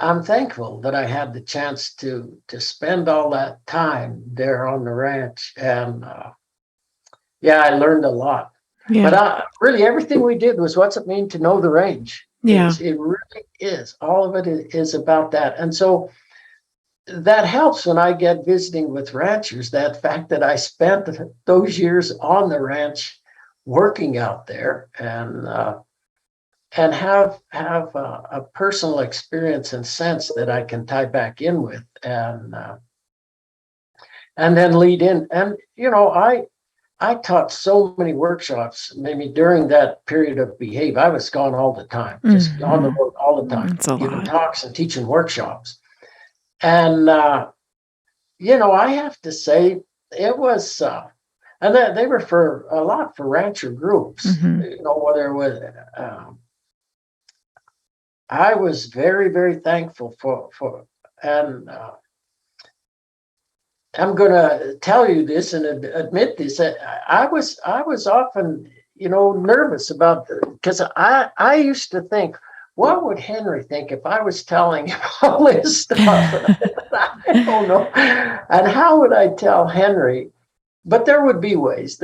I'm thankful that I had the chance to spend all that time there on the ranch. And I learned a lot. Yeah. But really, everything we did was what's it mean to know the range? Yeah. It really is. All of it is about that. And so that helps when I get visiting with ranchers, that fact that I spent those years on the ranch working out there and have a personal experience and sense that I can tie back in with and then lead in. And, I taught so many workshops, maybe during that period of Behave. I was gone all the time, just on the road all the time, giving talks and teaching workshops. And, I have to say it was, and they were for a lot for rancher groups, whether it was, I was very, very thankful for and I'm going to tell you this and admit this. I was often, nervous about because I used to think, what would Henry think if I was telling him all this stuff? I don't know. And how would I tell Henry? But there would be ways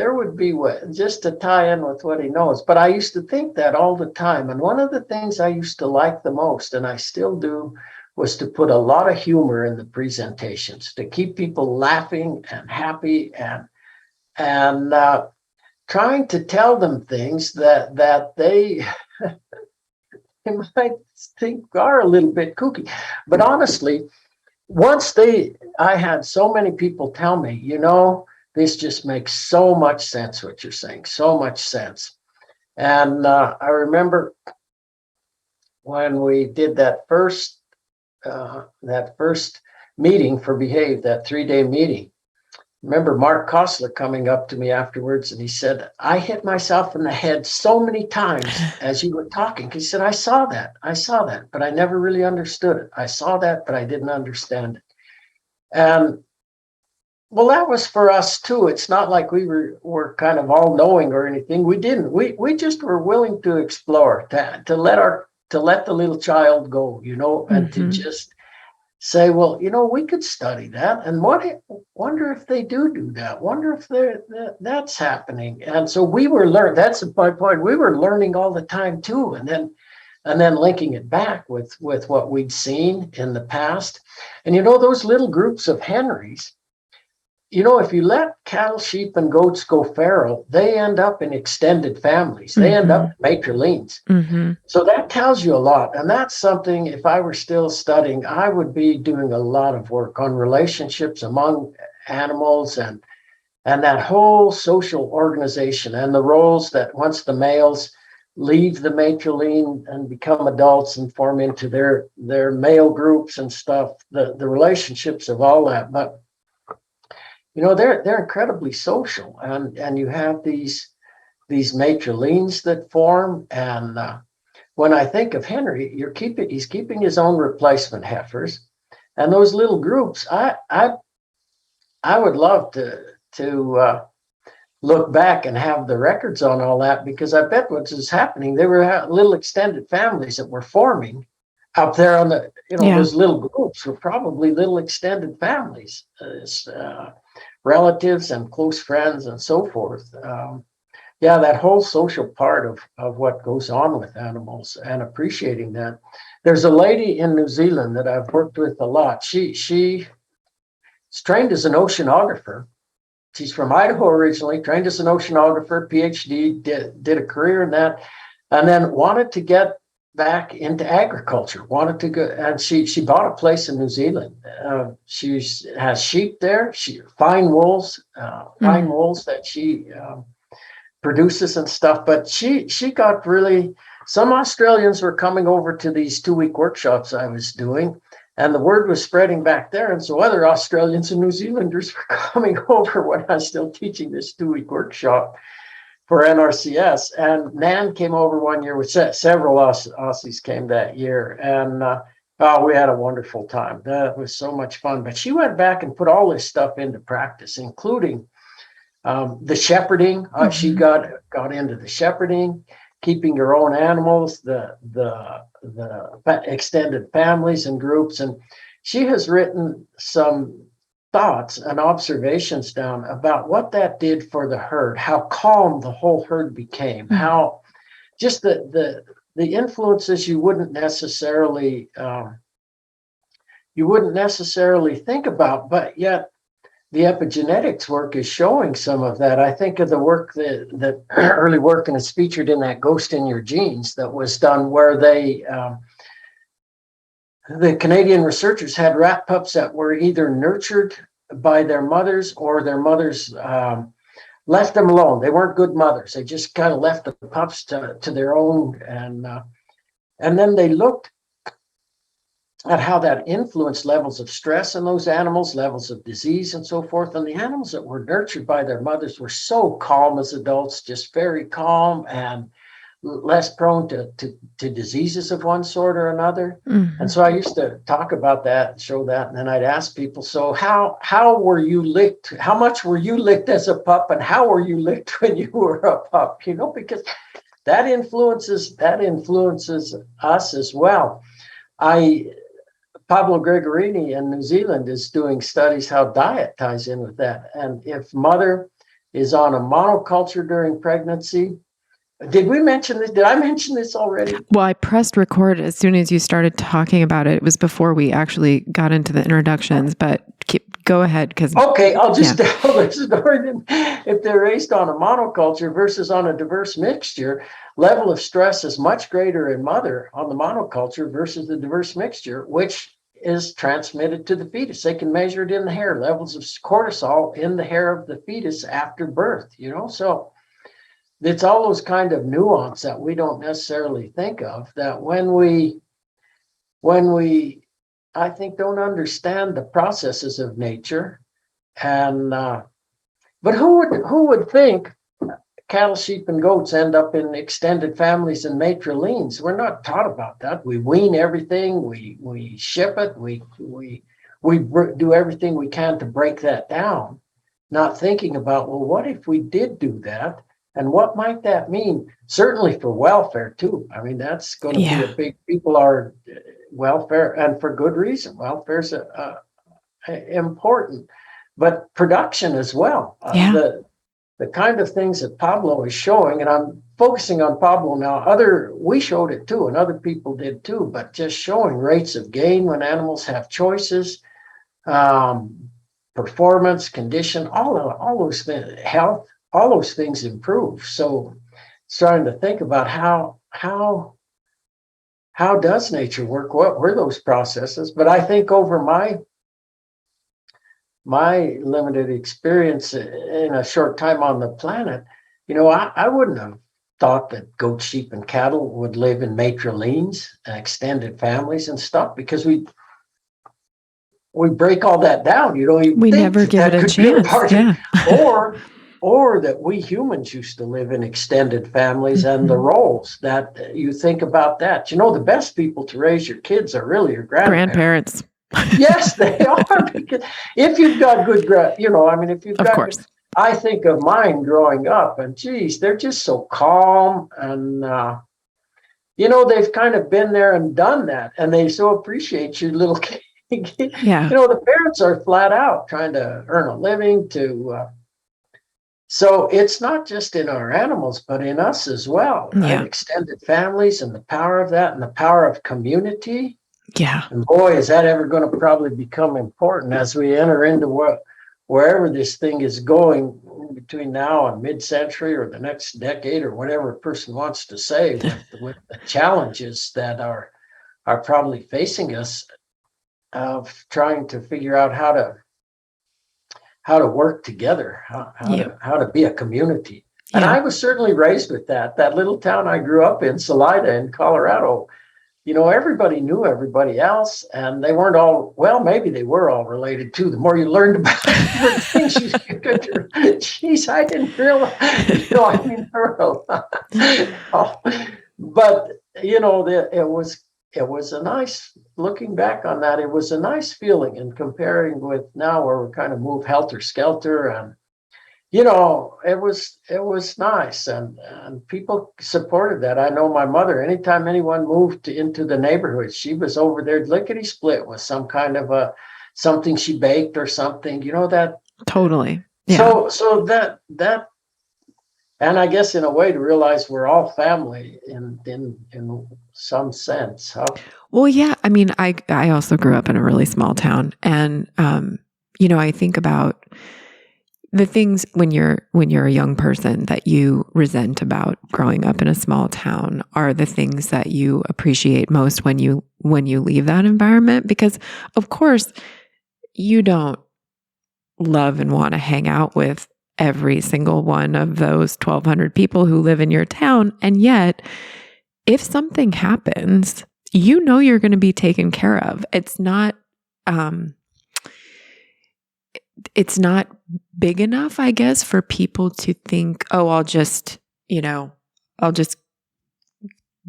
just to tie in with what he knows. But I used to think that all the time. And one of the things I used to like the most, and I still do, was to put a lot of humor in the presentations, to keep people laughing and happy and trying to tell them things that they might think are a little bit kooky. But honestly, I had so many people tell me, this just makes so much sense, what you're saying, so much sense. And I remember when we did that first meeting for Behave, that 3-day meeting. Remember Mark Kostler coming up to me afterwards, and he said, I hit myself in the head so many times as you were talking. He said, I saw that, but I never really understood it. I saw that, but I didn't understand it. And well, that was for us too. It's not like we were kind of all knowing or anything. We didn't. We just were willing to explore, to let the little child go, and to just say, well, we could study that, and wonder if they do that. Wonder if that's happening. And so we were learning. That's my point. We were learning all the time too, and then linking it back with what we'd seen in the past. And those little groups of Henrys. If you let cattle, sheep, and goats go feral, they end up in extended families. They end up matrilineals. So that tells you a lot. And that's something, if I were still studying, I would be doing a lot of work on relationships among animals and that whole social organization and the roles that once the males leave the matriline and become adults and form into their male groups and stuff, the relationships of all that. But they're incredibly social, and you have these matrilines that form. And when I think of Henry, he's keeping his own replacement heifers, and those little groups. I would love to look back and have the records on all that, because I bet what was happening, there were little extended families that were forming up there on the, those little groups were probably little extended families, relatives and close friends and so forth. That whole social part of what goes on with animals and appreciating that. There's a lady in New Zealand that I've worked with a lot. She's trained as an oceanographer. She's from Idaho originally, trained as an oceanographer, PhD, did a career in that, and then wanted to get back into agriculture, wanted to go, and she bought a place in New Zealand. She has sheep there, fine wools that she produces and stuff, but she got really, some Australians were coming over to these 2-week workshops I was doing, and the word was spreading back there. And so other Australians and New Zealanders were coming over when I was still teaching this 2-week workshop for NRCS. And Nan came over one year with several Aussies came that year. And we had a wonderful time. That was so much fun. But she went back and put all this stuff into practice, including the shepherding. She got into the shepherding, keeping your own animals, the extended families and groups. And she has written some thoughts and observations down about what that did for the herd, how calm the whole herd became, how just the influences you wouldn't necessarily think about, but yet the epigenetics work is showing some of that. I think of the work that early work, and it's featured in that Ghost in Your Genes that was done, where they, the Canadian researchers had rat pups that were either nurtured by their mothers or their mothers left them alone. They weren't good mothers. They just kind of left the pups to their own. And then they looked at how that influenced levels of stress in those animals, levels of disease and so forth. And the animals that were nurtured by their mothers were so calm as adults, just very calm and less prone to diseases of one sort or another. Mm-hmm. And so I used to talk about that and show that. And then I'd ask people, so how were you licked? How much were you licked as a pup? And how were you licked when you were a pup? Because that influences us as well. Pablo Gregorini in New Zealand is doing studies how diet ties in with that. And if mother is on a monoculture during pregnancy, did we mention this? Did I mention this already? Well, I pressed record as soon as you started talking about it. It was before we actually got into the introductions, but go ahead. Okay, I'll just tell the story. If they're raised on a monoculture versus on a diverse mixture, level of stress is much greater in mother on the monoculture versus the diverse mixture, which is transmitted to the fetus. They can measure it in the hair, levels of cortisol in the hair of the fetus after birth, So it's all those kind of nuance that we don't necessarily think of, that when we, I think, don't understand the processes of nature. And, but who would think cattle, sheep, and goats end up in extended families and matrilineals? We're not taught about that. We wean everything, we ship it, we do everything we can to break that down, not thinking about, well, what if we did do that? And what might that mean? Certainly for welfare too. I mean, that's going to be a big, people are welfare, and for good reason. Welfare is important, but production as well. The kind of things that Pablo is showing, and I'm focusing on Pablo now, we showed it too, and other people did too, but just showing rates of gain when animals have choices, performance, condition, all those things, health, all those things improve. So it's trying to think about how does nature work? What were those processes? But I think over my limited experience in a short time on the planet, I wouldn't have thought that goats, sheep, and cattle would live in matrilineals and extended families and stuff, because we break all that down. We never give it a chance. Or that we humans used to live in extended families, and the roles that you think about that. The best people to raise your kids are really your grandparents. Yes, they are. Because if you've got good, if you've got I think of mine growing up, and geez, they're just so calm, and they've kind of been there and done that, and they so appreciate your little kid. Yeah. The parents are flat out trying to earn a living so it's not just in our animals, but in us as well, right? Yeah. Extended families and the power of that and the power of community. Yeah. And boy, is that ever going to probably become important as we enter into wherever this thing is going between now and mid-century or the next decade or whatever a person wants to say with the challenges that are probably facing us of trying to figure out how to work together, how to be a community. Yeah. And I was certainly raised with that little town I grew up in, Salida in Colorado. Everybody knew everybody else, and they weren't all, well, maybe they were all related too. The more you learned about different things, you could, geez, I didn't realize, there were a lot. But, it was a nice, looking back on that, it was a nice feeling, and comparing with now where we kind of move helter skelter, and it was nice, and people supported that. I know my mother, anytime anyone moved into the neighborhood, she was over there lickety split with some kind of something she baked or something, that. Totally. Yeah. So that, and I guess in a way to realize we're all family in some sense. Huh? Well, yeah. I mean, I also grew up in a really small town, and I think about the things when you're a young person that you resent about growing up in a small town are the things that you appreciate most when you leave that environment, because of course you don't love and want to hang out with every single one of those 1,200 people who live in your town. And yet, if something happens, you're going to be taken care of. It's not big enough, I guess, for people to think, oh, I'll just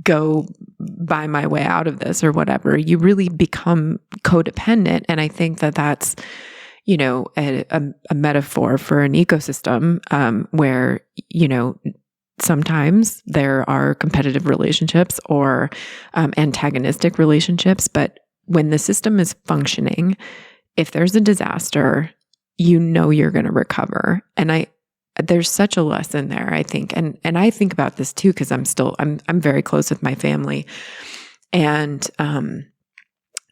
go buy my way out of this or whatever. You really become codependent. And I think that that's, a metaphor for an ecosystem where, sometimes there are competitive relationships or antagonistic relationships. But when the system is functioning, if there's a disaster, you're going to recover. And there's such a lesson there, I think. And I think about this too, because I'm very close with my family. And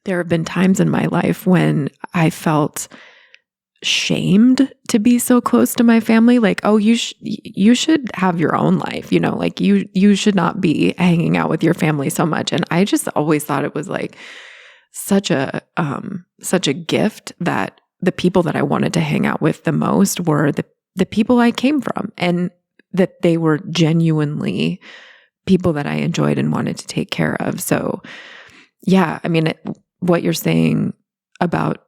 there have been times in my life when I felt shamed to be so close to my family. Like, oh, you should have your own life, like you should not be hanging out with your family so much. And I just always thought it was like such a gift that the people that I wanted to hang out with the most were the people I came from, and that they were genuinely people that I enjoyed and wanted to take care of. So yeah, I mean, what you're saying about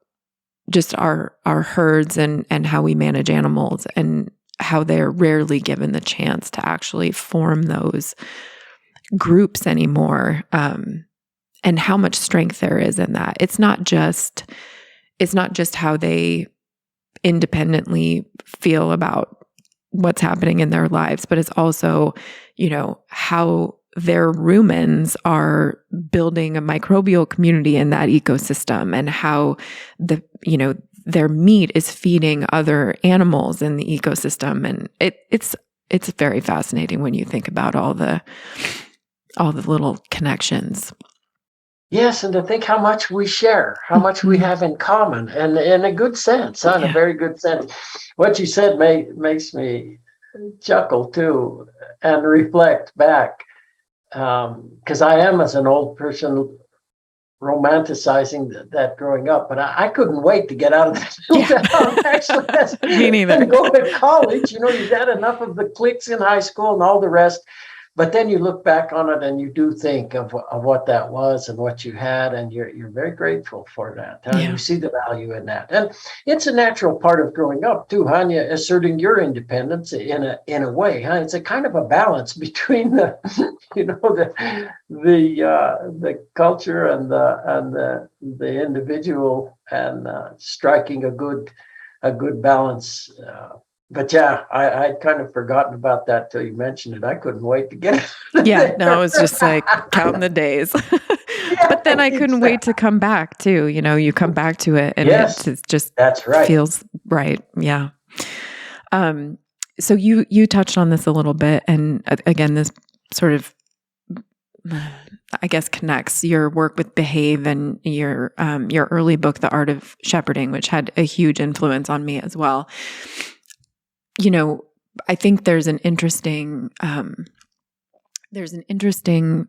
just our herds and how we manage animals and how they're rarely given the chance to actually form those groups anymore, and how much strength there is in that. It's not just how they independently feel about what's happening in their lives, but it's also, how their rumens are building a microbial community in that ecosystem, and how their meat is feeding other animals in the ecosystem. And it's very fascinating when you think about all the little connections. Yes, and to think how much we share, how much we have in common, and in a good sense, in a very good sense. What you said makes me chuckle too, and reflect back, because I am, as an old person, romanticizing that growing up, but I couldn't wait to get out of that little town. Actually, me neither. And go to college. You had enough of the cliques in high school and all the rest. But then you look back on it and you do think of what that was and what you had, and you're very grateful for that. And you see the value in that. And it's a natural part of growing up too, Hanya, asserting your independence in a way. Huh? It's a kind of a balance between the culture and the individual, and striking a good balance But yeah, I'd kind of forgotten about that till you mentioned it. I couldn't wait to get it. Yeah, no, it was just like counting the days. Yeah, but then I couldn't wait to come back too. You come back to it and yes, it just that's right. feels right. Yeah. So you touched on this a little bit, and again, this sort of, I guess, connects your work with Behave and your early book, The Art of Shepherding, which had a huge influence on me as well. I think there's an interesting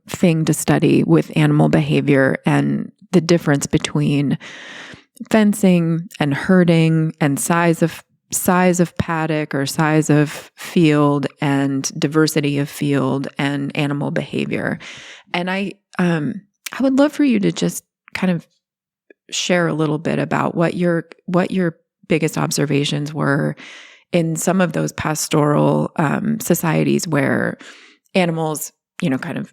thing to study with animal behavior and the difference between fencing and herding and size of paddock or size of field and diversity of field and animal behavior. And I would love for you to just kind of share a little bit about what your biggest observations were in some of those pastoral societies where animals, kind of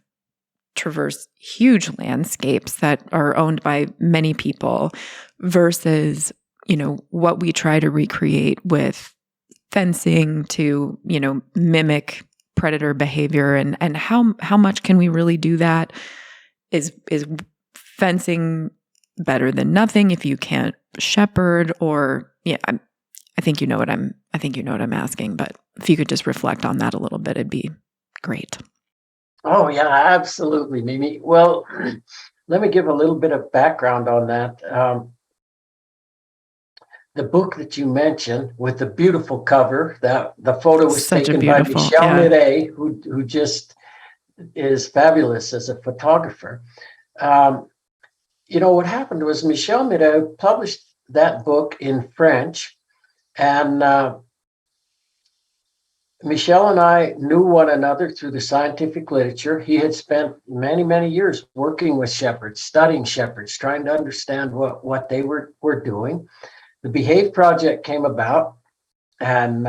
traverse huge landscapes that are owned by many people versus, what we try to recreate with fencing to, mimic predator behavior, and how much can we really do that? Is fencing better than nothing if you can't shepherd? Or I think you know what I'm asking, but if you could just reflect on that a little bit, it'd be great. Oh yeah, absolutely, Mimi. Well, let me give a little bit of background on that. The book that you mentioned with the beautiful cover, that the photo was taken by Michel Miret, who just is fabulous as a photographer. What happened was Michel Miret published that book in French, and Michel and I knew one another through the scientific literature. He had spent many, many years working with shepherds, studying shepherds, trying to understand what they were doing. The Behave Project came about, and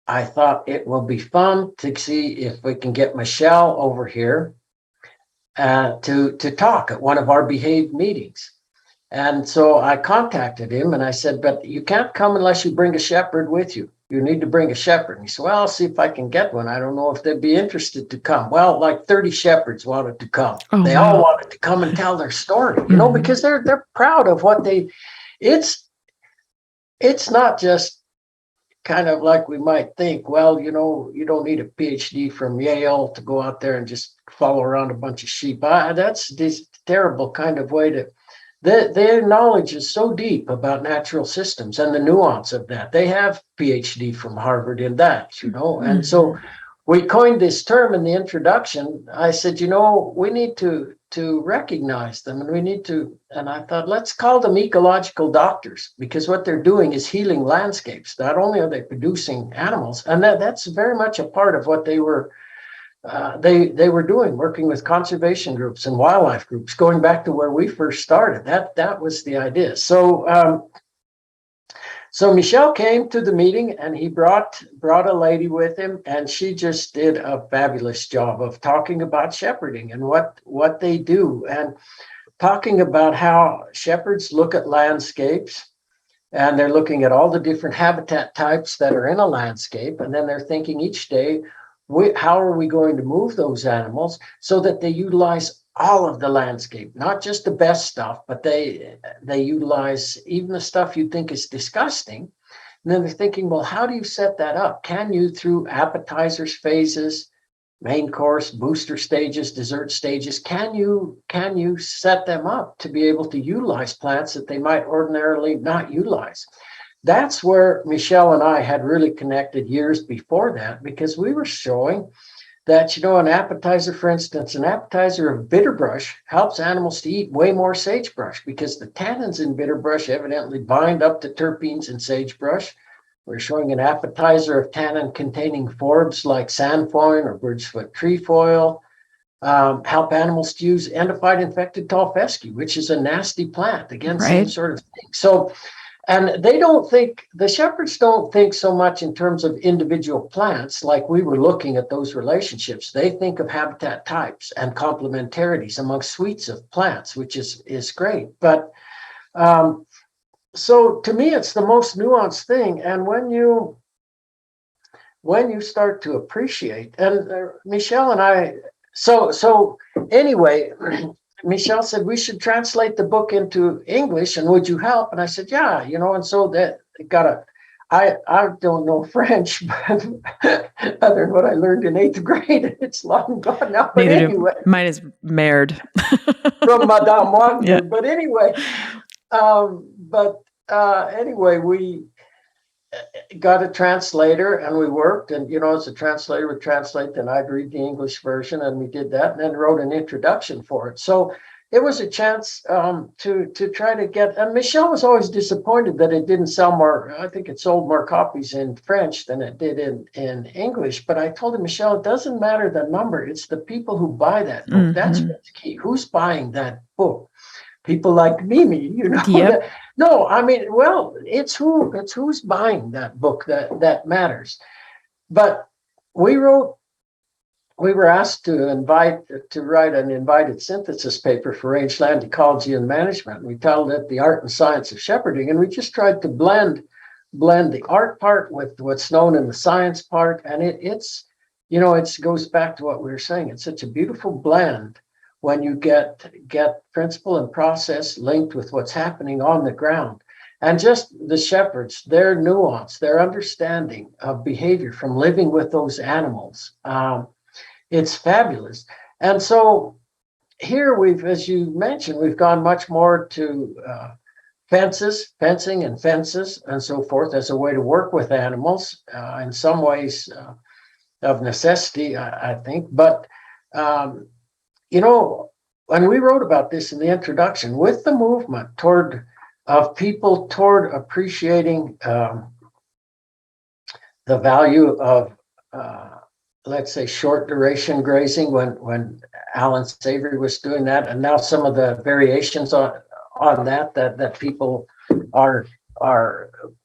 I thought it will be fun to see if we can get Michel over here to talk at one of our Behave meetings. And so I contacted him and I said, but you can't come unless you bring a shepherd with you. You need to bring a shepherd. And he said, well, I'll see if I can get one. I don't know if they'd be interested to come. Well, like 30 shepherds wanted to come. They all wanted to come and tell their story, because they're proud of what it's not just kind of like we might think, well, you don't need a PhD from Yale to go out there and just follow around a bunch of sheep. That's this terrible kind of way to. Their knowledge is so deep about natural systems and the nuance of that. They have PhD from Harvard in that, And so we coined this term in the introduction. I said, we need to recognize them, and I thought, let's call them ecological doctors, because what they're doing is healing landscapes. Not only are they producing animals, and that's very much a part of what they were they were doing, working with conservation groups and wildlife groups, going back to where we first started. That was the idea. So Michel came to the meeting, and he brought a lady with him, and she just did a fabulous job of talking about shepherding and what they do, and talking about how shepherds look at landscapes, and they're looking at all the different habitat types that are in a landscape, and then they're thinking each day, how are we going to move those animals so that they utilize all of the landscape, not just the best stuff, but they utilize even the stuff you think is disgusting. And then they're thinking, well, how do you set that up? Can you, through appetizers, phases, main course, booster stages, dessert stages, can you set them up to be able to utilize plants that they might ordinarily not utilize? That's where Michel and I had really connected years before that, because we were showing that, an appetizer, for instance, an appetizer of bitterbrush helps animals to eat way more sagebrush, because the tannins in bitterbrush evidently bind up the terpenes in sagebrush. We're showing an appetizer of tannin-containing forbs like sandfoin or birdsfoot trefoil help animals to use endophite-infected tall fescue, which is a nasty plant. Again, same sort of thing. So. And the shepherds don't think so much in terms of individual plants like we were looking at those relationships. They think of habitat types and complementarities among suites of plants, which is great. But so to me, it's the most nuanced thing. And when you start to appreciate, and Michelle and I, so anyway, Michelle said we should translate the book into English, and would you help? And I said, yeah, and so that I don't know French, but other than what I learned in 8th grade, it's long gone now. But anyway, mine is marred from Madame Wagner. Yeah. But anyway, we got a translator and we worked, and as a translator would translate, then I'd read the English version, and we did that, and then wrote an introduction for it. So it was a chance to try to get, and Michelle was always disappointed that it didn't sell more. I think it sold more copies in French than it did in English. But I told her, Michelle, it doesn't matter the number, it's the people who buy that book. That's what's key. Who's buying that book? People like Mimi, Yep. No, I mean, well, it's who's buying that book that matters. But we were asked to write an invited synthesis paper for rangeland ecology and management. We titled it The Art and Science of Shepherding, and we just tried to blend the art part with what's known in the science part. And it goes back to what we were saying. It's such a beautiful blend when you get principle and process linked with what's happening on the ground. And just the shepherds, their nuance, their understanding of behavior from living with those animals. It's fabulous. And so here as you mentioned, we've gone much more to fencing and fences and so forth as a way to work with animals, in some ways of necessity, I think. But when we wrote about this in the introduction, with the movement of people toward appreciating the value of, let's say, short duration grazing, when Alan Savory was doing that, and now some of the variations on that people are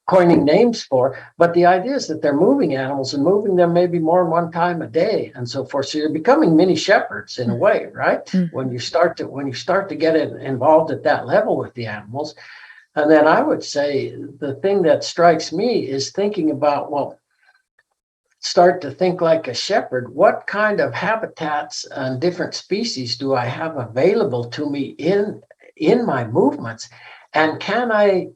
coining names for. But the idea is that they're moving animals and moving them maybe more than one time a day and so forth. So you're becoming mini shepherds in a way, right? Mm-hmm. When you start to get involved at that level with the animals. And then I would say the thing that strikes me is thinking about, start to think like a shepherd. What kind of habitats and different species do I have available to me in my movements? And can I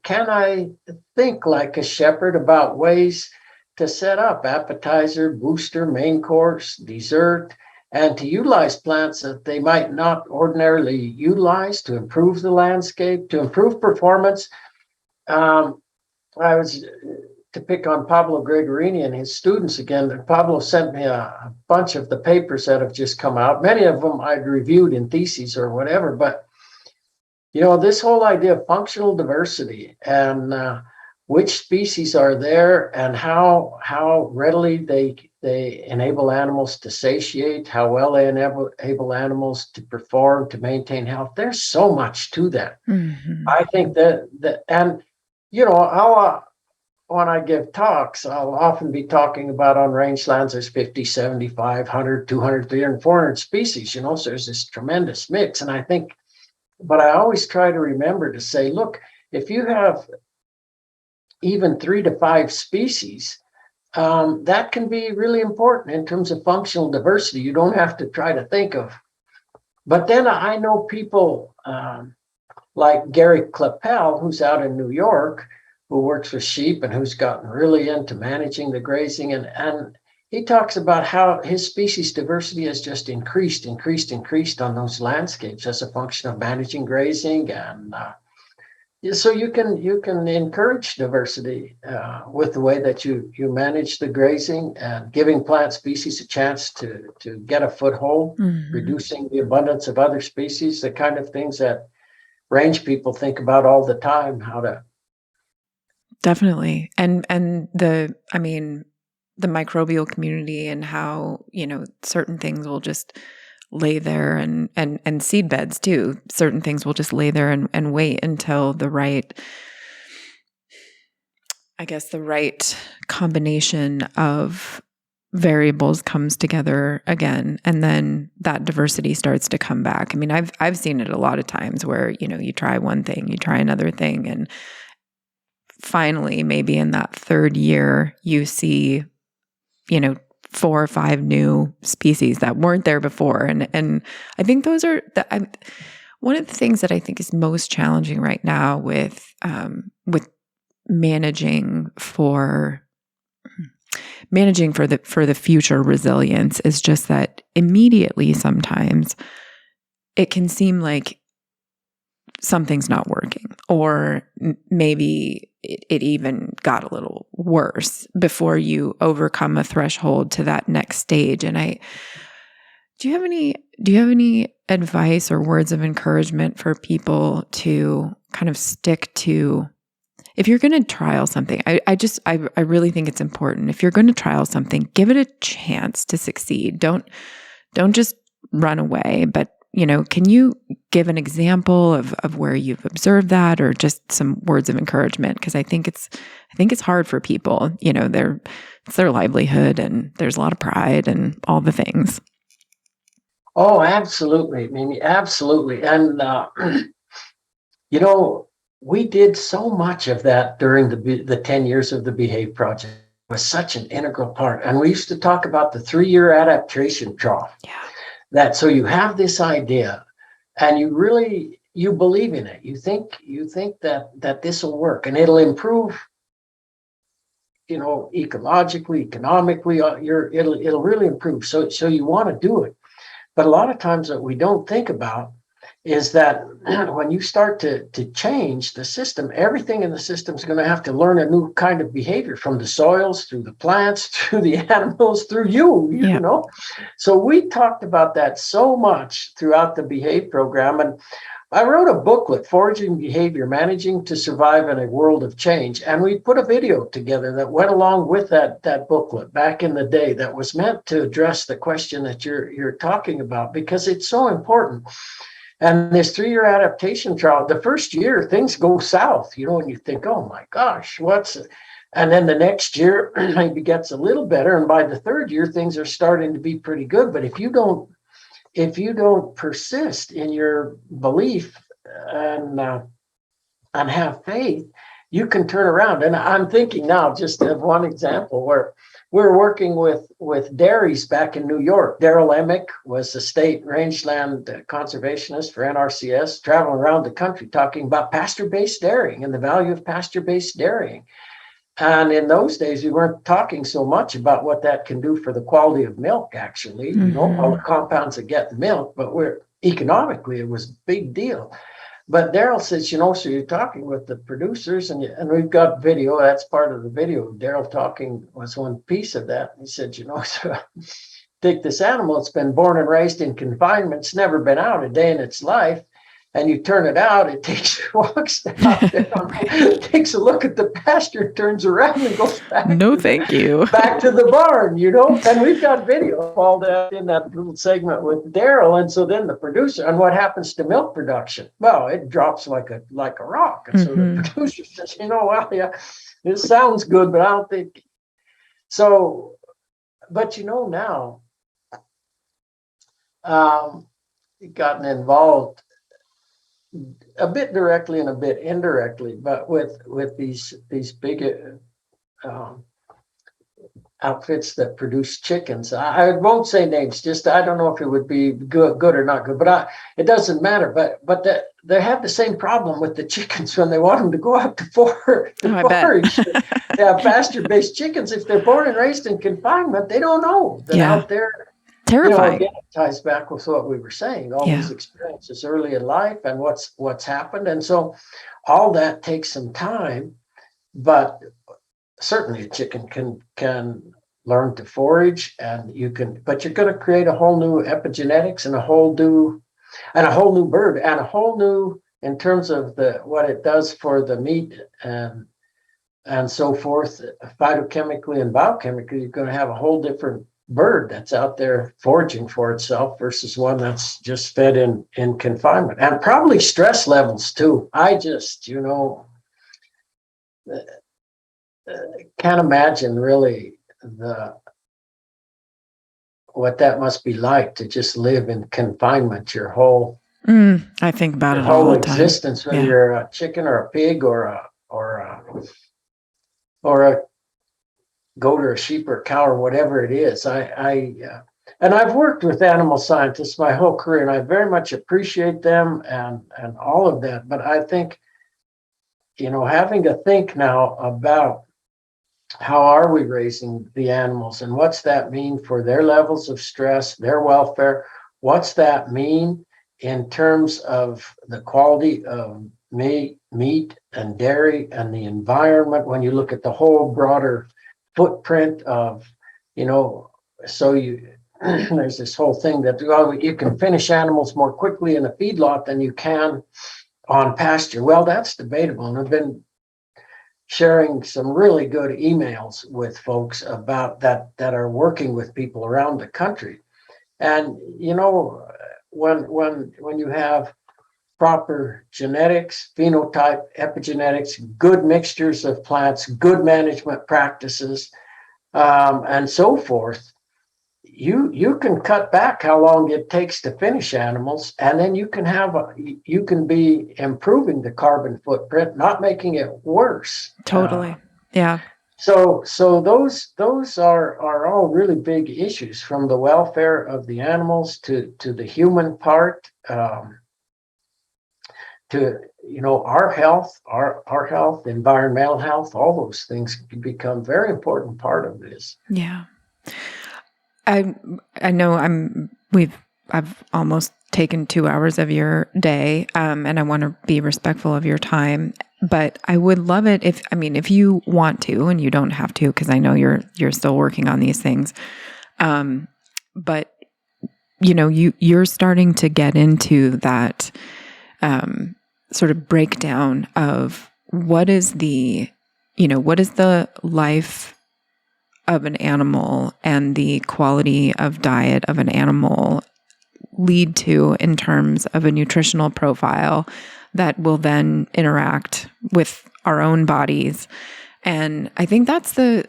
think like a shepherd about ways to set up appetizer, booster, main course, dessert, and to utilize plants that they might not ordinarily utilize to improve the landscape, to improve performance? I was, to pick on Pablo Gregorini and his students again, Pablo sent me a bunch of the papers that have just come out. Many of them I'd reviewed in theses or whatever, but this whole idea of functional diversity and which species are there and how readily they enable animals to satiate, how well they enable animals to perform, to maintain health. There's so much to that. Mm-hmm. I think that and I'll when I give talks, I'll often be talking about on rangelands there's 50, 75, 100, 200, 300, 400 species, so there's this tremendous mix. And I think, but I always try to remember to say, look, if you have even 3 to 5 species, that can be really important in terms of functional diversity. You don't have to try to think of. But then I know people like Gary Clappel, who's out in New York, who works with sheep and who's gotten really into managing the grazing. And he talks about how his species diversity has just increased on those landscapes as a function of managing grazing. And so you can encourage diversity with the way that you manage the grazing and giving plant species a chance to get a foothold, Mm-hmm. reducing the abundance of other species, the kind of things that range people think about all the time, how to. Definitely. And the microbial community and how, certain things will just lay there and seed beds too. Certain things will just lay there and wait until the right combination of variables comes together again. And then that diversity starts to come back. I mean, I've seen it a lot of times where, you try one thing, you try another thing, finally, maybe in that third year, you see, 4 or 5 new species that weren't there before. And I think those are one of the things that I think is most challenging right now with managing for the future resilience is just that immediately sometimes it can seem like something's not working, or maybe it even got a little worse before you overcome a threshold to that next stage. And do you have any advice or words of encouragement for people to kind of stick to, if you're going to trial something? I really think it's important. If you're going to trial something, give it a chance to succeed. Don't just run away, but can you give an example of where you've observed that, or just some words of encouragement? Because I think it's hard for people. It's their livelihood, and there's a lot of pride and all the things. Oh, absolutely, Mimi, absolutely. And we did so much of that during the 10 years of the Behave Project. It was such an integral part, and we used to talk about the 3-year adaptation trough. Yeah. So you have this idea, and you believe in it. You think that this will work, and it'll improve, ecologically, economically. It'll really improve. So you want to do it, but a lot of times what we don't think about is that when you start to change the system, everything in the system is going to have to learn a new kind of behavior, from the soils, through the plants, through the animals, through you know. So we talked about that so much throughout the Behave program. And I wrote a booklet, Foraging Behavior, Managing to Survive in a World of Change. And we put a video together that went along with that booklet back in the day, that was meant to address the question that you're talking about, because it's so important. And this 3-year adaptation trial, the first year, things go south, and you think, oh my gosh, and then the next year maybe gets a little better. And by the third year, things are starting to be pretty good. But if you don't persist in your belief and have faith, you can turn around. And I'm thinking now just of one example where we're working with dairies back in New York. Daryl Emick was a state rangeland conservationist for NRCS, traveling around the country talking about pasture-based dairying and the value of pasture-based dairying. And in those days, we weren't talking so much about what that can do for the quality of milk, actually, all the compounds that get milk, but economically, it was a big deal. But Daryl says, so you're talking with the producers, and we've got video. That's part of the video. Daryl talking was one piece of that. He said, so take this animal. It's been born and raised in confinement. It's never been out a day in its life. And you turn it out, walks out there, takes a look at the pasture, turns around and goes back. No, thank you. Back to the barn, And we've got video of all that in that little segment with Daryl. And so then the producer, and what happens to milk production? Well, it drops like a rock. And so the producer says, well, yeah, this sounds good, but I don't think so. But now, gotten involved a bit directly and a bit indirectly, but with these big outfits that produce chickens. I won't say names. Just I don't know if it would be good or not good, but it doesn't matter. But they have the same problem with the chickens when they want them to go out to forage. They have pasture-based chickens. If they're born and raised in confinement, they don't know that out there. Terrifying. Again, it ties back with what we were saying, all these experiences early in life and what's happened. And so all that takes some time, but certainly a chicken can learn to forage, and but you're going to create a whole new epigenetics and a whole new bird, and a whole new, in terms of what it does for the meat and so forth, phytochemically and biochemically. You're going to have a whole different bird that's out there foraging for itself versus one that's just fed in confinement, and probably stress levels too. I just, can't imagine really what that must be like to just live in confinement your whole. I think about it all the time. Existence, whether you're a chicken or a pig or or a goat or a sheep or a cow or whatever it is. And I've worked with animal scientists my whole career, and I very much appreciate them and all of that. But I think, having to think now about how are we raising the animals and what's that mean for their levels of stress, their welfare? What's that mean in terms of the quality of meat and dairy and the environment when you look at the whole broader footprint of, so there's this whole thing that you can finish animals more quickly in a feedlot than you can on pasture. Well, that's debatable. And I've been sharing some really good emails with folks about that are working with people around the country. And, when you have proper genetics, phenotype, epigenetics, good mixtures of plants, good management practices, and so forth, you can cut back how long it takes to finish animals, and then you can be improving the carbon footprint, not making it worse. Totally. Yeah. So those are all really big issues, from the welfare of the animals to the human part, to our health, our health, environmental health. All those things can become very important part of this. Yeah. I know I've almost taken 2 hours of your day, and I want to be respectful of your time, but I would love it if you want to, and you don't have to, because I know you're still working on these things. But you're starting to get into that, sort of breakdown of what is the life of an animal and the quality of diet of an animal lead to in terms of a nutritional profile that will then interact with our own bodies. And I think that's the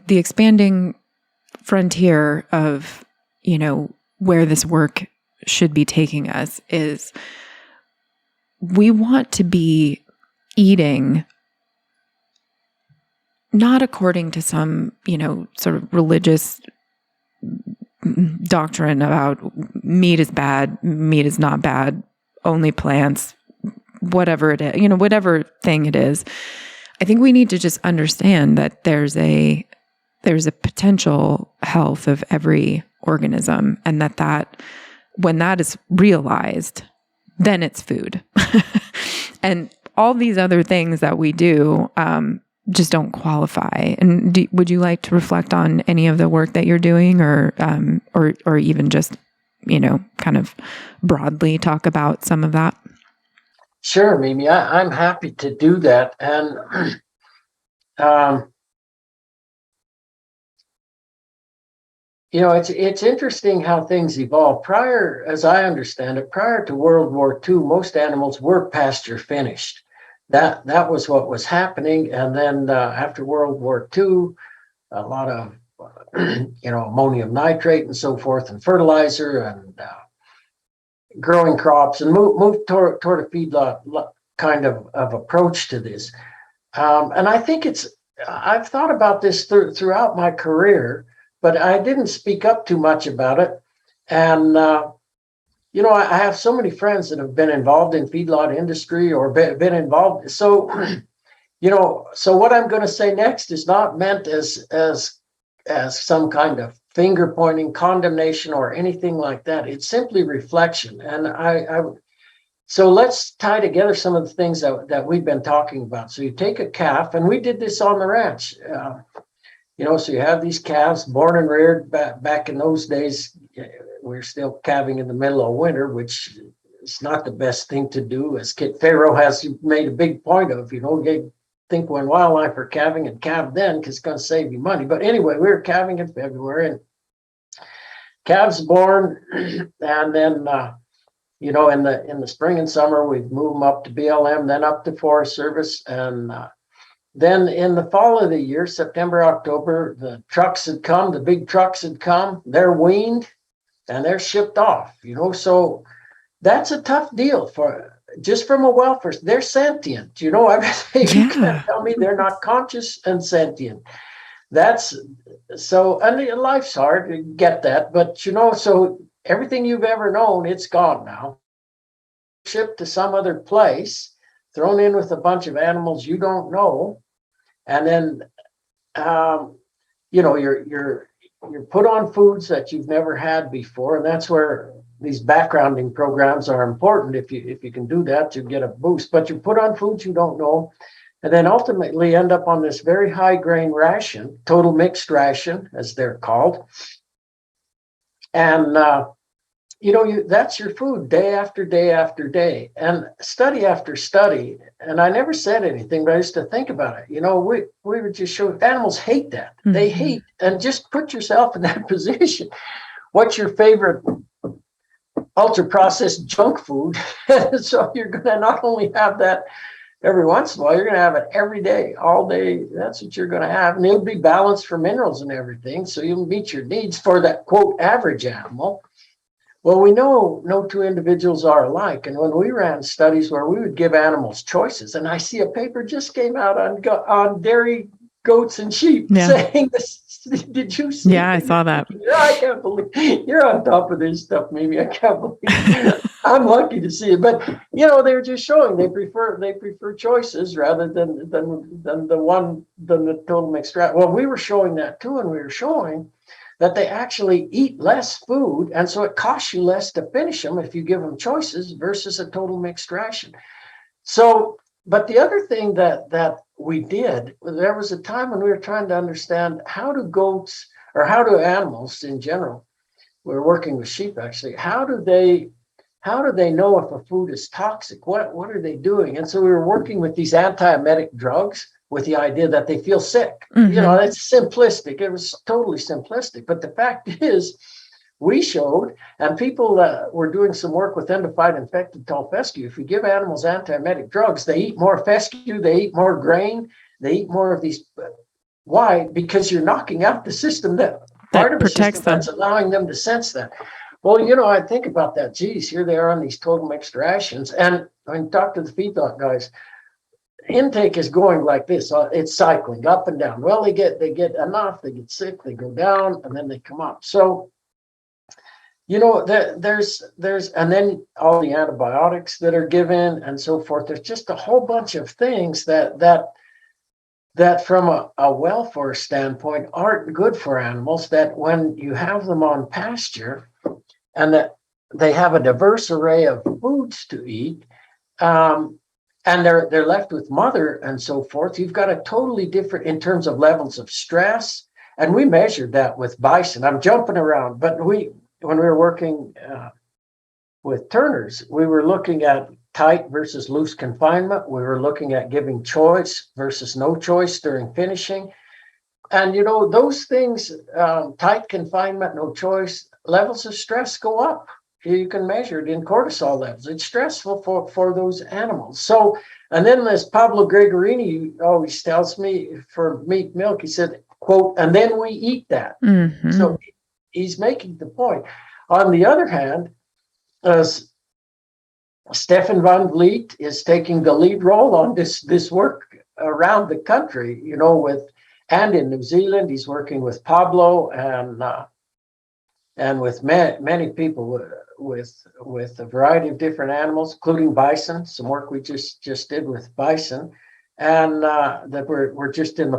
expanding frontier of, where this work should be taking us is we want to be eating not according to some, sort of religious doctrine about meat is bad, meat is not bad, only plants, whatever it is, whatever thing it is. I think we need to just understand that there's a potential health of every organism, and that when that is realized, then it's food. And all these other things that we do, just don't qualify. And would you like to reflect on any of the work that you're doing, or even just, kind of broadly talk about some of that? Sure, Mimi, I'm happy to do that. And it's interesting how things evolve. As I understand it, prior to World War II, most animals were pasture finished. That was what was happening. And then after World War II, a lot of ammonium nitrate and so forth, and fertilizer, and growing crops, and moved toward a feedlot kind of approach to this. And I think I've thought about this throughout my career, but I didn't speak up too much about it. And I have so many friends that have been involved in feedlot industry or been involved. So, so what I'm going to say next is not meant as some kind of finger pointing, condemnation, or anything like that. It's simply reflection. And so let's tie together some of the things that we've been talking about. So you take a calf, and we did this on the ranch. So you have these calves born and reared back in those days. We're still calving in the middle of winter, which is not the best thing to do, as Kit Farrow has made a big point of. Think when wildlife are calving, and calve then, because it's going to save you money. But anyway, we were calving in February, and calves born, and then in the spring and summer we'd move them up to BLM, then up to Forest Service, and then in the fall of the year, September, October, the trucks had come, the big trucks had come, they're weaned, and they're shipped off, So that's a tough deal just from a welfare, they're sentient. You know, everything. You can't tell me they're not conscious and sentient. That's so, and life's hard, you get that. But, you know, so everything you've ever known, it's gone now. Shipped to some other place, thrown in with a bunch of animals you don't know. And then, you know, you're put on foods that you've never had before. And that's where these backgrounding programs are important. If you can do that, you get a boost. But you put on foods you don't know, and then ultimately end up on this very high grain ration, total mixed ration, as they're called. And, you know, that's your food day after day after day. And study after study, and I never said anything, but I used to think about it. You know, we would just show animals hate that. Mm-hmm. They hate, and just put yourself in that position. What's your favorite ultra-processed junk food? So you're going to not only have that every once in a while, you're going to have it every day, all day. That's what you're going to have. And it'll be balanced for minerals and everything. So you'll meet your needs for that, quote, average animal. Well, we know no two individuals are alike. And when we ran studies where we would give animals choices, and I see a paper just came out on dairy goats and sheep saying this. Did you see? Yeah, I saw that. I can't believe you're on top of this stuff, Mimi. I can't believe it. I'm lucky to see it. But, you know, they're just showing they prefer choices rather than the total mixed ration. Well, we were showing that too, and we were showing that they actually eat less food, and so it costs you less to finish them if you give them choices versus a total mixed ration. So, but the other thing that we did, there was a time when we were trying to understand how do goats, or how do animals in general, we were working with sheep actually, how do they know if a food is toxic? What are they doing? And so we were working with these antiemetic drugs with the idea that they feel sick. Mm-hmm. You know, it's simplistic. It was totally simplistic. But the fact is, we showed, and people were doing some work with end-of-fight infected tall fescue. If you give animals antiemetic drugs, they eat more fescue, they eat more grain, they eat more of these. Why? Because you're knocking out the system that part of the system that's allowing them to sense that. Well, you know, I think about that. Geez, here they are on these total mixed rations. And I mean, talk to the feedlot guys. Intake is going like this. It's cycling up and down. Well, they get enough, they get sick, they go down, and then they come up. So, you know, there's and then all the antibiotics that are given and so forth. There's just a whole bunch of things that from a welfare standpoint aren't good for animals, that when you have them on pasture and that they have a diverse array of foods to eat, and they're left with mother and so forth, you've got a totally different in terms of levels of stress. And we measured that with bison. I'm jumping around, but when we were working with Turners, we were looking at tight versus loose confinement. We were looking at giving choice versus no choice during finishing. And, you know, those things, tight confinement, no choice, levels of stress go up. You can measure it in cortisol levels. It's stressful for those animals. So, and then as Pablo Gregorini always tells me for meat milk, he said, quote, and then we eat that. Mm-hmm. So he's making the point. On the other hand, Stefan van Vliet is taking the lead role on this work around the country, you know, and in New Zealand, he's working with Pablo and with many people with a variety of different animals, including bison. Some work we just did with bison, and that we're just in the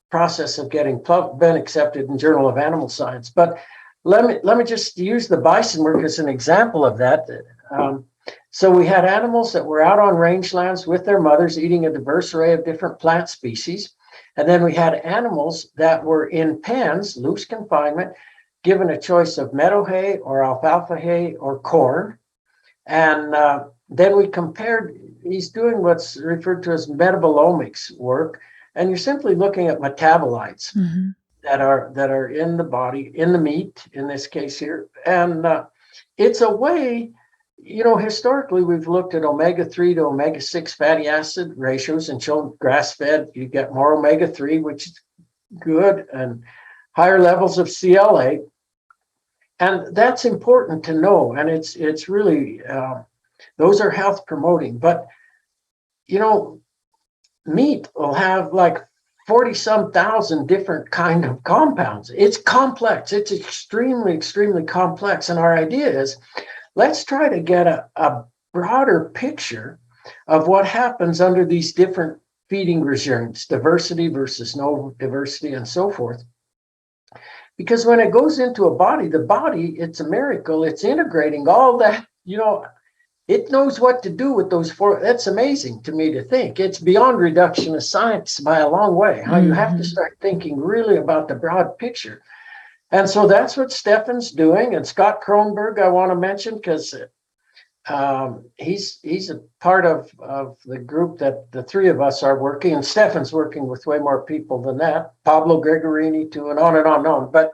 process of getting been accepted in Journal of Animal Science. But let me just use the bison work as an example of that. So we had animals that were out on rangelands with their mothers eating a diverse array of different plant species. And then we had animals that were in pens, loose confinement, given a choice of meadow hay or alfalfa hay or corn. And then we compared, he's doing what's referred to as metabolomics work. And you're simply looking at metabolites mm-hmm. that are in the body, in the meat, in this case here. And it's a way, you know, historically, we've looked at omega-3 to omega-6 fatty acid ratios and shown grass-fed, you get more omega-3, which is good, and higher levels of CLA. And that's important to know. And it's really, Those are health promoting. But, meat will have like 40 some thousand different kind of compounds. It's complex. It's extremely, extremely complex. And our idea is, let's try to get a broader picture of what happens under these different feeding regimes, diversity versus no diversity and so forth. Because when it goes into a body, the body, it's a miracle. It's integrating all that, it knows what to do with those four. That's amazing to me to think. It's beyond reductionist science by a long way. How you have to start thinking really about the broad picture. And so that's what Stefan's doing. And Scott Kronberg, I want to mention, because he's a part of the group that the three of us are working. And Stefan's working with way more people than that. Pablo Gregorini too, and on and on and on. But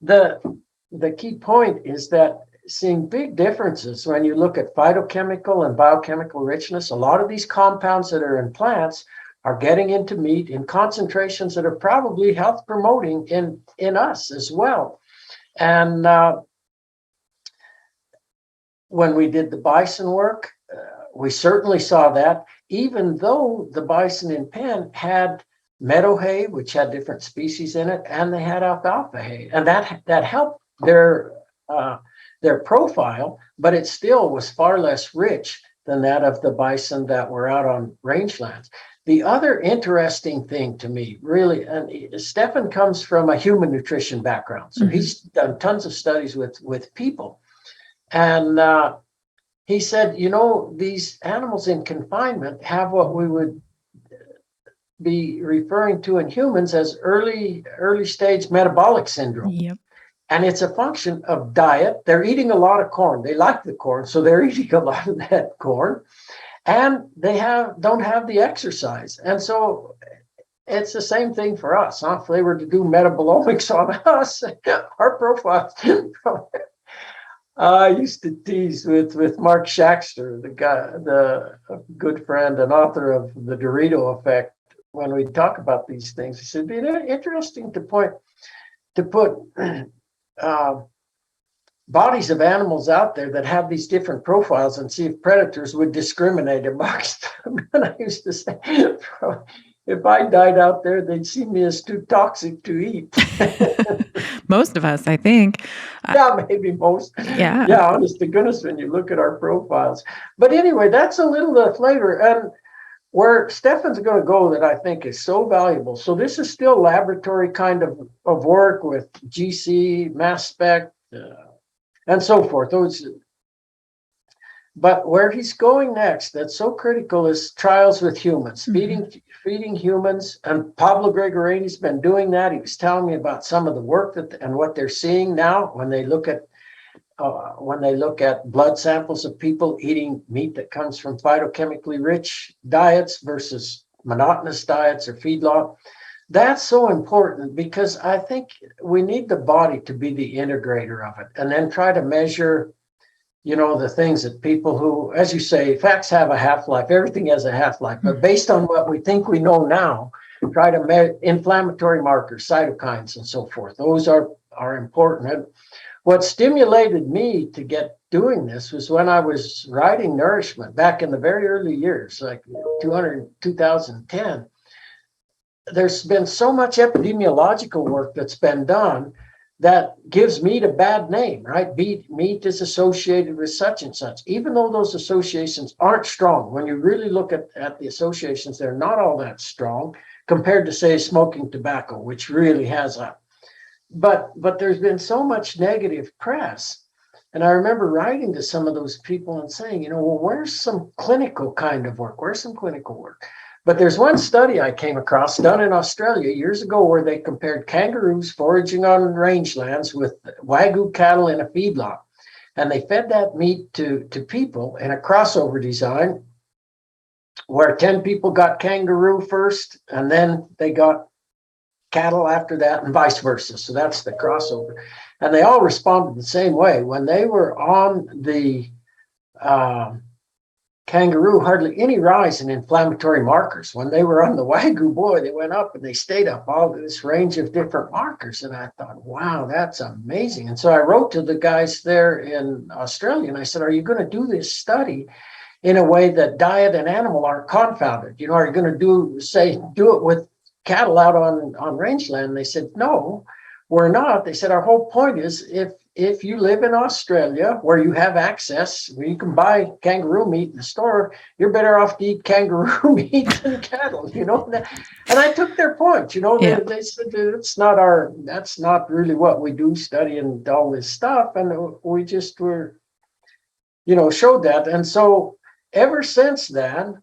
the key point is that seeing big differences when you look at phytochemical and biochemical richness. A lot of these compounds that are in plants are getting into meat in concentrations that are probably health promoting in us as well. And when we did the bison work, we certainly saw that, even though the bison in pen had meadow hay, which had different species in it, and they had alfalfa hay, and that helped their profile, but it still was far less rich than that of the bison that were out on rangelands. The other interesting thing to me, really, and Stefan comes from a human nutrition background, so he's done tons of studies with people, and he said, these animals in confinement have what we would be referring to in humans as early stage metabolic syndrome. Yep. And it's a function of diet. They're eating a lot of corn. They like the corn, so they're eating a lot of that corn. And they don't have the exercise. And so it's the same thing for us. If they were to do metabolomics on us, our profiles. I used to tease with Mark Shaxter, the good friend and author of The Dorito Effect, when we talk about these things. He said, it'd be interesting to put bodies of animals out there that have these different profiles and see if predators would discriminate amongst them. And I used to say, if I died out there, they'd see me as too toxic to eat. Most of us, I think. Yeah, maybe most. Yeah. Yeah, honest to goodness, when you look at our profiles. But anyway, that's a little flavor. And where Stefan's going to go that I think is so valuable. So this is still laboratory kind of work with GC, mass spec, and so forth. But where he's going next, that's so critical, is trials with humans, feeding humans. And Pablo Gregorini's been doing that. He was telling me about some of the work and what they're seeing now when they look at blood samples of people eating meat that comes from phytochemically rich diets versus monotonous diets or feedlot. That's so important, because I think we need the body to be the integrator of it, and then try to measure, the things that people who, as you say, facts have a half-life, everything has a half-life, but based on what we think we know now, try to measure inflammatory markers, cytokines, and so forth. Those are important. And what stimulated me to get doing this was when I was writing Nourishment back in the very early years, like 2010. There's been so much epidemiological work that's been done that gives meat a bad name, right? Meat is associated with such and such, even though those associations aren't strong. When you really look at the associations, they're not all that strong compared to, say, smoking tobacco, which really has a. But there's been so much negative press. And I remember writing to some of those people and saying, well, where's some clinical kind of work? Where's some clinical work? But there's one study I came across done in Australia years ago where they compared kangaroos foraging on rangelands with Wagyu cattle in a feedlot. And they fed that meat to people in a crossover design where 10 people got kangaroo first, and then they got cattle after that, and vice versa. So that's the crossover. And they all responded the same way. When they were on the kangaroo hardly any rise in inflammatory markers. When they were on the Wagyu, boy, they went up and they stayed up, all this range of different markers. And I thought, wow, that's amazing. And so I wrote to the guys there in Australia and I said, are you going to do this study in a way that diet and animal aren't confounded? You know, are you going to do it with cattle out on rangeland? And they said, no, we're not. They said, our whole point is if you live in Australia where you have access, where you can buy kangaroo meat in the store, you're better off to eat kangaroo meat than cattle, you know. And I took their point, you know. They said that's not really what we do, studying all this stuff. And we just were, you know, showed that. And so ever since then,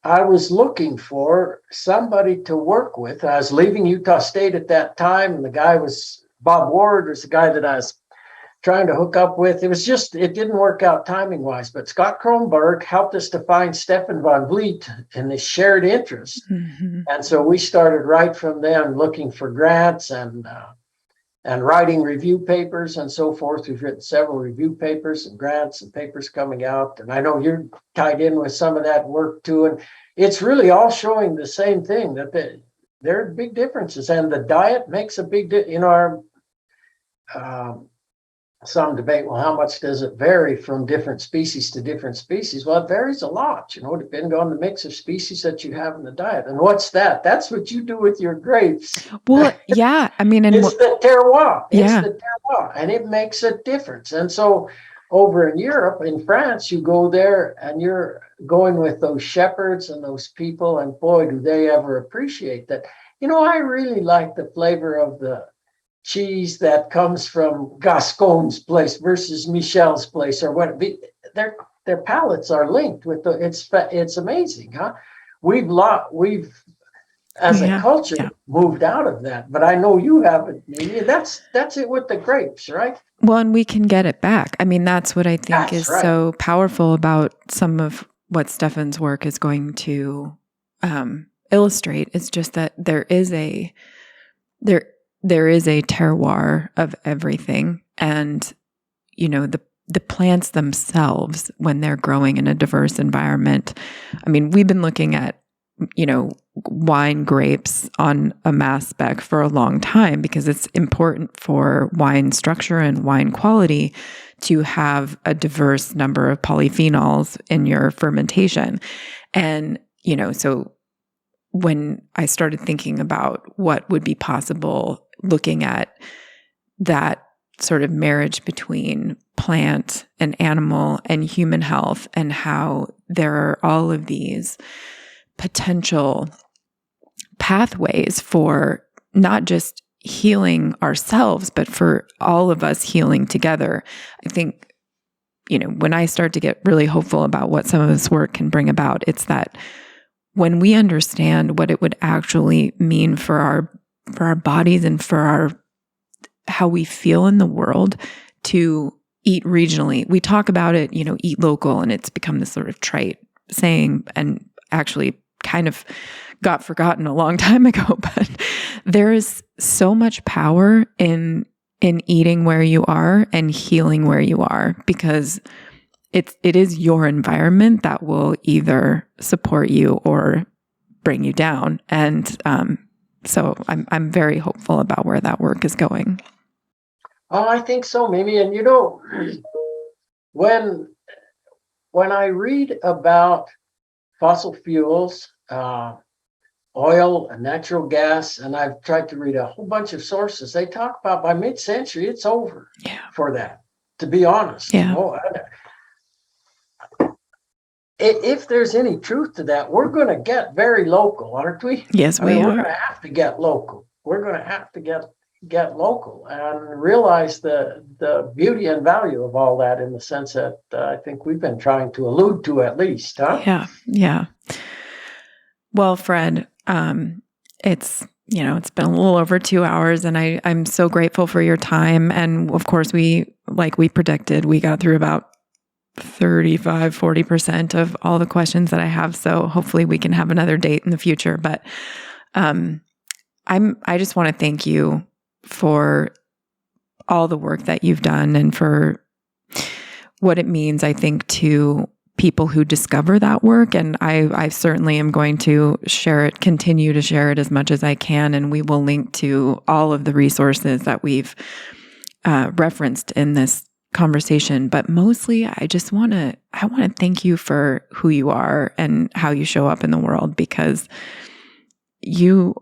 I was looking for somebody to work with. I was leaving Utah State at that time, and the guy was Bob Ward, was the guy that I was trying to hook up with. It didn't work out timing wise, but Scott Kronberg helped us to find Stefan von Vliet in this shared interest. Mm-hmm. And so we started right from then looking for grants and writing review papers and so forth. We've written several review papers and grants and papers coming out. And I know you're tied in with some of that work too. And it's really all showing the same thing, that there are big differences, and the diet makes a big difference. You know, some debate, well, how much does it vary from different species to different species? Well, it varies a lot, you know, depending on the mix of species that you have in the diet. And what's that? That's what you do with your grapes. Well, yeah. I mean, it's the terroir. It's the terroir, and it makes a difference. And so over in Europe, in France, you go there and you're going with those shepherds and those people, and boy, do they ever appreciate that. You know, I really like the flavor of the cheese that comes from Gascon's place versus Michel's place, or what. Their palates are linked with it's amazing, huh? We've as a culture moved out of that, but I know you haven't. That's it with the grapes, right? Well, and we can get it back. I mean, that's what I think is so powerful about some of what Stefan's work is going to illustrate. Is just that there is a terroir of everything, and you know, the plants themselves, when they're growing in a diverse environment. I mean, we've been looking at, you know, wine grapes on a mass spec for a long time, because it's important for wine structure and wine quality to have a diverse number of polyphenols in your fermentation. And, you know, so when I started thinking about what would be possible, looking at that sort of marriage between plant and animal and human health, and how there are all of these potential pathways for not just healing ourselves, but for all of us healing together. I think, you know, when I start to get really hopeful about what some of this work can bring about, it's that when we understand what it would actually mean for our bodies and for how we feel in the world to eat regionally. We talk about it, you know, eat local, and it's become this sort of trite saying, and actually kind of got forgotten a long time ago. But there is so much power in eating where you are and healing where you are, because it is your environment that will either support you or bring you down. And so I'm very hopeful about where that work is going. Oh, I think so, Mimi. And you know, when I read about fossil fuels, oil and natural gas, and I've tried to read a whole bunch of sources, they talk about by mid-century, it's over for that, to be honest. Yeah. You know, if there's any truth to that, we're going to get very local, aren't we? Yes, we are. We're going to have to get local. We're going to have to get local and realize the beauty and value of all that, in the sense that I think we've been trying to allude to, at least, huh? Yeah. Well, Fred, it's been a little over 2 hours, and I'm so grateful for your time. And of course, like we predicted, we got through about 35-40% of all the questions that I have. So hopefully we can have another date in the future. But I just want to thank you for all the work that you've done, and for what it means, I think, to people who discover that work. And I certainly am going to continue to share it as much as I can. And we will link to all of the resources that we've referenced in this conversation. But mostly I want to thank you for who you are and how you show up in the world, because you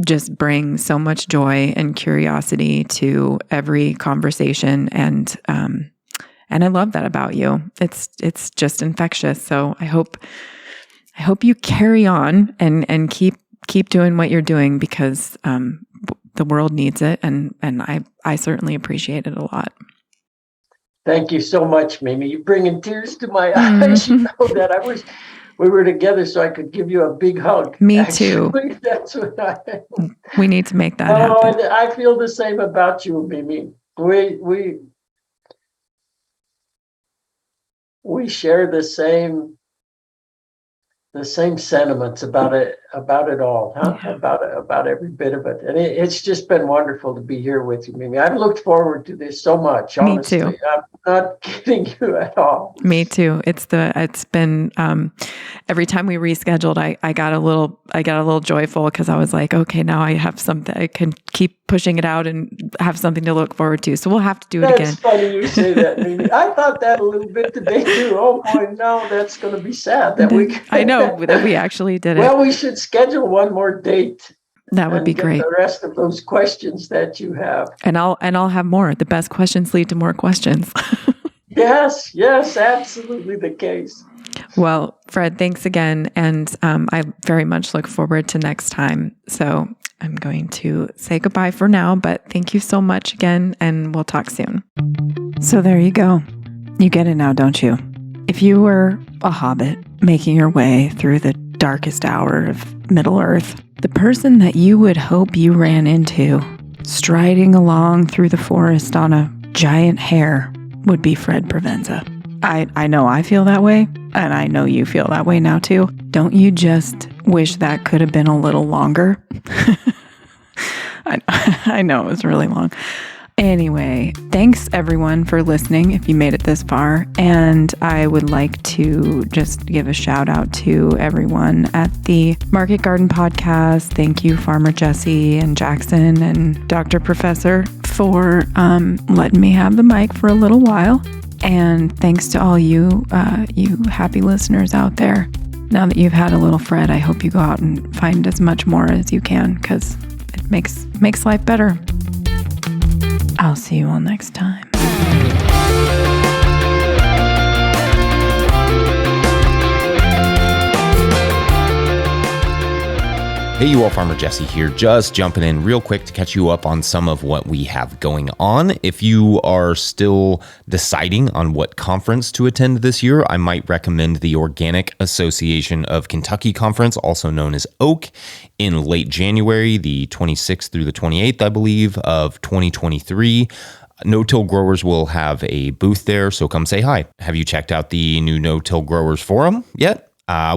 just bring so much joy and curiosity to every conversation. And I love that about you. It's just infectious. So I hope you carry on and keep doing what you're doing, because the world needs it. And I certainly appreciate it a lot. Thank you so much, Mimi. You're bringing tears to my eyes. You know that. I wish we were together so I could give you a big hug. Me too. That's what we need to make that happen. And I feel the same about you, Mimi. We share the same sentiments about it all, huh? Yeah. About every bit of it. And it's just been wonderful to be here with you, Mimi. I've looked forward to this so much, honestly. Me too. I'm not kidding you at all. Me too. It's been every time we rescheduled, I got a little joyful, because I was like, okay, now I have something, I can keep pushing it out and have something to look forward to. So we'll have to do it again. That's funny you say that, Mimi. I thought that a little bit today too. Oh boy, no, that's going to be sad that we. I know that we actually did it. Well, we should schedule one more date. That would be great. The rest of those questions that you have, and I'll have more. The best questions lead to more questions. Yes, absolutely the case. Well, Fred, thanks again, and I very much look forward to next time. So I'm going to say goodbye for now, but thank you so much again, and we'll talk soon. So there you go. You get it now, don't you? If you were a hobbit making your way through the darkest hour of Middle Earth, the person that you would hope you ran into striding along through the forest on a giant hare would be Fred Provenza. I know I feel that way, and I know you feel that way now too. Don't you just wish that could have been a little longer? I know it was really long. Anyway, thanks everyone for listening if you made it this far. And I would like to just give a shout out to everyone at the Market Garden Podcast. Thank you, Farmer Jesse and Jackson and Dr. Professor, for letting me have the mic for a little while. And thanks to all you happy listeners out there. Now that you've had a little Fred, I hope you go out and find as much more as you can, because it makes life better. I'll see you all next time. Hey, you all, Farmer Jesse here, just jumping in real quick to catch you up on some of what we have going on. If you are still deciding on what conference to attend this year, I might recommend the Organic Association of Kentucky Conference, also known as OAK, in late January, the 26th through the 28th, I believe, of 2023. No-Till Growers will have a booth there, so come say hi. Have you checked out the new No-Till Growers forum yet?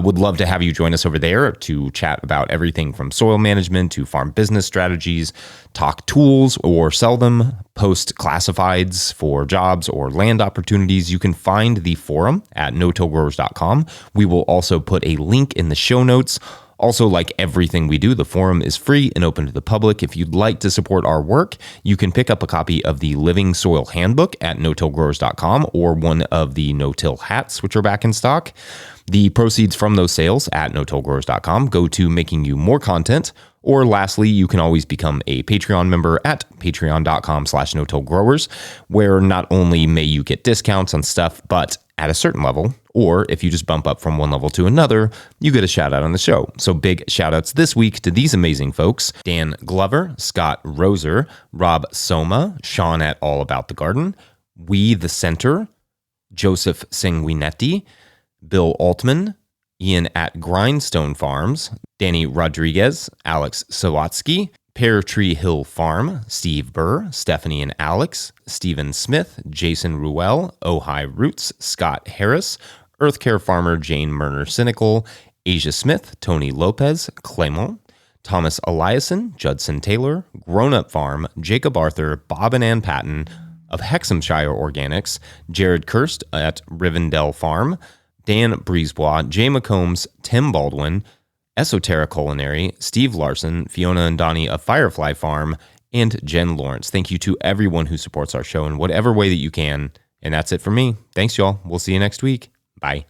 Would love to have you join us over there to chat about everything from soil management to farm business strategies, talk tools or sell them, post classifieds for jobs or land opportunities. You can find the forum at notillgrowers.com. We will also put a link in the show notes. Also, like everything we do, the forum is free and open to the public. If you'd like to support our work, you can pick up a copy of the Living Soil Handbook at notillgrowers.com or one of the no-till hats, which are back in stock. The proceeds from those sales at notillgrowers.com go to making you more content. Or lastly, you can always become a Patreon member at patreon.com/notillgrowers, where not only may you get discounts on stuff, but at a certain level, or if you just bump up from one level to another, you get a shout out on the show. So big shout outs this week to these amazing folks: Dan Glover, Scott Roser, Rob Soma, Sean at All About the Garden, We the Center, Joseph Sanguinetti, Bill Altman, Ian at Grindstone Farms, Danny Rodriguez, Alex Sawatsky, Pear Tree Hill Farm, Steve Burr, Stephanie and Alex, Stephen Smith, Jason Ruel, Ojai Roots, Scott Harris, Earth Care Farmer Jane Murner Cynical, Asia Smith, Tony Lopez, Clement, Thomas Eliason, Judson Taylor, Grown Up Farm, Jacob Arthur, Bob and Ann Patton of Hexhamshire Organics, Jared Kirst at Rivendell Farm, Dan Brisebois, Jay McCombs, Tim Baldwin, Esoteric Culinary, Steve Larson, Fiona and Donnie of Firefly Farm, and Jen Lawrence. Thank you to everyone who supports our show in whatever way that you can. And that's it for me. Thanks, y'all. We'll see you next week. Bye.